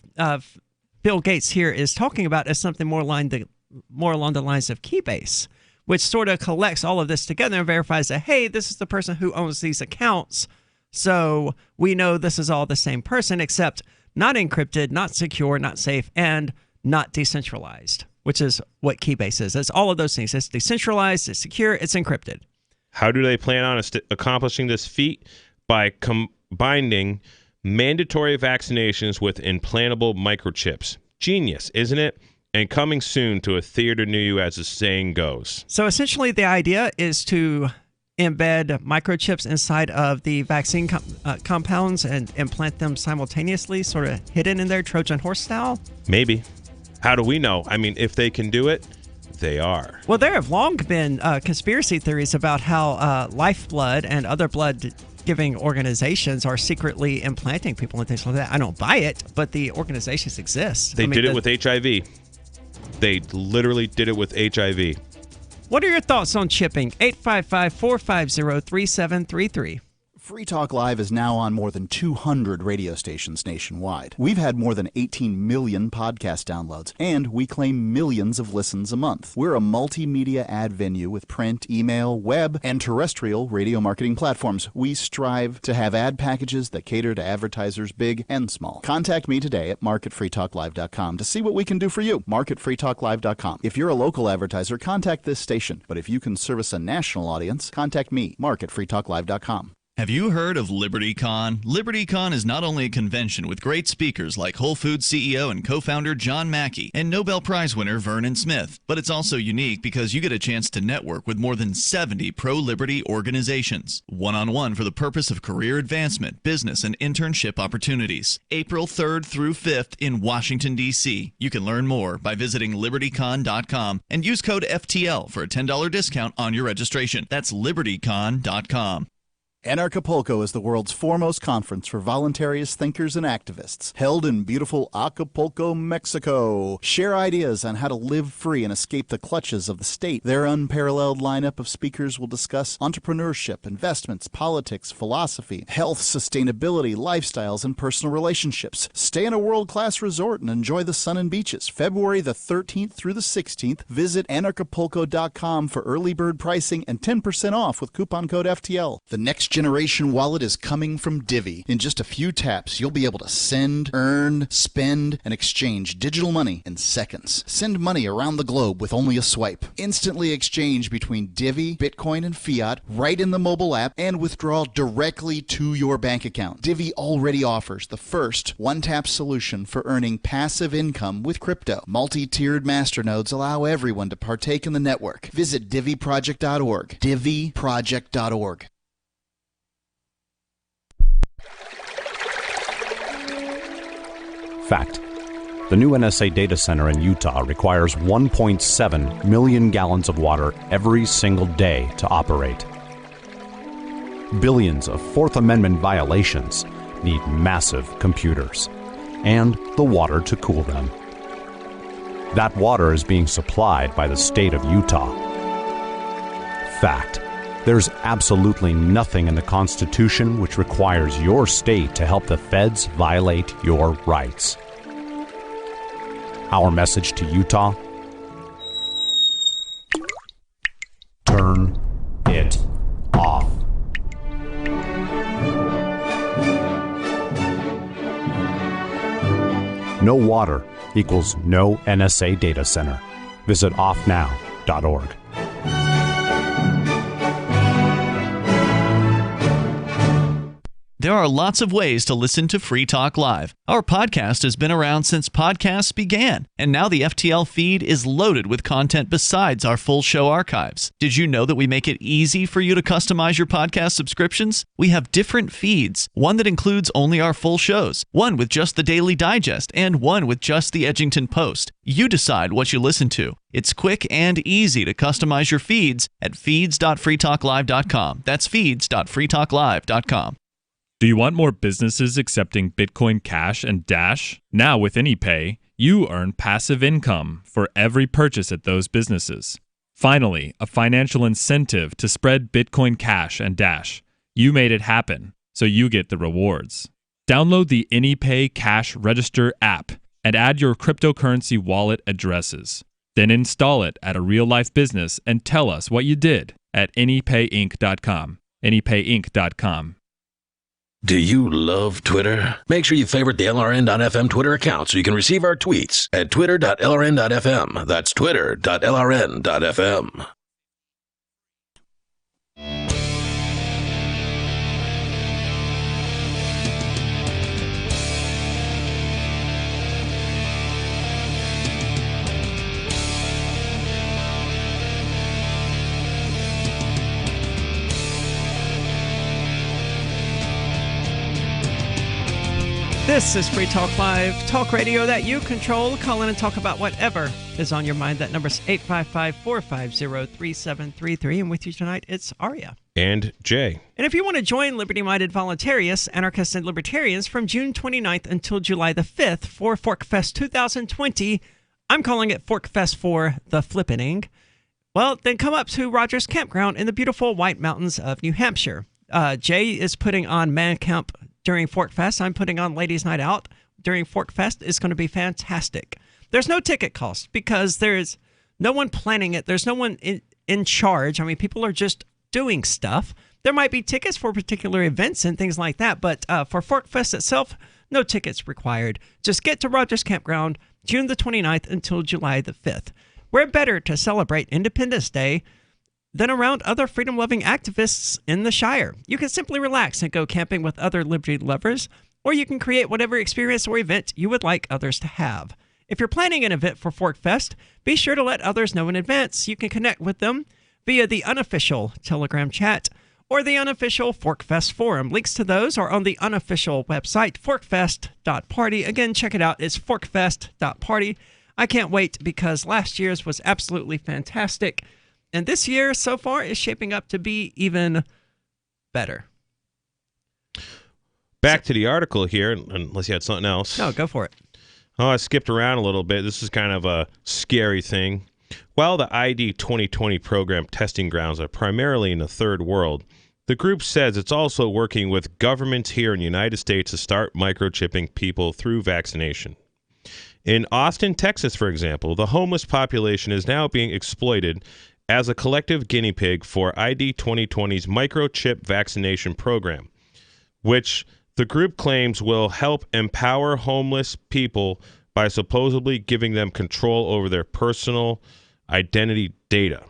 Bill Gates here is talking about is something more along the lines of Keybase, which sort of collects all of this together and verifies that, hey, this is the person who owns these accounts. So we know this is all the same person, except not encrypted, not secure, not safe, and not decentralized, which is what Keybase is. It's all of those things. It's decentralized, it's secure, it's encrypted. How do they plan on accomplishing this feat? By combining mandatory vaccinations with implantable microchips. Genius, isn't it? And coming soon to a theater near you, as the saying goes. So essentially the idea is to embed microchips inside of the vaccine compounds and implant them simultaneously, sort of hidden in there, Trojan horse style? Maybe. How do we know? I mean, if they can do it, they are. Well, there have long been conspiracy theories about how Lifeblood and other blood-giving organizations are secretly implanting people and things like that. I don't buy it, but the organizations exist. They did it with HIV. They literally did it with HIV. What are your thoughts on chipping? 855-450-3733. Free Talk Live is now on more than 200 radio stations nationwide. We've had more than 18 million podcast downloads, and we claim millions of listens a month. We're a multimedia ad venue with print, email, web, and terrestrial radio marketing platforms. We strive to have ad packages that cater to advertisers big and small. Contact me today at marketfreetalklive.com to see what we can do for you. Marketfreetalklive.com. If you're a local advertiser, contact this station. But if you can service a national audience, contact me, marketfreetalklive.com. Have you heard of LibertyCon? LibertyCon is not only a convention with great speakers like Whole Foods CEO and co-founder John Mackey and Nobel Prize winner Vernon Smith, but it's also unique because you get a chance to network with more than 70 pro-liberty organizations, one-on-one for the purpose of career advancement, business, and internship opportunities. April 3rd through 5th in Washington, D.C. You can learn more by visiting libertycon.com and use code FTL for a $10 discount on your registration. That's libertycon.com. Anarchapulco is the world's foremost conference for voluntarist thinkers and activists, held in beautiful Acapulco, Mexico. Share ideas on how to live free and escape the clutches of the state. Their unparalleled lineup of speakers will discuss entrepreneurship, investments, politics, philosophy, health, sustainability, lifestyles, and personal relationships. Stay in a world-class resort and enjoy the sun and beaches. February the 13th through the 16th, visit anarchapulco.com for early bird pricing and 10% off with coupon code FTL. The next generation wallet is coming from Divvy. In just a few taps, you'll be able to send, earn, spend, and exchange digital money in seconds. Send money around the globe with only a swipe. Instantly exchange between Divvy, Bitcoin, and fiat right in the mobile app and withdraw directly to your bank account. Divvy already offers the first one-tap solution for earning passive income with crypto. Multi-tiered masternodes allow everyone to partake in the network. Visit DivvyProject.org. DivvyProject.org. Fact. The new NSA data center in Utah requires 1.7 million gallons of water every single day to operate. Billions of Fourth Amendment violations need massive computers and the water to cool them. That water is being supplied by the state of Utah. Fact. There's absolutely nothing in the Constitution which requires your state to help the feds violate your rights. Our message to Utah: turn it off. No water equals no NSA data center. Visit offnow.org. There are lots of ways to listen to Free Talk Live. Our podcast has been around since podcasts began, and now the FTL feed is loaded with content besides our full show archives. Did you know that we make it easy for you to customize your podcast subscriptions? We have different feeds, one that includes only our full shows, one with just the Daily Digest, and one with just the Edgington Post. You decide what you listen to. It's quick and easy to customize your feeds at feeds.freetalklive.com. That's feeds.freetalklive.com. Do you want more businesses accepting Bitcoin Cash and Dash? Now with AnyPay, you earn passive income for every purchase at those businesses. Finally, a financial incentive to spread Bitcoin Cash and Dash. You made it happen, so you get the rewards. Download the AnyPay Cash Register app and add your cryptocurrency wallet addresses. Then install it at a real-life business and tell us what you did at anypayinc.com. anypayinc.com. Do you love Twitter? Make sure you favorite the LRN.FM Twitter account so you can receive our tweets at twitter.lrn.fm. That's twitter.lrn.fm. This is Free Talk Live, talk radio that you control. Call in and talk about whatever is on your mind. That number's 855-450-3733. And with you tonight, it's Aria. And Jay. And if you want to join liberty-minded voluntarists, anarchists, and libertarians from June 29th until July the 5th for Forkfest 2020, I'm calling it Forkfest for the Flippening. Well, then come up to Rogers Campground in the beautiful White Mountains of New Hampshire. Jay is putting on Man Camp during Forkfest. I'm putting on Ladies Night Out during Forkfest. It's going to be fantastic. There's no ticket cost because there's no one planning it. There's no one in charge. I mean, people are just doing stuff. There might be tickets for particular events and things like that, but for Forkfest itself, no tickets required. Just get to Rogers Campground June the 29th until July the 5th. Where better to celebrate Independence Day than around other freedom-loving activists in the Shire? You can simply relax and go camping with other liberty lovers, or you can create whatever experience or event you would like others to have. If you're planning an event for Forkfest, be sure to let others know in advance. You can connect with them via the unofficial Telegram chat or the unofficial Forkfest forum. Links to those are on the unofficial website, forkfest.party. Again, check it out. It's forkfest.party. I can't wait because last year's was absolutely fantastic. And this year, so far, is shaping up to be even better. Back to the article here, unless you had something else. No, go for it. Oh, I skipped around a little bit. This is kind of a scary thing. While the ID 2020 program testing grounds are primarily in the third world, the group says it's also working with governments here in the United States to start microchipping people through vaccination. In Austin, Texas, for example, the homeless population is now being exploited as a collective guinea pig for ID 2020's microchip vaccination program, which the group claims will help empower homeless people by supposedly giving them control over their personal identity data.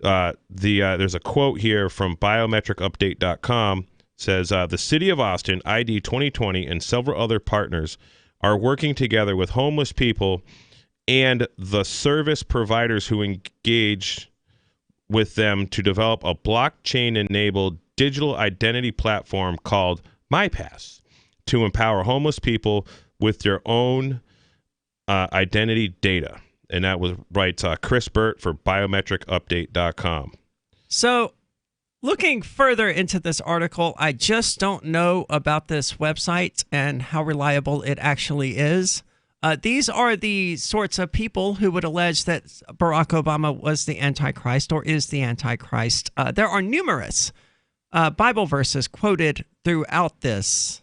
There's a quote here from biometricupdate.com. Says, the city of Austin, ID 2020, and several other partners are working together with homeless people and the service providers who engage with them to develop a blockchain-enabled digital identity platform called MyPass to empower homeless people with their own identity data. And that was writes Chris Burt for biometricupdate.com. So, looking further into this article, I just don't know about this website and how reliable it actually is. These are the sorts of people who would allege that Barack Obama was the Antichrist or is the Antichrist. There are numerous Bible verses quoted throughout this.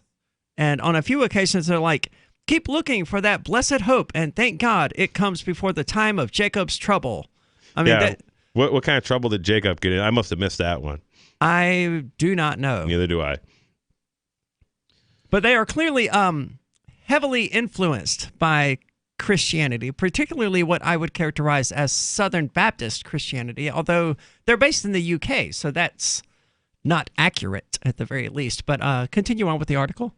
And on a few occasions, they're like, keep looking for that blessed hope, and thank God it comes before the time of Jacob's trouble. I mean, yeah. What kind of trouble did Jacob get in? I must have missed that one. I do not know. Neither do I. But they are clearly heavily influenced by Christianity, particularly what I would characterize as Southern Baptist Christianity, although they're based in the UK, so that's not accurate at the very least. But continue on with the article.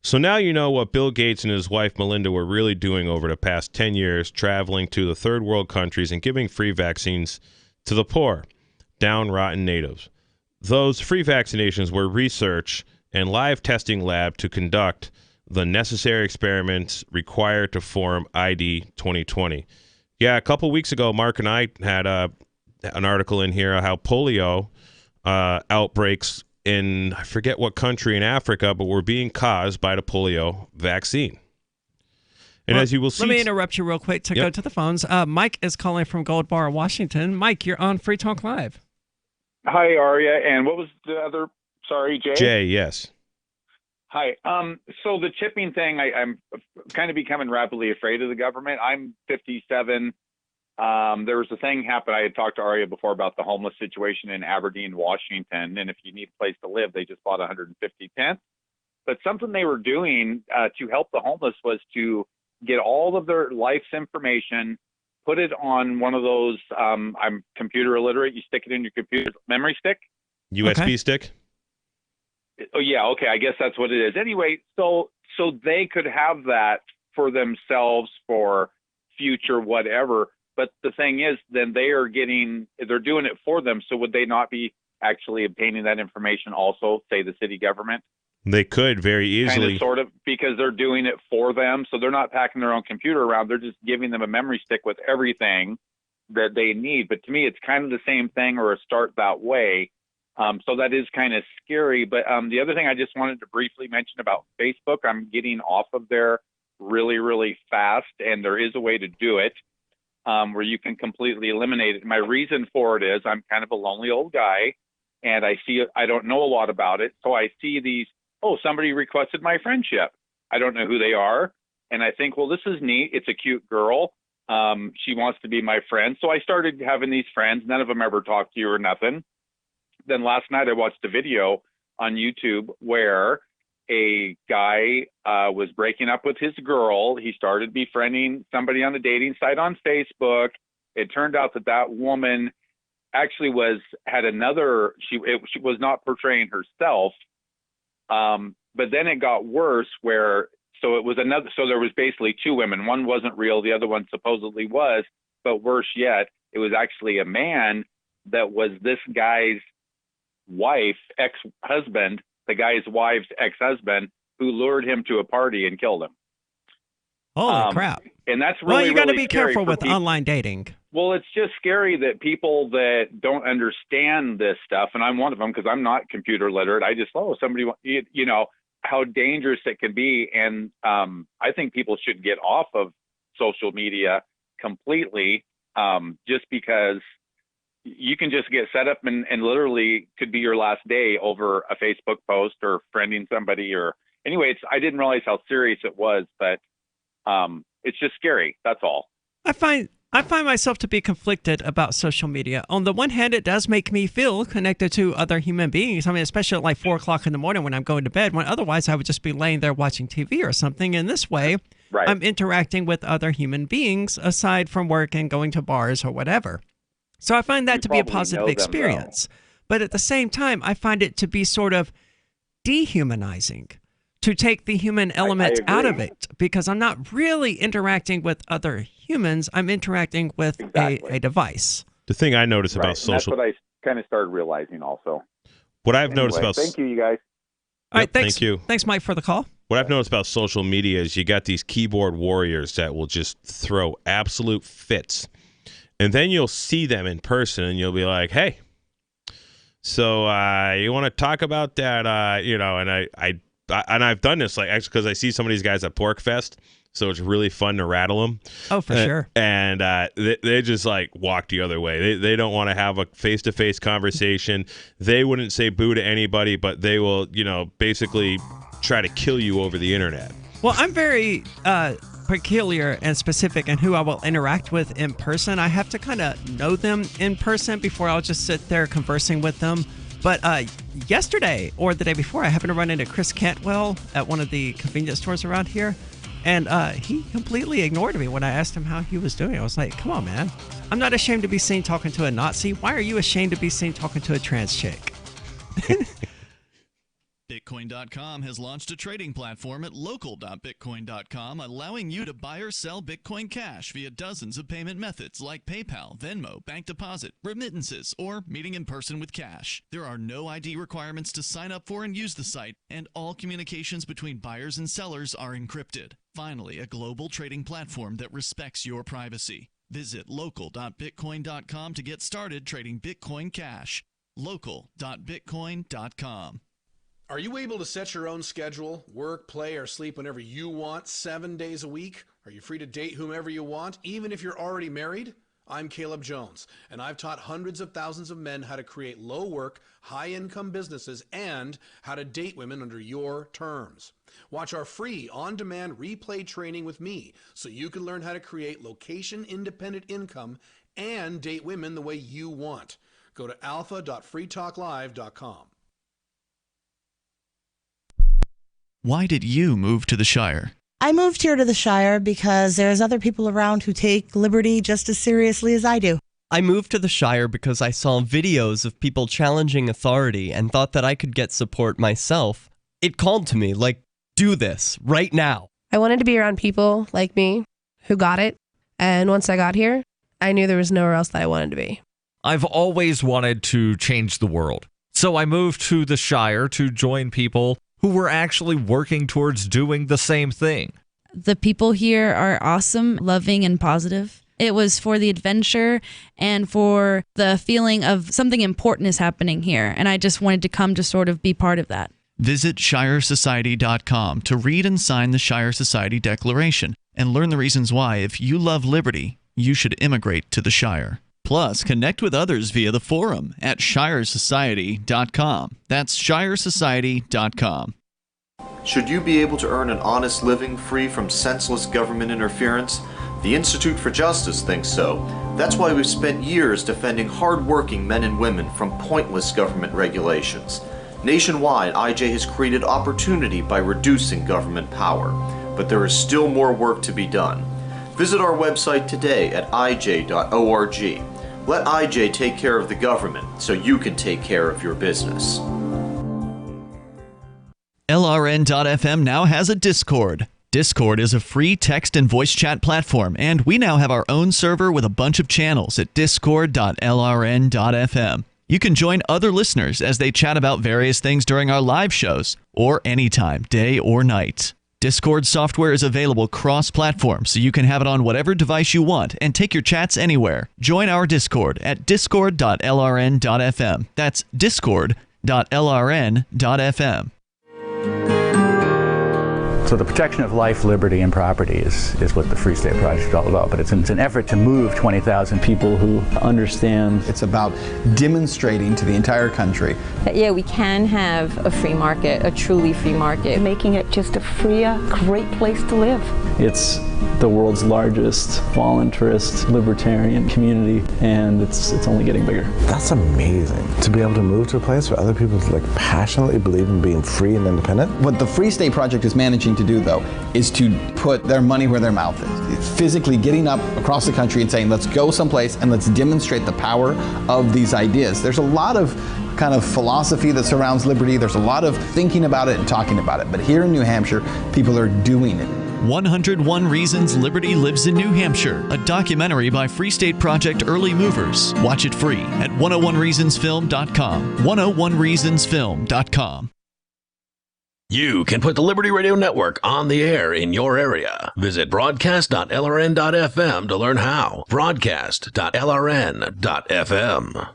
So now you know what Bill Gates and his wife Melinda were really doing over the past 10 years, traveling to the third world countries and giving free vaccines to the poor, downtrodden natives. Those free vaccinations were research and live testing lab to conduct the necessary experiments required to form ID 2020. Yeah, a couple weeks ago, Mark and I had an article in here how polio outbreaks in, I forget what country in Africa, but were being caused by the polio vaccine. And as you will see... Let me interrupt you real quick to go to the phones. Mike is calling from Gold Bar, Washington. Mike, you're on Free Talk Live. Hi, Aria. And what was the other... Sorry, Jay? Jay, yes. Hi. So the chipping thing, I'm kind of becoming rapidly afraid of the government. I'm 57. There was a thing happened. I had talked to Aria before about the homeless situation in Aberdeen, Washington. And if you need a place to live, they just bought 150 tents. But something they were doing to help the homeless was to get all of their life's information, put it on one of those, I'm computer illiterate, you stick it in your computer memory stick. USB stick? Oh, yeah. Okay. I guess that's what it is. Anyway, so they could have that for themselves for future whatever. But the thing is, then they're doing it for them. So would they not be actually obtaining that information also, say the city government? They could very kind easily. of, sort of, because they're doing it for them. So they're not packing their own computer around. They're just giving them a memory stick with everything that they need. But to me, it's kind of the same thing, or a start that way. So that is kind of scary. But the other thing I just wanted to briefly mention about Facebook, I'm getting off of there really, really fast. And there is a way to do it where you can completely eliminate it. My reason for it is I'm kind of a lonely old guy, and I don't know a lot about it. So I see these, oh, somebody requested my friendship. I don't know who they are. And I think, well, this is neat. It's a cute girl. She wants to be my friend. So I started having these friends. None of them ever talked to you or nothing. Then last night I watched a video on YouTube where a guy was breaking up with his girl. He started befriending somebody on a dating site on Facebook. It turned out that woman actually had another, she was not portraying herself. But then it got worse there was basically two women. One wasn't real. The other one supposedly was, but worse yet, it was actually a man that was this guy's ex-husband, the guy's wife's ex-husband, who lured him to a party and killed him. Holy crap. And that's really, well, you got to really be scary careful for with people. online dating. Well, it's just scary that people that don't understand this stuff, and I'm one of them because I'm not computer literate. I just, somebody, how dangerous it can be. And I think people should get off of social media completely, just because you can just get set up and literally could be your last day over a Facebook post or friending somebody. Or anyway, I didn't realize how serious it was, but it's just scary. That's all. I find myself to be conflicted about social media. On the one hand, it does make me feel connected to other human beings. I mean, especially at like 4 o'clock in the morning when I'm going to bed, when otherwise I would just be laying there watching TV or something. In this way, right, I'm interacting with other human beings aside from work and going to bars or whatever. So I find that to be a positive experience. But at the same time, I find it to be sort of dehumanizing, to take the human element out of it, because I'm not really interacting with other humans. I'm interacting with a device. The thing I notice about social... That's what I kind of started realizing also. What I've noticed about... Thank you, you guys. All right, thanks. Thank you. Thanks, Mike, for the call. What I've noticed about social media is you got these keyboard warriors that will just throw absolute fits. And then you'll see them in person and you'll be like, hey, so you want to talk about that? And I've done this actually because I see some of these guys at PorkFest. So it's really fun to rattle them. Oh, for sure. And they just walk the other way. They don't want to have a face-to-face conversation. They wouldn't say boo to anybody, but they will, basically try to kill you over the internet. Well, I'm very peculiar and specific in who I will interact with in person. I have to kind of know them in person before I'll just sit there conversing with them. But yesterday or the day before, I happened to run into Chris Cantwell at one of the convenience stores around here. And he completely ignored me when I asked him how he was doing. I was like, come on, man. I'm not ashamed to be seen talking to a Nazi. Why are you ashamed to be seen talking to a trans chick? Bitcoin.com has launched a trading platform at local.bitcoin.com, allowing you to buy or sell Bitcoin Cash via dozens of payment methods like PayPal, Venmo, bank deposit, remittances, or meeting in person with cash. There are no ID requirements to sign up for and use the site, and all communications between buyers and sellers are encrypted. Finally, a global trading platform that respects your privacy. Visit local.bitcoin.com to get started trading Bitcoin Cash. local.bitcoin.com. Are you able to set your own schedule, work, play, or sleep whenever you want, 7 days a week? Are you free to date whomever you want, even if you're already married? I'm Caleb Jones, and I've taught hundreds of thousands of men how to create low-work, high-income businesses and how to date women under your terms. Watch our free on-demand replay training with me so you can learn how to create location-independent income and date women the way you want. Go to alpha.freetalklive.com. Why did you move to the Shire? I moved here to the Shire because there's other people around who take liberty just as seriously as I do. I moved to the Shire because I saw videos of people challenging authority and thought that I could get support myself. It called to me, do this, right now. I wanted to be around people like me who got it, and once I got here, I knew there was nowhere else that I wanted to be. I've always wanted to change the world, so I moved to the Shire to join people who were actually working towards doing the same thing. The people here are awesome, loving, and positive. It was for the adventure and for the feeling of something important is happening here. And I just wanted to come to sort of be part of that. Visit ShireSociety.com to read and sign the Shire Society Declaration and learn the reasons why, if you love liberty, you should immigrate to the Shire. Plus, connect with others via the forum at ShireSociety.com. That's ShireSociety.com. Should you be able to earn an honest living free from senseless government interference? The Institute for Justice thinks so. That's why we've spent years defending hard-working men and women from pointless government regulations. Nationwide, IJ has created opportunity by reducing government power, but there is still more work to be done. Visit our website today at ij.org. Let IJ take care of the government so you can take care of your business. LRN.FM now has a Discord. Discord is a free text and voice chat platform, and we now have our own server with a bunch of channels at discord.lrn.fm. You can join other listeners as they chat about various things during our live shows, or anytime, day or night. Discord software is available cross-platform, so you can have it on whatever device you want and take your chats anywhere. Join our Discord at discord.lrn.fm. That's discord.lrn.fm. So the protection of life, liberty, and property is what the Free State Project is all about. But it's an effort to move 20,000 people who understand. It's about demonstrating to the entire country that, yeah, we can have a free market, a truly free market. Making it just a freer, great place to live. It's the world's largest voluntarist libertarian community, and it's only getting bigger. That's amazing, to be able to move to a place where other people passionately believe in being free and independent. What the Free State Project is managing to do, though, is to put their money where their mouth is. It's physically getting up across the country and saying, let's go someplace and let's demonstrate the power of these ideas. There's a lot of kind of philosophy that surrounds liberty. There's a lot of thinking about it and talking about it. But here in New Hampshire, people are doing it. 101 Reasons Liberty Lives in New Hampshire, a documentary by Free State Project Early Movers. Watch it free at 101reasonsfilm.com. 101reasonsfilm.com. You can put the Liberty Radio Network on the air in your area. Visit broadcast.lrn.fm to learn how. Broadcast.lrn.fm.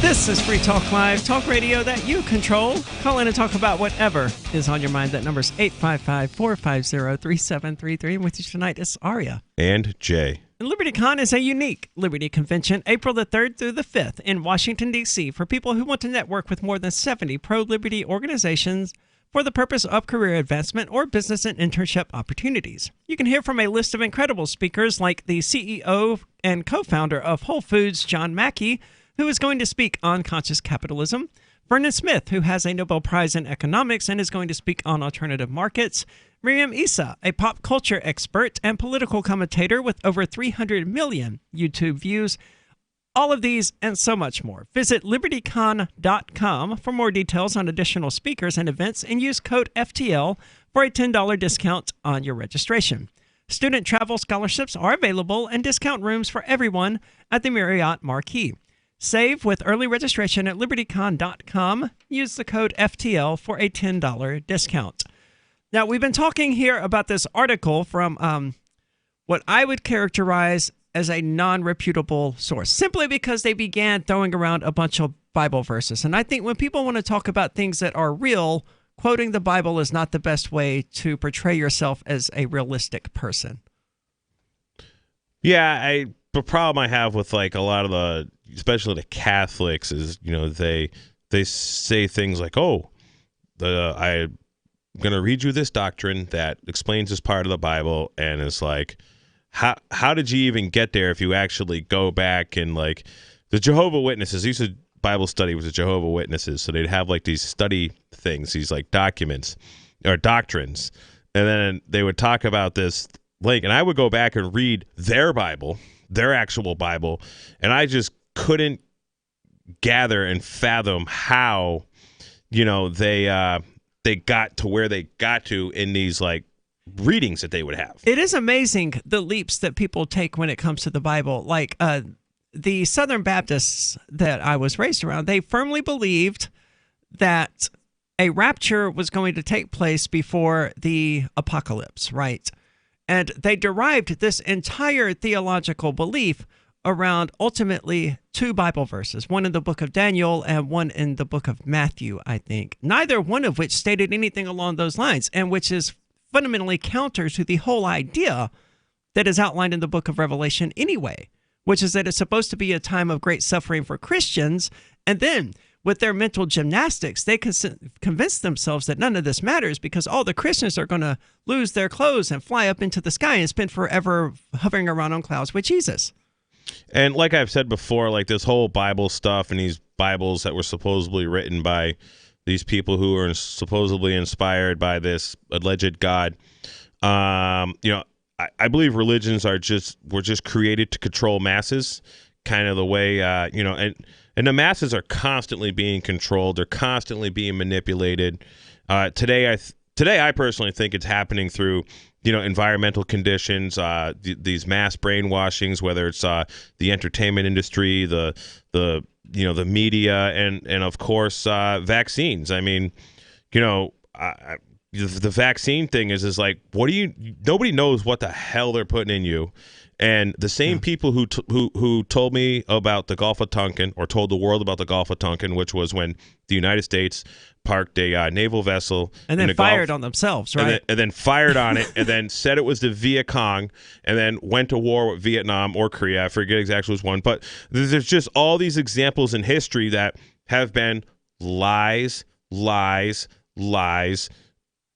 This is Free Talk Live, talk radio that you control. Call in and talk about whatever is on your mind. That number is 855-450-3733. And with you tonight is Aria. And Jay. And LibertyCon is a unique Liberty convention, April the 3rd through the 5th in Washington, D.C. for people who want to network with more than 70 pro-liberty organizations for the purpose of career advancement or business and internship opportunities. You can hear from a list of incredible speakers like the CEO and co-founder of Whole Foods, John Mackey, who is going to speak on conscious capitalism, Vernon Smith, who has a Nobel Prize in economics and is going to speak on alternative markets, Miriam Issa, a pop culture expert and political commentator with over 300 million YouTube views. All of these and so much more. Visit libertycon.com for more details on additional speakers and events and use code FTL for a $10 discount on your registration. Student travel scholarships are available and discount rooms for everyone at the Marriott Marquis. Save with early registration at libertycon.com. Use the code FTL for a $10 discount. Now, we've been talking here about this article from what I would characterize as a non-reputable source, simply because they began throwing around a bunch of Bible verses. And I think when people want to talk about things that are real, quoting the Bible is not the best way to portray yourself as a realistic person. Yeah, the problem I have with a lot of the, especially the Catholics, is they say things like, I'm going to read you this doctrine that explains this part of the Bible, and it's like, how did you even get there if you actually go back and the Jehovah Witnesses used to Bible study with the Jehovah Witnesses, so they'd have these study things, these documents or doctrines, and then they would talk about this link, and I would go back and read their Bible, their actual Bible, and I just couldn't gather and fathom how, they got to where they got to in these like readings that they would have. It is amazing the leaps that people take when it comes to the Bible. Like the Southern Baptists that I was raised around, they firmly believed that a rapture was going to take place before the apocalypse, right? And they derived this entire theological belief around ultimately two Bible verses, one in the book of Daniel and one in the book of Matthew, I think, neither one of which stated anything along those lines, and which is fundamentally counter to the whole idea that is outlined in the book of Revelation anyway, which is that it's supposed to be a time of great suffering for Christians, and then with their mental gymnastics, they convince themselves that none of this matters because all the Christians are going to lose their clothes and fly up into the sky and spend forever hovering around on clouds with Jesus. And like I've said before, like this whole Bible stuff and these Bibles that were supposedly written by these people who are supposedly inspired by this alleged God, I believe religions were just created to control masses, kind of the way, and the masses are constantly being controlled. They're constantly being manipulated. Today, I personally think it's happening through environmental conditions, these mass brainwashings, whether it's the entertainment industry, the media, and of course vaccines. I mean, the vaccine thing is like, nobody knows what the hell they're putting in you. And the same people who told me about the Gulf of Tonkin, or told the world about the Gulf of Tonkin, which was when the United States parked a naval vessel and in then fired on themselves, right? And then fired on it, and then said it was the Viet Cong, and then went to war with Vietnam or Korea. I forget exactly which one, but there's just all these examples in history that have been lies, lies, lies,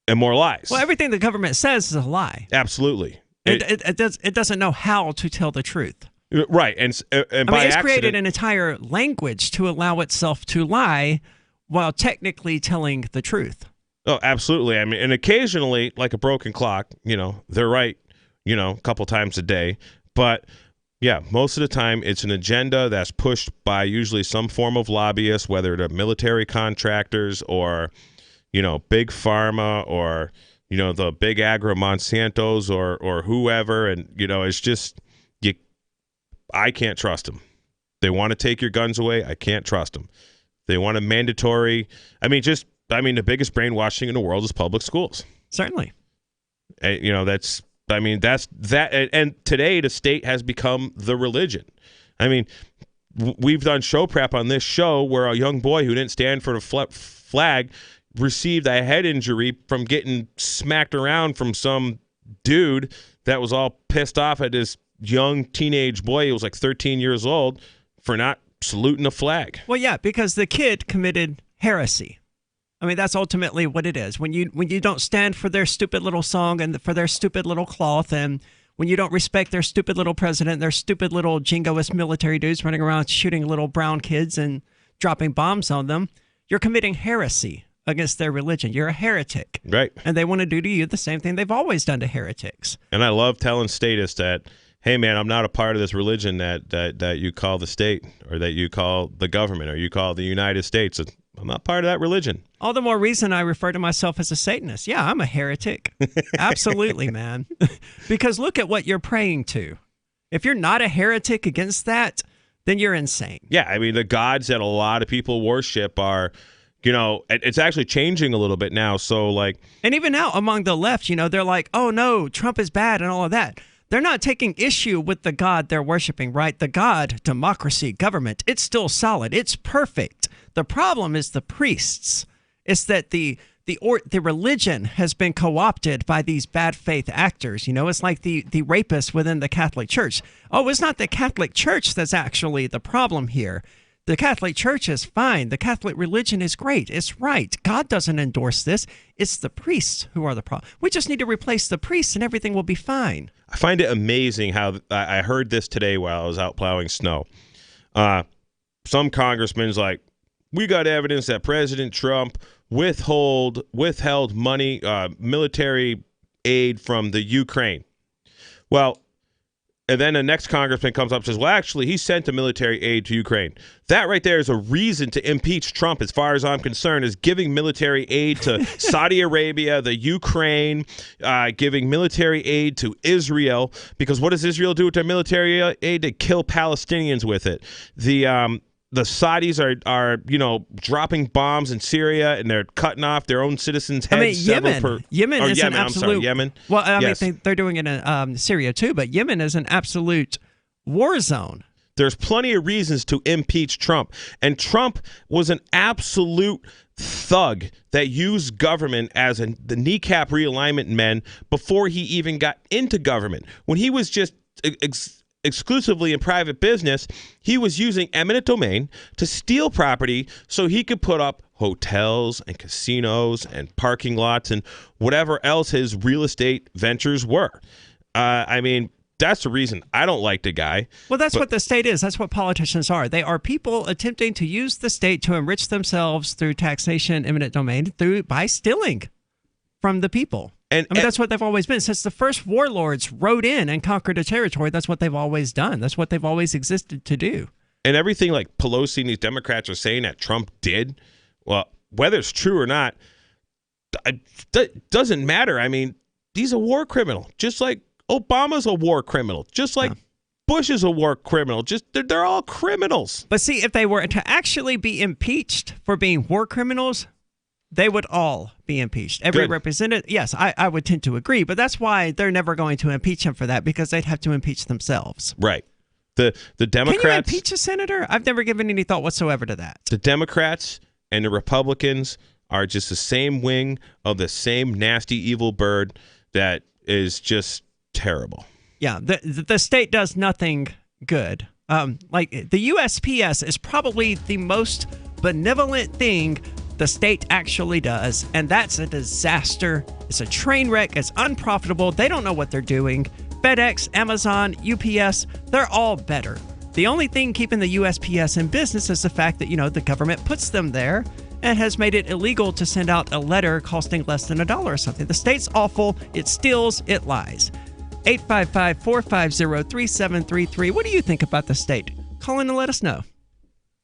and more lies. Well, everything the government says is a lie. Absolutely. It doesn't know how to tell the truth. Right. And by it's accident, created an entire language to allow itself to lie while technically telling the truth. Oh, absolutely. I mean, and occasionally, like a broken clock, they're right, a couple times a day. But yeah, most of the time it's an agenda that's pushed by usually some form of lobbyist, whether they're military contractors or, big pharma or, the big agro Monsantos or whoever. And, it's just, I can't trust them. They want to take your guns away. I can't trust them. They want a mandatory. The biggest brainwashing in the world is public schools. Certainly. And, that's that. And today the state has become the religion. I mean, we've done show prep on this show where a young boy who didn't stand for the flag received a head injury from getting smacked around from some dude that was all pissed off at this young teenage boy. He was like 13 years old for not saluting the flag. Well, yeah, because the kid committed heresy. I mean, that's ultimately what it is. When you don't stand for their stupid little song and for their stupid little cloth, and when you don't respect their stupid little president, their stupid little jingoist military dudes running around shooting little brown kids and dropping bombs on them, you're committing heresy against their religion. You're a heretic. Right. And they want to do to you the same thing they've always done to heretics. And I love telling statists that, hey, man, I'm not a part of this religion that you call the state, or that you call the government, or you call the United States. I'm not part of that religion. All the more reason I refer to myself as a Satanist. Yeah, I'm a heretic. Absolutely, man. Because look at what you're praying to. If you're not a heretic against that, then you're insane. Yeah, I mean, the gods that a lot of people worship are, it's actually changing a little bit now. So, like, and even now among the left, they're like, oh no, Trump is bad and all of that. They're not taking issue with the God they're worshiping, right? The God, democracy, government, it's still solid. It's perfect. The problem is the priests. It's that the religion has been co-opted by these bad faith actors. It's like the rapists within the Catholic Church. Oh, it's not the Catholic Church that's actually the problem here. The Catholic Church is fine. The Catholic religion is great. It's right. God doesn't endorse this. It's the priests who are the problem. We just need to replace the priests and everything will be fine. I find it amazing how I heard this today while I was out plowing snow. Some congressman's like, we got evidence that President Trump withheld money, military aid from the Ukraine. Well, And then the next congressman comes up and says, well, actually, he sent the military aid to Ukraine. That right there is a reason to impeach Trump, as far as I'm concerned, is giving military aid to Saudi Arabia, the Ukraine, giving military aid to Israel. Because what does Israel do with their military aid? They kill Palestinians with it. The Saudis are dropping bombs in Syria, and they're cutting off their own citizens' heads. Yemen is an absolute. I'm sorry, Yemen. Well, I Yes. mean, they're doing it in Syria too, but Yemen is an absolute war zone. There's plenty of reasons to impeach Trump, and Trump was an absolute thug that used government as the kneecap realignment men before he even got into government. When he was just exclusively in private business, he was using eminent domain to steal property so he could put up hotels and casinos and parking lots and whatever else his real estate ventures were. I mean, that's the reason I don't like the guy. Well, that's what the state is. That's what politicians are. They are people attempting to use the state to enrich themselves through taxation, eminent domain, by stealing from the people. I mean, that's what they've always been. Since the first warlords rode in and conquered a territory, that's what they've always done. That's what they've always existed to do. And everything like Pelosi and these Democrats are saying that Trump did, well, whether it's true or not, it doesn't matter. I mean, he's a war criminal, just like Obama's a war criminal, just like Bush is a war criminal. Just they're all criminals. But see, if they were to actually be impeached for being war criminals, they would all be impeached. Every representative, yes, I would tend to agree, but that's why they're never going to impeach him for that, because they'd have to impeach themselves. Right. The Democrats... Can you impeach a senator? I've never given any thought whatsoever to that. The Democrats and the Republicans are just the same wing of the same nasty, evil bird that is just terrible. Yeah, the state does nothing good. Like the USPS is probably the most benevolent thing the state actually does, and that's a disaster. It's a train wreck. It's unprofitable. They don't know what they're doing. FedEx, Amazon, UPS, they're all better. The only thing keeping the USPS in business is the fact that, the government puts them there and has made it illegal to send out a letter costing less than $1 or something. The state's awful. It steals. It lies. 855-450-3733. What do you think about the state? Call in and let us know.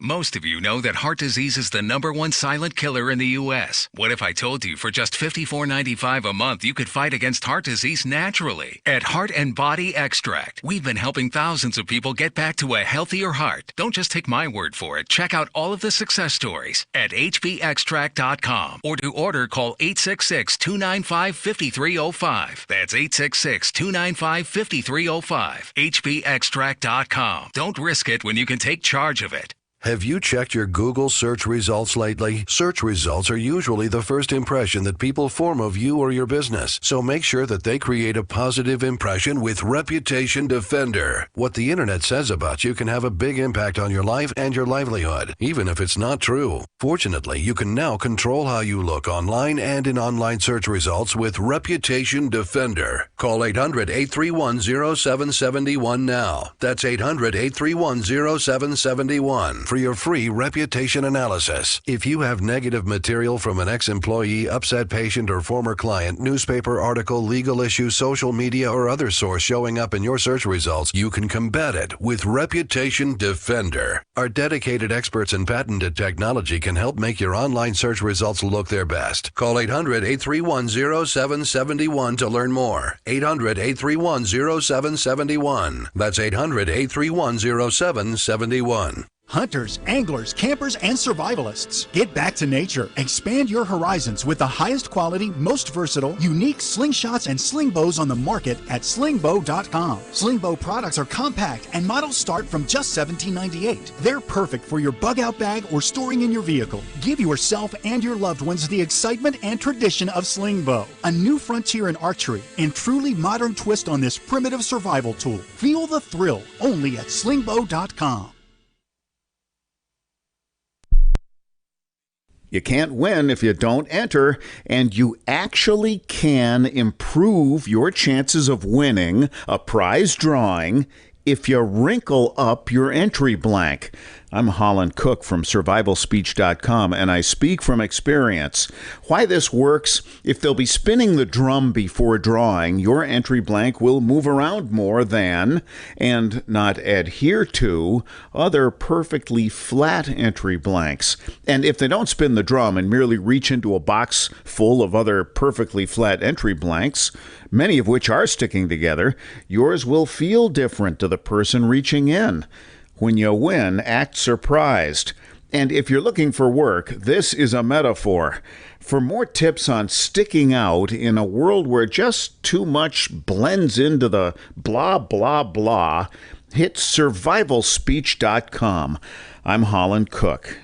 Most of you know that heart disease is the #1 silent killer in the U.S. What if I told you for just $54.95 a month you could fight against heart disease naturally? At Heart and Body Extract, we've been helping thousands of people get back to a healthier heart. Don't just take my word for it. Check out all of the success stories at hbextract.com, or to order, call 866-295-5305. That's 866-295-5305. hbextract.com. Don't risk it when you can take charge of it. Have you checked your Google search results lately? Search results are usually the first impression that people form of you or your business, so make sure that they create a positive impression with Reputation Defender. What the internet says about you can have a big impact on your life and your livelihood, even if it's not true. Fortunately, you can now control how you look online and in online search results with Reputation Defender. Call 800-831-0771 now. That's 800-831-0771. For your free reputation analysis. If you have negative material from an ex-employee, upset patient, or former client, newspaper article, legal issue, social media, or other source showing up in your search results, you can combat it with Reputation Defender. Our dedicated experts in patented technology can help make your online search results look their best. Call 800-831-0771 to learn more. 800-831-0771. That's 800-831-0771. Hunters, anglers, campers, and survivalists. Get back to nature. Expand your horizons with the highest quality, most versatile, unique slingshots and sling bows on the market at slingbow.com. Slingbow products are compact and models start from just $17.98. They're perfect for your bug out bag or storing in your vehicle. Give yourself and your loved ones the excitement and tradition of Slingbow, a new frontier in archery and truly modern twist on this primitive survival tool. Feel the thrill only at slingbow.com. You can't win if you don't enter, and you actually can improve your chances of winning a prize drawing if you wrinkle up your entry blank. I'm Holland Cook from survivalspeech.com, and I speak from experience. Why this works: if they'll be spinning the drum before drawing, your entry blank will move around more than, and not adhere to, other perfectly flat entry blanks. And if they don't spin the drum and merely reach into a box full of other perfectly flat entry blanks, many of which are sticking together, yours will feel different to the person reaching in. When you win, act surprised. And if you're looking for work, this is a metaphor. For more tips on sticking out in a world where just too much blends into the blah, blah, blah, hit survivalspeech.com. I'm Holland Cook.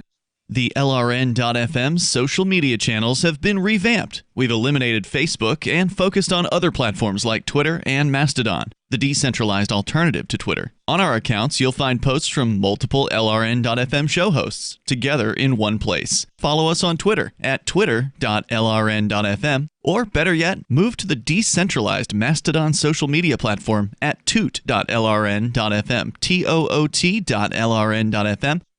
The LRN.FM social media channels have been revamped. We've eliminated Facebook and focused on other platforms like Twitter and Mastodon, the decentralized alternative to Twitter. On our accounts, you'll find posts from multiple LRN.FM show hosts together in one place. Follow us on Twitter at twitter.lrn.fm, or better yet, move to the decentralized Mastodon social media platform at toot.lrn.fm, toot.lrn.fm.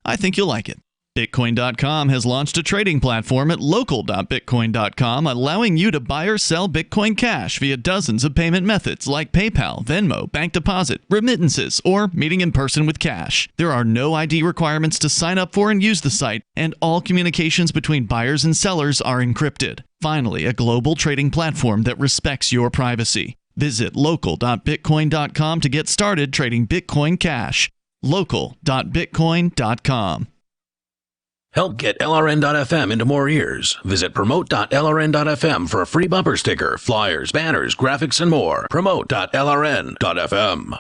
I think you'll like it. Bitcoin.com has launched a trading platform at local.bitcoin.com, allowing you to buy or sell Bitcoin Cash via dozens of payment methods like PayPal, Venmo, bank deposit, remittances, or meeting in person with cash. There are no ID requirements to sign up for and use the site, and all communications between buyers and sellers are encrypted. Finally, a global trading platform that respects your privacy. Visit local.bitcoin.com to get started trading Bitcoin Cash. local.bitcoin.com. Help get LRN.FM into more ears. Visit promote.lrn.fm for a free bumper sticker, flyers, banners, graphics, and more. Promote.lrn.fm.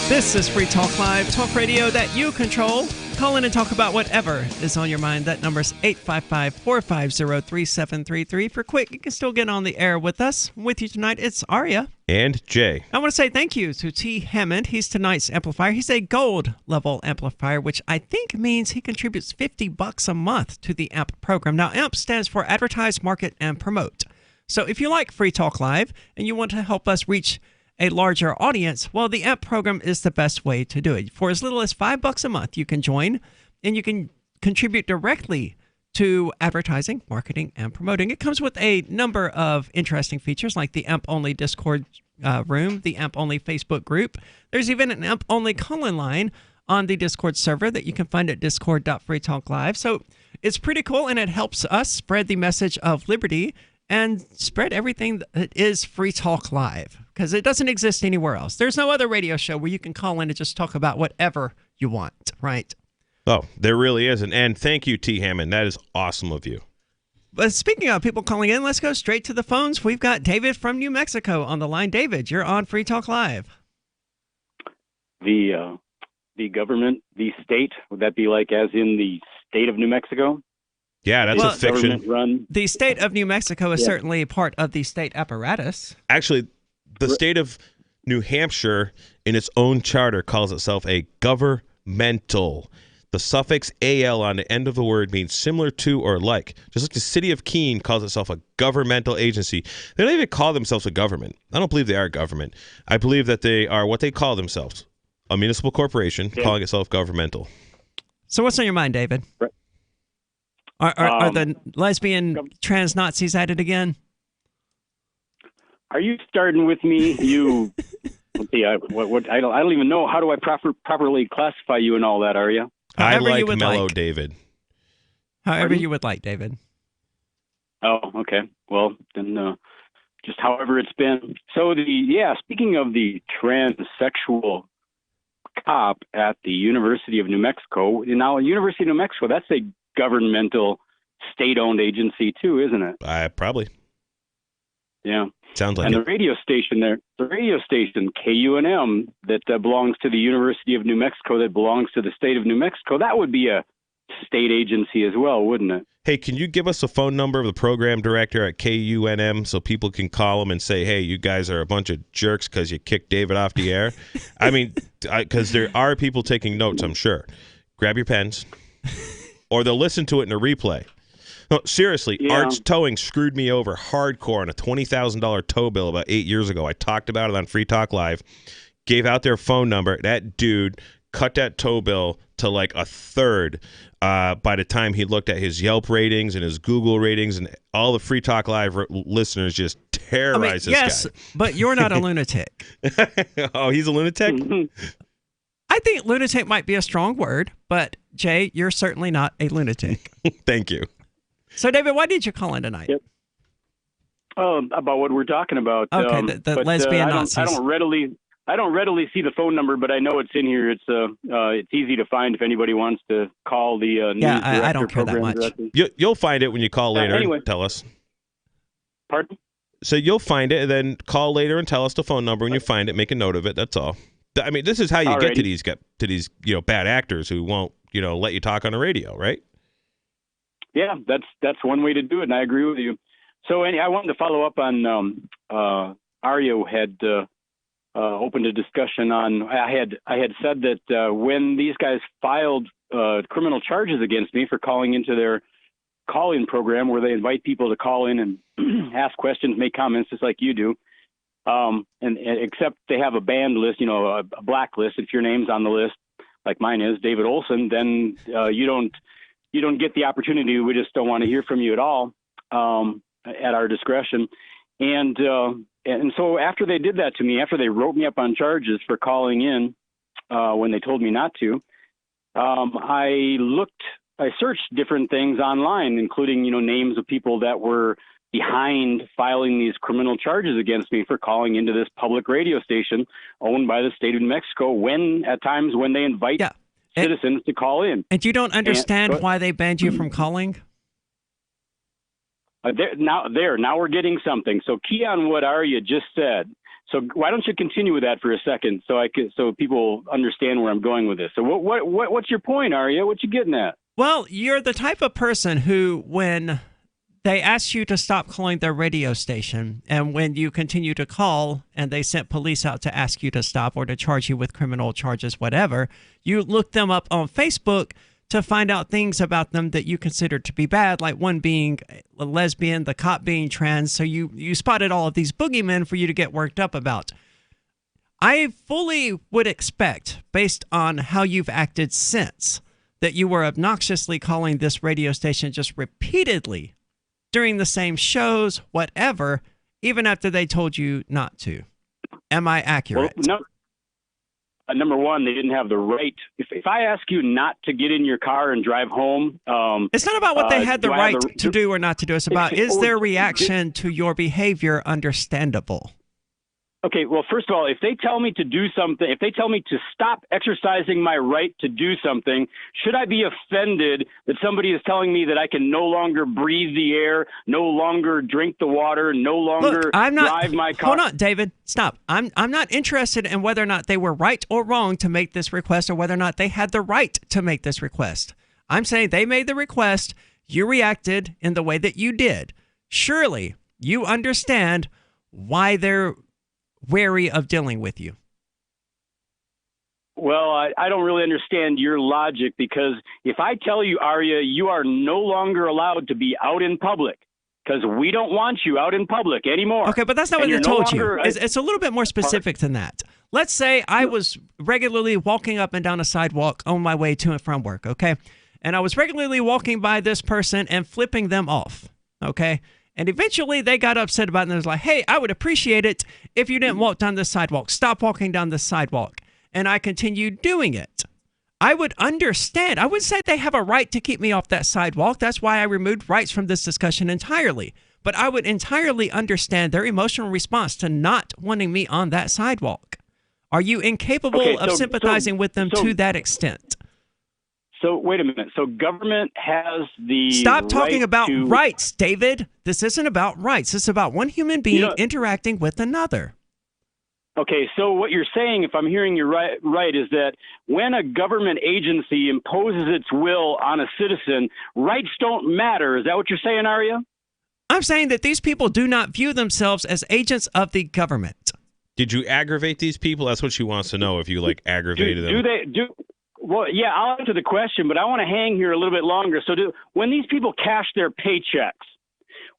This is Free Talk Live, talk radio that you control. Call in and talk about whatever is on your mind. That number's 855-450-3733. For quick, you can still get on the air with us. With you tonight, it's Aria. And Jay. I want to say thank you to T. Hammond. He's tonight's amplifier. He's a gold level amplifier, which I think means he contributes $50 a month to the AMP program. Now, AMP stands for Advertise, Market, and Promote. So if you like Free Talk Live and you want to help us reach a larger audience, well, the AMP program is the best way to do it. For as little as $5 a month, you can join and you can contribute directly to advertising, marketing, and promoting. It comes with a number of interesting features like the AMP-only Discord room, the AMP-only Facebook group. There's even an AMP-only call-in line on the Discord server that you can find at discord.freetalklive. So it's pretty cool, and it helps us spread the message of liberty and spread everything that is Free Talk Live, because it doesn't exist anywhere else. There's no other radio show where you can call in and just talk about whatever you want, right? Oh, there really isn't. And thank you, T. Hammond. That is awesome of you. But speaking of people calling in, let's go straight to the phones. We've got David from New Mexico on the line. David, you're on Free Talk Live. The government, the state, would that be like as in the state of New Mexico? Yeah, that's a fiction. Run. The state of New Mexico is certainly part of the state apparatus. Actually, the state of New Hampshire, in its own charter, calls itself a governmental. The suffix AL on the end of the word means similar to or like. Just like the city of Keene calls itself a governmental agency. They don't even call themselves a government. I don't believe they are a government. I believe that they are what they call themselves, a municipal corporation calling itself governmental. So what's on your mind, David? Right. Are the lesbian trans Nazis at it again? Are you starting with me? You, I don't even know. How do I properly classify you and all that, Aria? I like mellow David. However you would like, David. Oh, okay. Well, then just however it's been. So speaking of the transsexual cop at the University of New Mexico, now University of New Mexico, that's a governmental state-owned agency too, isn't it? Probably. Yeah. Sounds like and it. the radio station KUNM that belongs to the University of New Mexico, that belongs to the state of New Mexico, that would be a state agency as well, wouldn't it? Hey, can you give us a phone number of the program director at KUNM so people can call him and say, hey, you guys are a bunch of jerks because you kicked David off the air? I mean, because there are people taking notes, I'm sure. Grab your pens. Or they'll listen to it in a replay. No, seriously, Yeah. Arts Towing screwed me over hardcore on a $20,000 tow bill about 8 years ago. I talked about it on Free Talk Live, gave out their phone number. That dude cut that tow bill to like a third by the time he looked at his Yelp ratings and his Google ratings, and all the Free Talk Live listeners just terrorized yes, this guy. but you're not a lunatic. Oh, he's a lunatic? I think lunatic might be a strong word, but Jay, you're certainly not a lunatic. Thank you. So, David, why did you call in tonight? Yep. About what we're talking about. Okay, the lesbian Nazis. I don't readily see the phone number, but I know it's in here. It's easy to find if anybody wants to call the news director. I don't care that much. Director. You'll find it when you call later anyway. and tell us. Pardon? So you'll find it and then call later and tell us the phone number when you find it. Make a note of it. That's all. I mean, this is how you get to these bad actors who won't let you talk on the radio, right? Yeah, that's one way to do it, and I agree with you. So I wanted to follow up on Aria had opened a discussion on. I had said that when these guys filed criminal charges against me for calling into their call-in program, where they invite people to call in and ask questions, make comments, just like you do, and except they have a banned list, a blacklist. If your name's on the list, like mine is, David Olson, then you don't get the opportunity. We just don't want to hear from you at all at our discretion. And so after they did that to me, after they wrote me up on charges for calling in when they told me not to, I searched different things online, including, names of people that were behind filing these criminal charges against me for calling into this public radio station owned by the state of New Mexico at times when they invite citizens to call in. And you don't understand why they banned you from calling? Now we're getting something. So key on what Aria just said. So why don't you continue with that for a second, so people understand where I'm going with this. So what's your point, Aria? What you getting at? Well, you're the type of person who, when they asked you to stop calling their radio station, and when you continue to call and they sent police out to ask you to stop or to charge you with criminal charges, whatever, you look them up on Facebook to find out things about them that you consider to be bad, like one being a lesbian, the cop being trans. So you spotted all of these boogeymen for you to get worked up about. I fully would expect, based on how you've acted since, that you were obnoxiously calling this radio station just repeatedly during the same shows, whatever, even after they told you not to. Am I accurate? Well, no. Number one, they didn't have the right. If I ask you not to get in your car and drive home, it's not about what they had the right to do or not to do. It's about, is their reaction to your behavior understandable? Okay, well, first of all, if they tell me to do something, if they tell me to stop exercising my right to do something, should I be offended that somebody is telling me that I can no longer breathe the air, no longer drink the water, no longer drive my car? Hold on, David, stop. I'm not interested in whether or not they were right or wrong to make this request or whether or not they had the right to make this request. I'm saying they made the request, you reacted in the way that you did. Surely you understand why they're wary of dealing with you. Well, I don't really understand your logic, because if I tell you, Aria, you are no longer allowed to be out in public because we don't want you out in public anymore. Okay, but that's not what they told you. It's a little bit more specific than that. Let's say I was regularly walking up and down a sidewalk on my way to and from work, okay? And I was regularly walking by this person and flipping them off, okay? And eventually they got upset about it, and they was like, hey, I would appreciate it if you didn't walk down the sidewalk. Stop walking down the sidewalk. And I continued doing it. I would understand. I would say they have a right to keep me off that sidewalk. That's why I removed rights from this discussion entirely. But I would entirely understand their emotional response to not wanting me on that sidewalk. Are you incapable of sympathizing with them to that extent? So wait a minute. So government has the Stop talking right about to... rights, David. This isn't about rights. This is about one human being interacting with another. Okay, so what you're saying, if I'm hearing you right, is that when a government agency imposes its will on a citizen, rights don't matter. Is that what you're saying, Aria? I'm saying that these people do not view themselves as agents of the government. Did you aggravate these people? That's what she wants to know, if you, like, aggravated them. Well, yeah, I'll answer the question, but I want to hang here a little bit longer. So when these people cash their paychecks,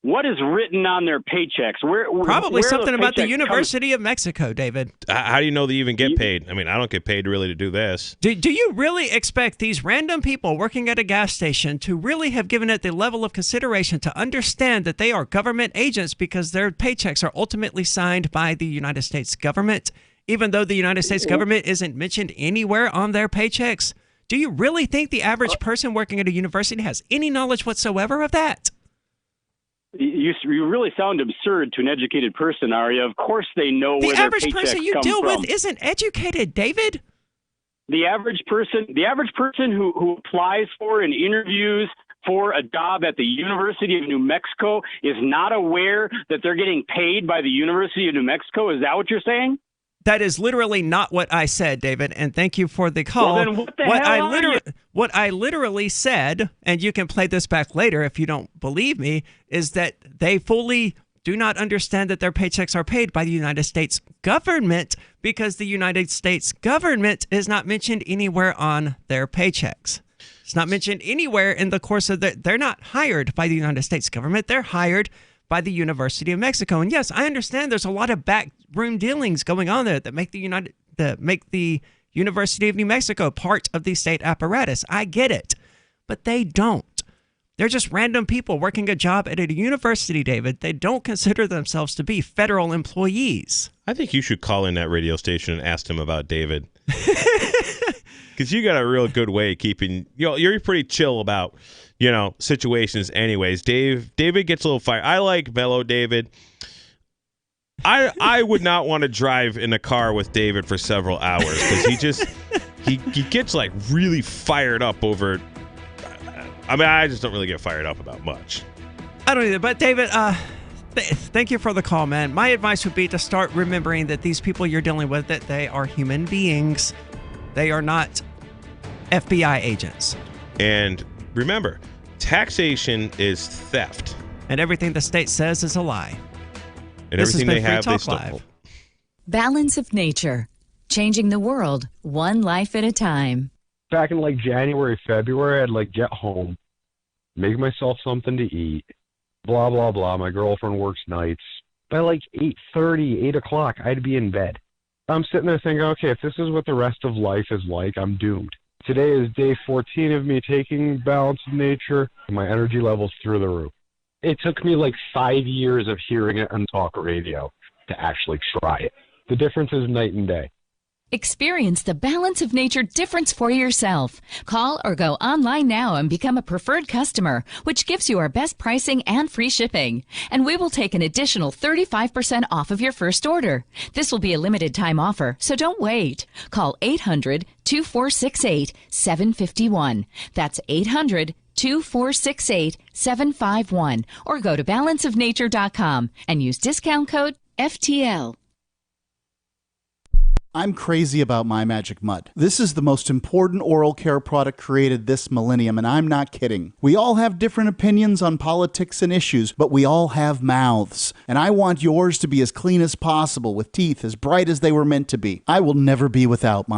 what is written on their paychecks? Probably where something about the paychecks University of Mexico, David. How do you know they even get paid? I mean, I don't get paid really to do this. Do you really expect these random people working at a gas station to really have given it the level of consideration to understand that they are government agents because their paychecks are ultimately signed by the United States government, even though the United States government isn't mentioned anywhere on their paychecks? Do you really think the average person working at a university has any knowledge whatsoever of that? You really sound absurd to an educated person, Aria. Of course they know where their paychecks come from. The average person you deal with isn't educated, David. The average person who applies for and interviews for a job at the University of New Mexico is not aware that they're getting paid by the University of New Mexico. Is that what you're saying? That is literally not what I said, David, and thank you for the call. Well, then what the hell are you? What I literally said, and you can play this back later if you don't believe me, is that they fully do not understand that their paychecks are paid by the United States government because the United States government is not mentioned anywhere on their paychecks. It's not mentioned anywhere in the course of they're not hired by the United States government. They're hired by the University of Mexico. And yes, I understand there's a lot of backroom dealings going on there that make the University of New Mexico part of the state apparatus. I get it, but they don't. They're just random people working a job at a university, David. They don't consider themselves to be federal employees. I think you should call in that radio station and ask them about David. Because you got a real good way of keeping, you're pretty chill about, situations anyways. David gets a little fired. I like mellow David. I would not want to drive in a car with David for several hours because he gets like really fired up over. I mean, I just don't really get fired up about much. I don't either. But David, thank you for the call, man. My advice would be to start remembering that these people you're dealing with, that they are human beings. They are not FBI agents. And remember, taxation is theft. And everything the state says is a lie. And everything they have, they stole. Balance of nature. Changing the world, one life at a time. Back in like January, February, I'd like get home, make myself something to eat, blah, blah, blah. My girlfriend works nights. By like 8:30, 8 o'clock, I'd be in bed. I'm sitting there thinking, okay, if this is what the rest of life is like, I'm doomed. Today is day 14 of me taking Balance of Nature. My energy level's through the roof. It took me like 5 years of hearing it on talk radio to actually try it. The difference is night and day. Experience the Balance of Nature difference for yourself. Call or go online now and become a preferred customer, which gives you our best pricing and free shipping. And we will take an additional 35% off of your first order. This will be a limited time offer, so don't wait. Call 800-2468-751. That's 800-2468-751. Or go to balanceofnature.com and use discount code FTL. I'm crazy about My Magic Mud. This is the most important oral care product created this millennium, and I'm not kidding. We all have different opinions on politics and issues, but we all have mouths. And I want yours to be as clean as possible with teeth as bright as they were meant to be. I will never be without my